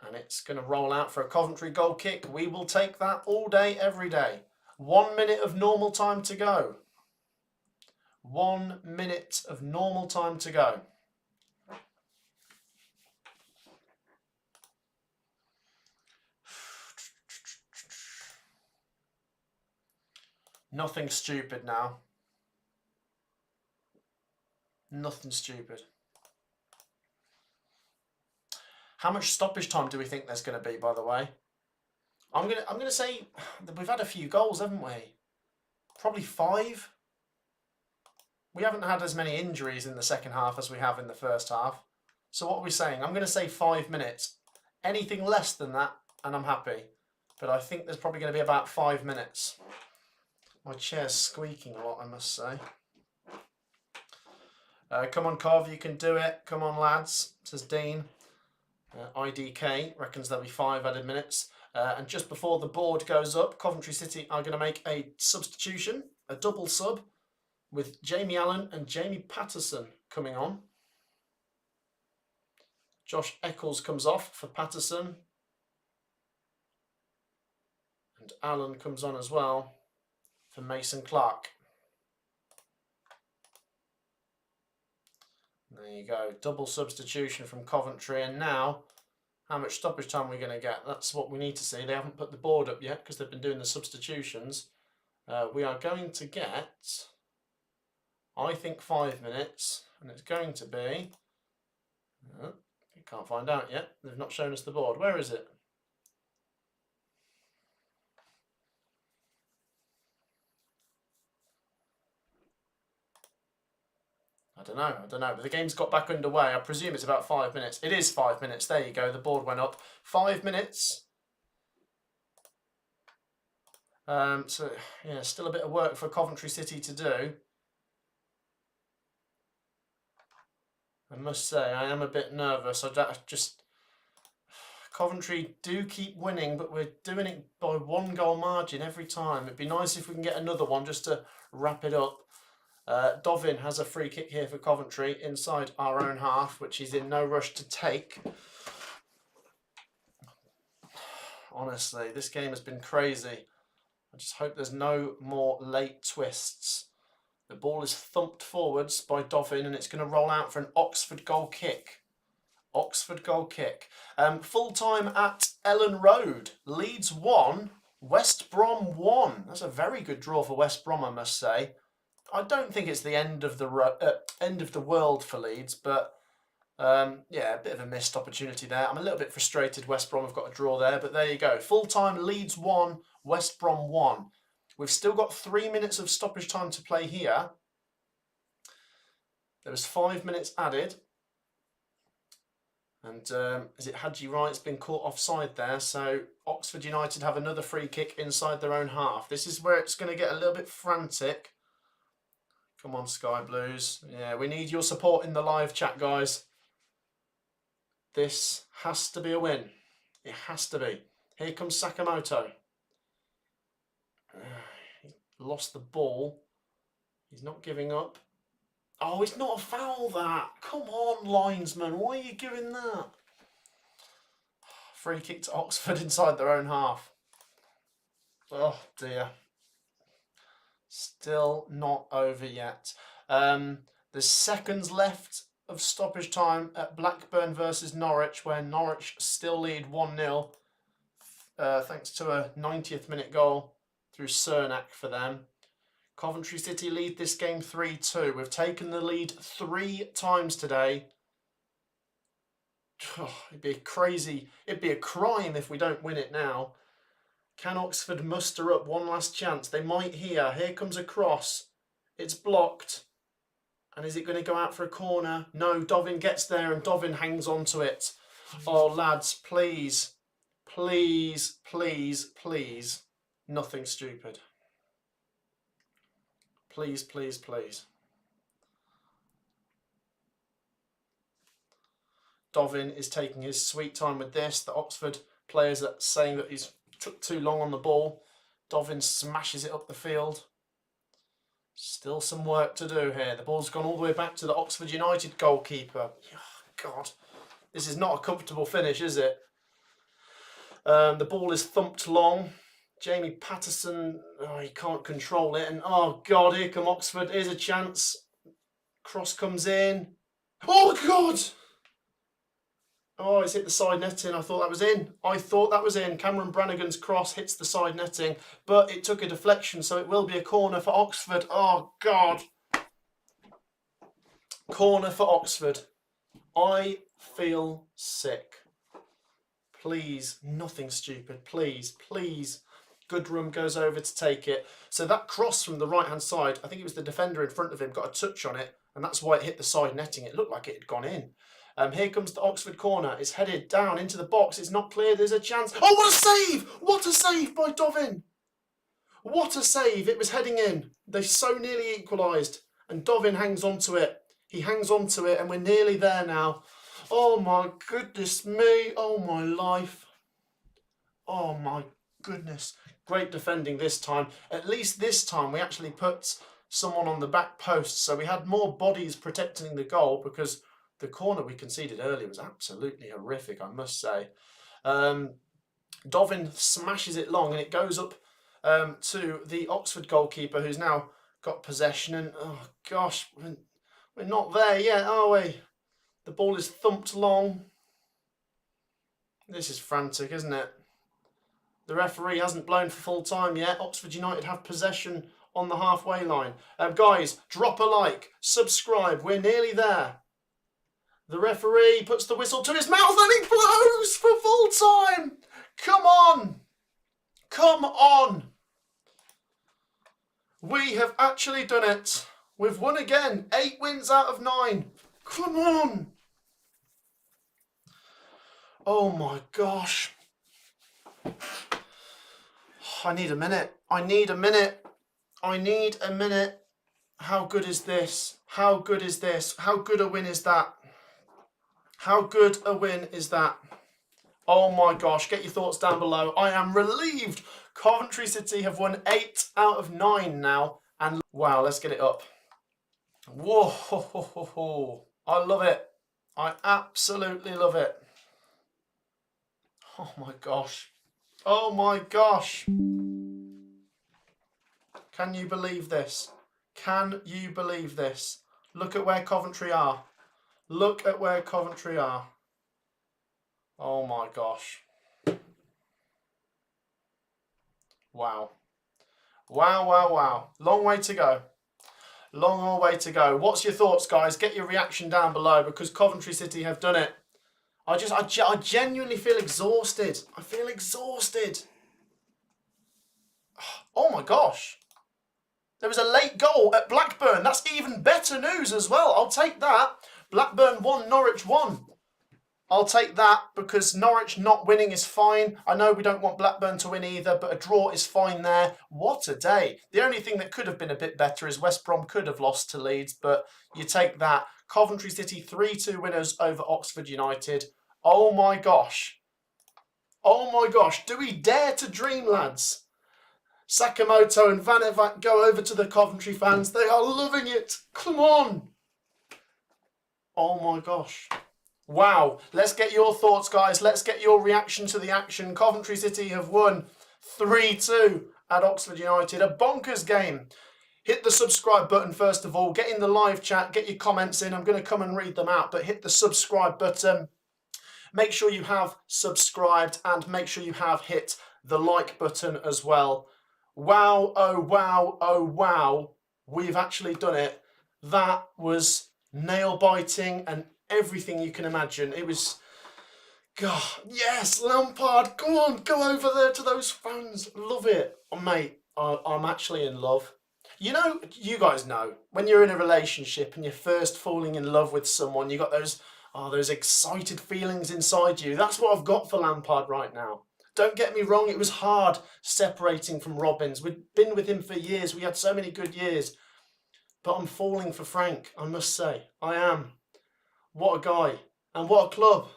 And it's going to roll out for a Coventry goal kick. We will take that all day, every day. 1 minute of normal time to go. 1 minute of normal time to go. Nothing stupid now. Nothing stupid. How much stoppage time do we think there's going to be, by the way? I'm gonna say that we've had a few goals, haven't we? Probably 5. We haven't had as many injuries in the second half as we have in the first half. So what are we saying? I'm going to say 5 minutes. Anything less than that, and I'm happy. But I think there's probably going to be about 5 minutes. My chair's squeaking a lot, I must say. Come on, Cov, you can do it. Come on, lads, says Dean. IDK reckons there'll be 5 added minutes. And just before the board goes up, Coventry City are going to make a substitution, a double sub, with Jamie Allen and Jamie Patterson coming on. Josh Eccles comes off for Patterson. And Allen comes on as well for Mason Clark. There you go, double substitution from Coventry. And now, how much stoppage time are we going to get? That's what we need to see. They haven't put the board up yet because they've been doing the substitutions. We are going to get, I think, 5 minutes. And it's going to be, you can't find out yet. They've not shown us the board. Where is it? I don't know, but the game's got back underway. I presume it's about 5 minutes. It is 5 minutes. There you go, the board went up. 5 minutes. So, yeah, still a bit of work for Coventry City to do. I must say, I am a bit nervous. Coventry do keep winning, but we're doing it by 1 goal margin every time. It'd be nice if we can get another one just to wrap it up. Dovin has a free kick here for Coventry inside our own half, which he's in no rush to take. Honestly, this game has been crazy. I just hope there's no more late twists. The ball is thumped forwards by Dovin, and it's going to roll out for an Oxford goal kick. Oxford goal kick. Full time at Ellen Road. Leeds 1, West Brom 1. That's a very good draw for West Brom, I must say. I don't think it's the end of the world for Leeds, but yeah, a bit of a missed opportunity there. I'm a little bit frustrated West Brom have got a draw there, but there you go. Full-time Leeds 1, West Brom 1. We've still got 3 minutes of stoppage time to play here. There was 5 minutes added. And is it Hadji Wright's been caught offside there, so Oxford United have another free kick inside their own half. This is where it's going to get a little bit frantic. Come on, Sky Blues. Yeah, we need your support in the live chat, guys. This has to be a win. It has to be. Here comes Sakamoto. He lost the ball. He's not giving up. Oh, it's not a foul, that. Come on, linesman. Why are you giving that? Free kick to Oxford inside their own half. Oh, dear. Still not over yet. There's seconds left of stoppage time at Blackburn versus Norwich, where Norwich still lead 1-0 thanks to a 90th minute goal through Cernak for them. Coventry City lead this game 3-2. We've taken the lead 3 times today. It'd be crazy. It'd be a crime if we don't win it now. Can Oxford muster up one last chance? They might here. Here comes a cross. It's blocked. And is it going to go out for a corner? No, Dovin gets there and Dovin hangs on to it. Oh, lads, please. Please, please, please. Nothing stupid. Please, please, please. Dovin is taking his sweet time with this. The Oxford players are saying that he's took too long on the ball. Dovin smashes it up the field. Still some work to do here. The ball's gone all the way back to the Oxford United goalkeeper. Oh, God, this is not a comfortable finish, is it? The ball is thumped long. Jamie Patterson, oh, he can't control it. And oh, God, here come Oxford. Here's a chance. Cross comes in. Oh, God! Oh, it's hit the side netting. I thought that was in. I thought that was in. Cameron Brannigan's cross hits the side netting, but it took a deflection, so it will be a corner for Oxford. Oh, God. Corner for Oxford. I feel sick. Please, nothing stupid. Please, please. Goodrum goes over to take it. So that cross from the right-hand side, I think it was the defender in front of him, got a touch on it, and that's why it hit the side netting. It looked like it had gone in. Here comes the Oxford corner. It's headed down into the box. It's not clear. There's a chance. Oh, what a save! What a save by Dovin! What a save. It was heading in. They so nearly equalised. And Dovin hangs on to it. He hangs on to it, and we're nearly there now. Oh, my goodness me. Oh, my life. Oh, my goodness. Great defending this time. At least this time we actually put someone on the back post. So we had more bodies protecting the goal, because the corner we conceded earlier was absolutely horrific, I must say. Dovin smashes it long, and it goes up to the Oxford goalkeeper, who's now got possession. And oh gosh, we're not there yet, are we? The ball is thumped long. This is frantic, isn't it? The referee hasn't blown for full time yet. Oxford United have possession on the halfway line. Guys, drop a like, subscribe. We're nearly there. The referee puts the whistle to his mouth and he blows for full time. Come on. Come on. We have actually done it. We've won again. 8 wins out of 9. Come on. Oh my gosh. I need a minute. I need a minute. I need a minute. How good is this? How good is this? How good a win is that? How good a win is that? Oh my gosh, get your thoughts down below. I am relieved. Coventry City have won 8 out of 9 now. And wow, let's get it up. Whoa, I love it. I absolutely love it. Oh my gosh. Oh my gosh. Can you believe this? Can you believe this? Look at where Coventry are. Look at where Coventry are. Oh my gosh. Wow. Wow, wow, wow. Long way to go. Long way to go. What's your thoughts, guys? Get your reaction down below, because Coventry City have done it. I genuinely feel exhausted. I feel exhausted. Oh my gosh. There was a late goal at Blackburn. That's even better news as well. I'll take that. Blackburn 1, Norwich 1. I'll take that, because Norwich not winning is fine. I know we don't want Blackburn to win either, but a draw is fine there. What a day. The only thing that could have been a bit better is West Brom could have lost to Leeds, but you take that. Coventry City 3-2 winners over Oxford United. Oh my gosh. Oh my gosh. Do we dare to dream, lads? Sakamoto and Van Evac go over to the Coventry fans. They are loving it. Come on. Oh my gosh. Wow. Let's get your thoughts, guys. Let's get your reaction to the action. Coventry City have won 3-2 at Oxford United. A bonkers game. Hit the subscribe button first of all. Get in the live chat. Get your comments in. I'm going to come and read them out, but hit the subscribe button. Make sure you have subscribed and make sure you have hit the like button as well. Wow, oh wow, oh wow. We've actually done it. That was nail-biting and everything you can imagine. It was, God, yes, Lampard, go on, go over there to those fans. Love it. Oh, mate, I'm actually in love. You know, you guys know, when you're in a relationship and you're first falling in love with someone, you got those excited feelings inside you. That's what I've got for Lampard right now. Don't get me wrong, it was hard separating from Robbins. We'd been with him for years. We had so many good years. But I'm falling for Frank, I must say. I am. What a guy. And what a club.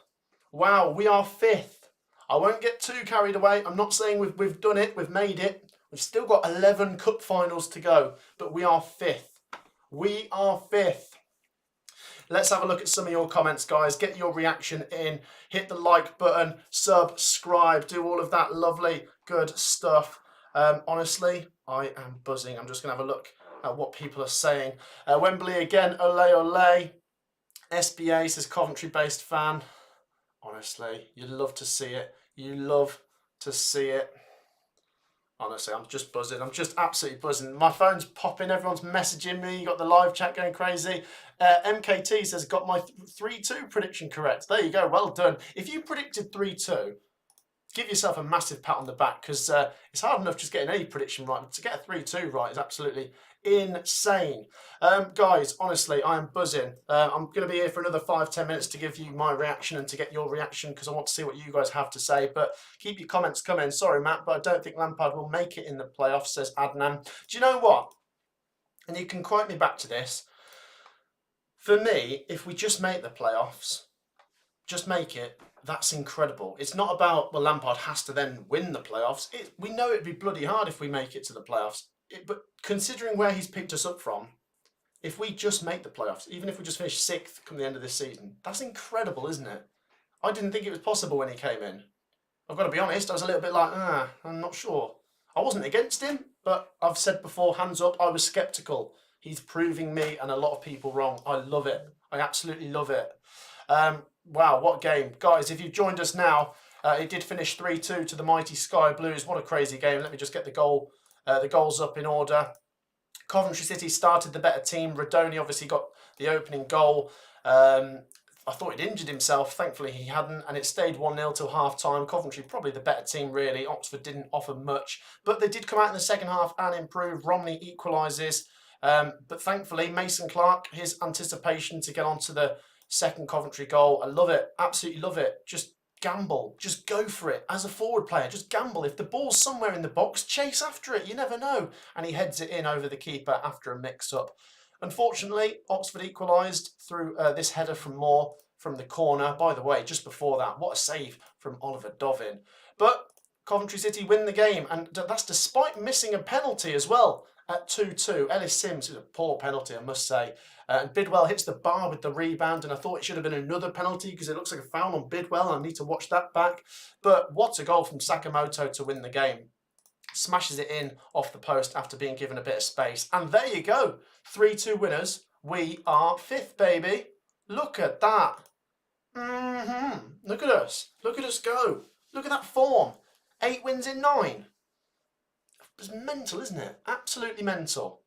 Wow, we are 5th. I won't get too carried away. I'm not saying we've done it, we've made it. We've still got 11 cup finals to go, but we are 5th. We are 5th. Let's have a look at some of your comments, guys. Get your reaction in. Hit the like button, subscribe, do all of that lovely, good stuff. Honestly, I am buzzing. I'm just going to have a look at what people are saying. Wembley again, ole ole. SBA says Coventry-based fan. Honestly, you love to see it. You love to see it. Honestly, I'm just buzzing. I'm just absolutely buzzing. My phone's popping. Everyone's messaging me. You got the live chat going crazy. MKT says, got my 3-2 prediction correct. There you go. Well done. If you predicted 3-2, give yourself a massive pat on the back, because it's hard enough just getting any prediction right. But to get a 3-2 right is absolutely insane. Guys, honestly, I am buzzing. I'm going to be here for another 5-10 minutes to give you my reaction and to get your reaction, because I want to see what you guys have to say. But keep your comments coming. Sorry, Matt, but I don't think Lampard will make it in the playoffs, says Adnan. Do you know what? And you can quote me back to this. For me, if we just make the playoffs, just make it, that's incredible. It's not about, well, Lampard has to then win the playoffs. We know it'd be bloody hard if we make it to the playoffs. But considering where he's picked us up from, if we just make the playoffs, even if we just finish 6th come the end of this season, that's incredible, isn't it? I didn't think it was possible when he came in. I've got to be honest, I was a little bit like, I'm not sure. I wasn't against him, but I've said before, hands up, I was sceptical. He's proving me and a lot of people wrong. I love it. I absolutely love it. Wow, what a game. Guys, if you've joined us now, it did finish 3-2 to the mighty Sky Blues. What a crazy game. Let me just get the goals up in order. Coventry City started the better team. Radoni obviously got the opening goal. I thought he'd injured himself. Thankfully, he hadn't, and it stayed 1-0 till half-time. Coventry probably the better team, really. Oxford didn't offer much, but they did come out in the second half and improve. Romney equalises, but thankfully, Mason Clark, his anticipation to get onto the second Coventry goal, I love it. Absolutely love it. Just gamble. Just go for it. As a forward player, just gamble. If the ball's somewhere in the box, chase after it. You never know. And he heads it in over the keeper after a mix-up. Unfortunately, Oxford equalised through this header from Moore from the corner. By the way, just before that, what a save from Oliver Dovin. But Coventry City win the game, and that's despite missing a penalty as well at 2-2. Ellis Sims, is a poor penalty, I must say. And Bidwell hits the bar with the rebound, and I thought it should have been another penalty because it looks like a foul on Bidwell, and I need to watch that back. But what a goal from Sakamoto to win the game. Smashes it in off the post after being given a bit of space. And there you go. 3-2 winners. We are 5th, baby. Look at that. Look at us. Look at us go. Look at that form. 8 wins in 9. It's mental, isn't it? Absolutely mental.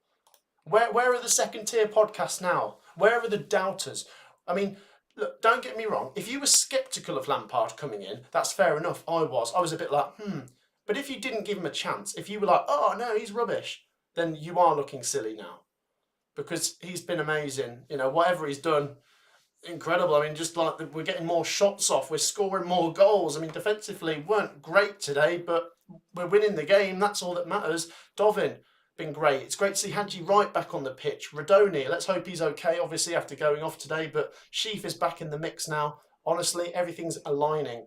Where are the second tier podcasts now? Where are the doubters? I mean, look, don't get me wrong. If you were sceptical of Lampard coming in, that's fair enough. I was a bit like, But if you didn't give him a chance, if you were like, oh no, he's rubbish, then you are looking silly now. Because he's been amazing. You know, whatever he's done, incredible. I mean, just like we're getting more shots off, we're scoring more goals. I mean, defensively weren't great today, but we're winning the game. That's all that matters. Dovin, been great. It's great to see Hadji Wright back on the pitch. Radoni, let's hope he's okay, obviously, after going off today. But Sheaf is back in the mix now. Honestly, everything's aligning.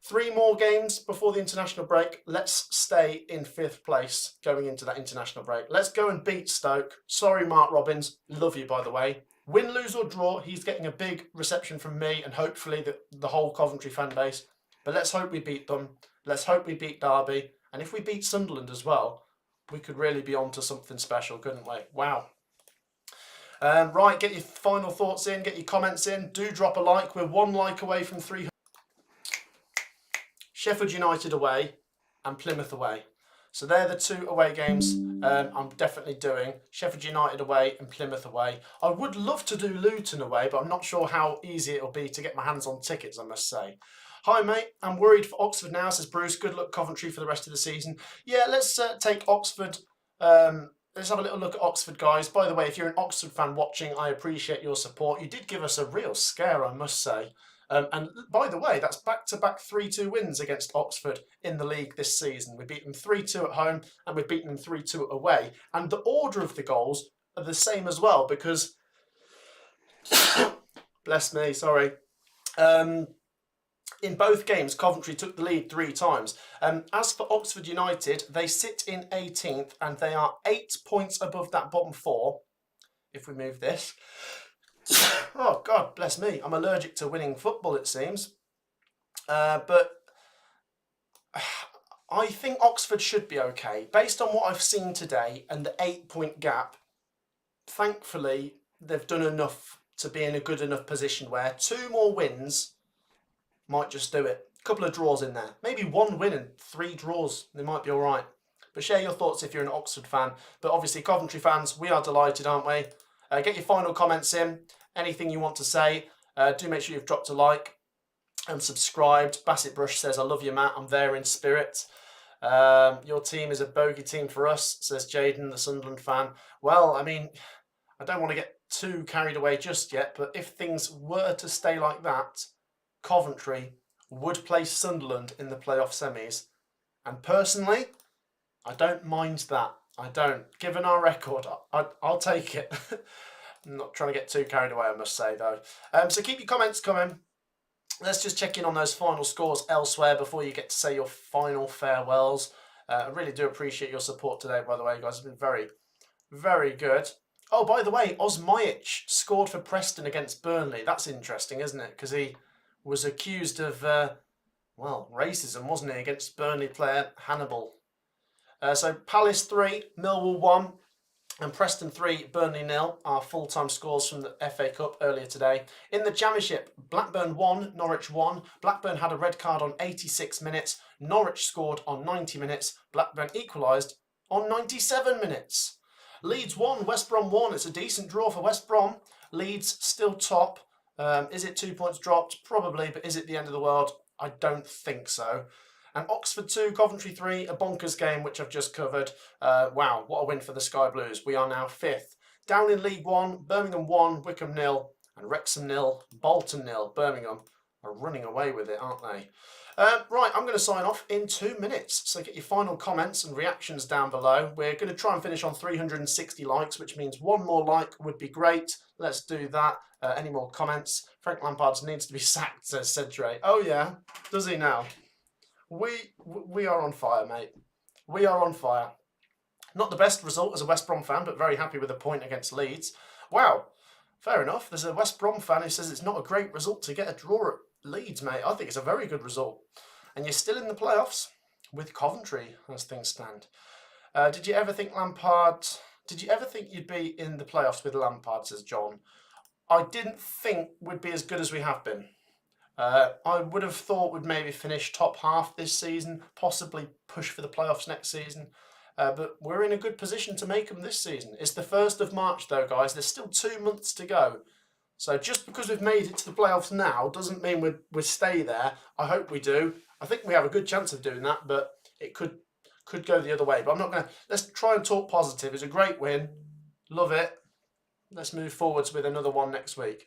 3 more games before the international break. Let's stay in 5th place going into that international break. Let's go and beat Stoke. Sorry, Mark Robbins. Love you, by the way. Win, lose or draw, he's getting a big reception from me and hopefully the whole Coventry fan base. But let's hope we beat them. Let's hope we beat Derby. And if we beat Sunderland as well, we could really be on to something special, couldn't we? Wow. Right, get your final thoughts in, get your comments in. Do drop a like. We're 1 like away from 300. Sheffield United away and Plymouth away. So they're the 2 away games I'm definitely doing. Sheffield United away and Plymouth away. I would love to do Luton away, but I'm not sure how easy it'll be to get my hands on tickets, I must say. Hi, mate. I'm worried for Oxford now, says Bruce. Good luck, Coventry, for the rest of the season. Yeah, let's take Oxford. Let's have a little look at Oxford, guys. By the way, if you're an Oxford fan watching, I appreciate your support. You did give us a real scare, I must say. And by the way, that's back-to-back 3-2 wins against Oxford in the league this season. We beat them 3-2 at home and we've beaten them 3-2 away. And the order of the goals are the same as well because... bless me, sorry. In both games, Coventry took the lead 3 times. As for Oxford United, they sit in 18th and they are 8 points above that bottom 4. If we move this. Oh, God, bless me. I'm allergic to winning football, it seems. But I think Oxford should be okay. Based on what I've seen today and the 8-point gap, thankfully, they've done enough to be in a good enough position where 2 more wins might just do it. A couple of draws in there. Maybe 1 win and 3 draws. They might be all right. But share your thoughts if you're an Oxford fan. But obviously, Coventry fans, we are delighted, aren't we? Get your final comments in. Anything you want to say. Do make sure you've dropped a like and subscribed. Bassett Brush says, I love you, Matt. I'm there in spirit. Your team is a bogey team for us, says Jaden, the Sunderland fan. Well, I mean, I don't want to get too carried away just yet, but if things were to stay like that, Coventry would play Sunderland in the playoff semis. And personally, I don't mind that. I don't. Given our record, I'll take it. I'm not trying to get too carried away, I must say, though. So keep your comments coming. Let's just check in on those final scores elsewhere before you get to say your final farewells. I really do appreciate your support today, by the way, guys. It's been very, very good. Oh, by the way, Osmajic scored for Preston against Burnley. That's interesting, isn't it? Because he was accused of, well, racism, wasn't he, against Burnley player Hannibal. So Palace 3, Millwall 1, and Preston 3, Burnley 0 are full-time scores from the FA Cup earlier today. In the Championship, Blackburn 1, Norwich 1. Blackburn had a red card on 86 minutes. Norwich scored on 90 minutes. Blackburn equalised on 97 minutes. Leeds 1, West Brom 1. It's a decent draw for West Brom. Leeds still top. Is it 2 points dropped? Probably, but is it the end of the world? I don't think so. And Oxford 2, Coventry 3, a bonkers game, which I've just covered. Wow, what a win for the Sky Blues. We are now 5th. Down in League 1, Birmingham 1, Wickham 0, and Wrexham 0, Bolton 0. Birmingham are running away with it, aren't they? Right, I'm going to sign off in 2 minutes. So get your final comments and reactions down below. We're going to try and finish on 360 likes, which means 1 more like would be great. Let's do that. Any more comments? Frank Lampard needs to be sacked, says Cedre. Oh, yeah. Does he now? We are on fire, mate. We are on fire. Not the best result as a West Brom fan, but very happy with a point against Leeds. Wow, fair enough. There's a West Brom fan who says it's not a great result to get a draw at Leeds, mate. I think it's a very good result. And you're still in the playoffs with Coventry as things stand. Did you ever think you'd be in the playoffs with Lampard, says John? I didn't think we'd be as good as we have been. I would have thought we'd maybe finish top half this season, possibly push for the playoffs next season. But we're in a good position to make them this season. It's the 1st of March, though, guys. There's still 2 months to go. So just because we've made it to the playoffs now doesn't mean we'll stay there. I hope we do. I think we have a good chance of doing that, but it could go the other way. But I'm not going to... Let's try and talk positive. It's a great win. Love it. Let's move forwards with another one next week.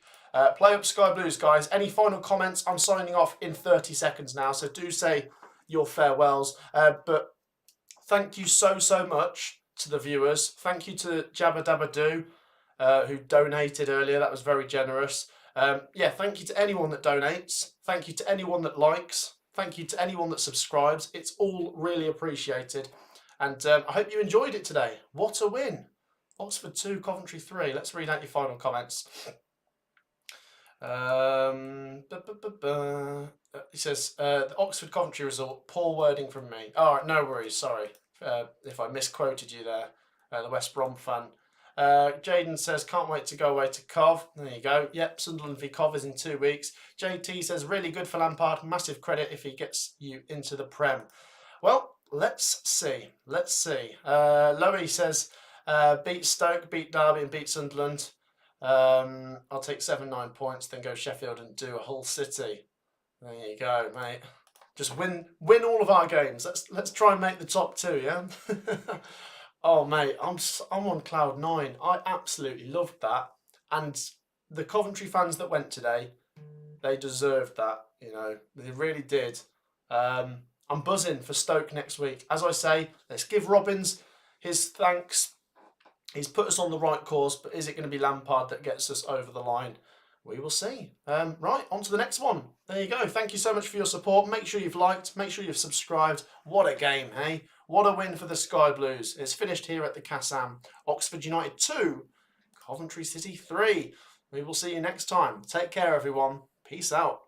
Play up Sky Blues, guys. Any final comments? I'm signing off in 30 seconds now, so do say your farewells. But thank you so much to the viewers. Thank you to Jabba Dabba Doo, who donated earlier. That was very generous. Yeah, thank you to anyone that donates. Thank you to anyone that likes. Thank you to anyone that subscribes. It's all really appreciated. And I hope you enjoyed it today. What a win. Oxford 2, Coventry 3. Let's read out your final comments. He says, the Oxford Coventry result, poor wording from me. All right, no worries, sorry if I misquoted you there, the West Brom fan. Jaden says, can't wait to go away to Cov. There you go. Yep, Sunderland v Cov is in 2 weeks. JT says, really good for Lampard. Massive credit if he gets you into the Prem. Well, let's see. Let's see. Lowy says, beat Stoke, beat Derby and beat Sunderland. I'll take 7-9 points, then go Sheffield and do a whole city. There you go, mate. Just win all of our games. Let's try and make the top 2, yeah. Oh, mate, I'm on cloud 9. I absolutely loved that, and the Coventry fans that went today, they deserved that. You know, they really did. I'm buzzing for Stoke next week. As I say, let's give Robbins his thanks. He's put us on the right course, but is it going to be Lampard that gets us over the line? we will see. Right, on to the next one. There you go. Thank you so much for your support. Make sure you've liked, make sure you've subscribed. What a game, hey? What a win for the Sky Blues. It's finished here at the Kassam. Oxford United 2, Coventry City 3. We will see you next time. Take care, everyone. Peace out.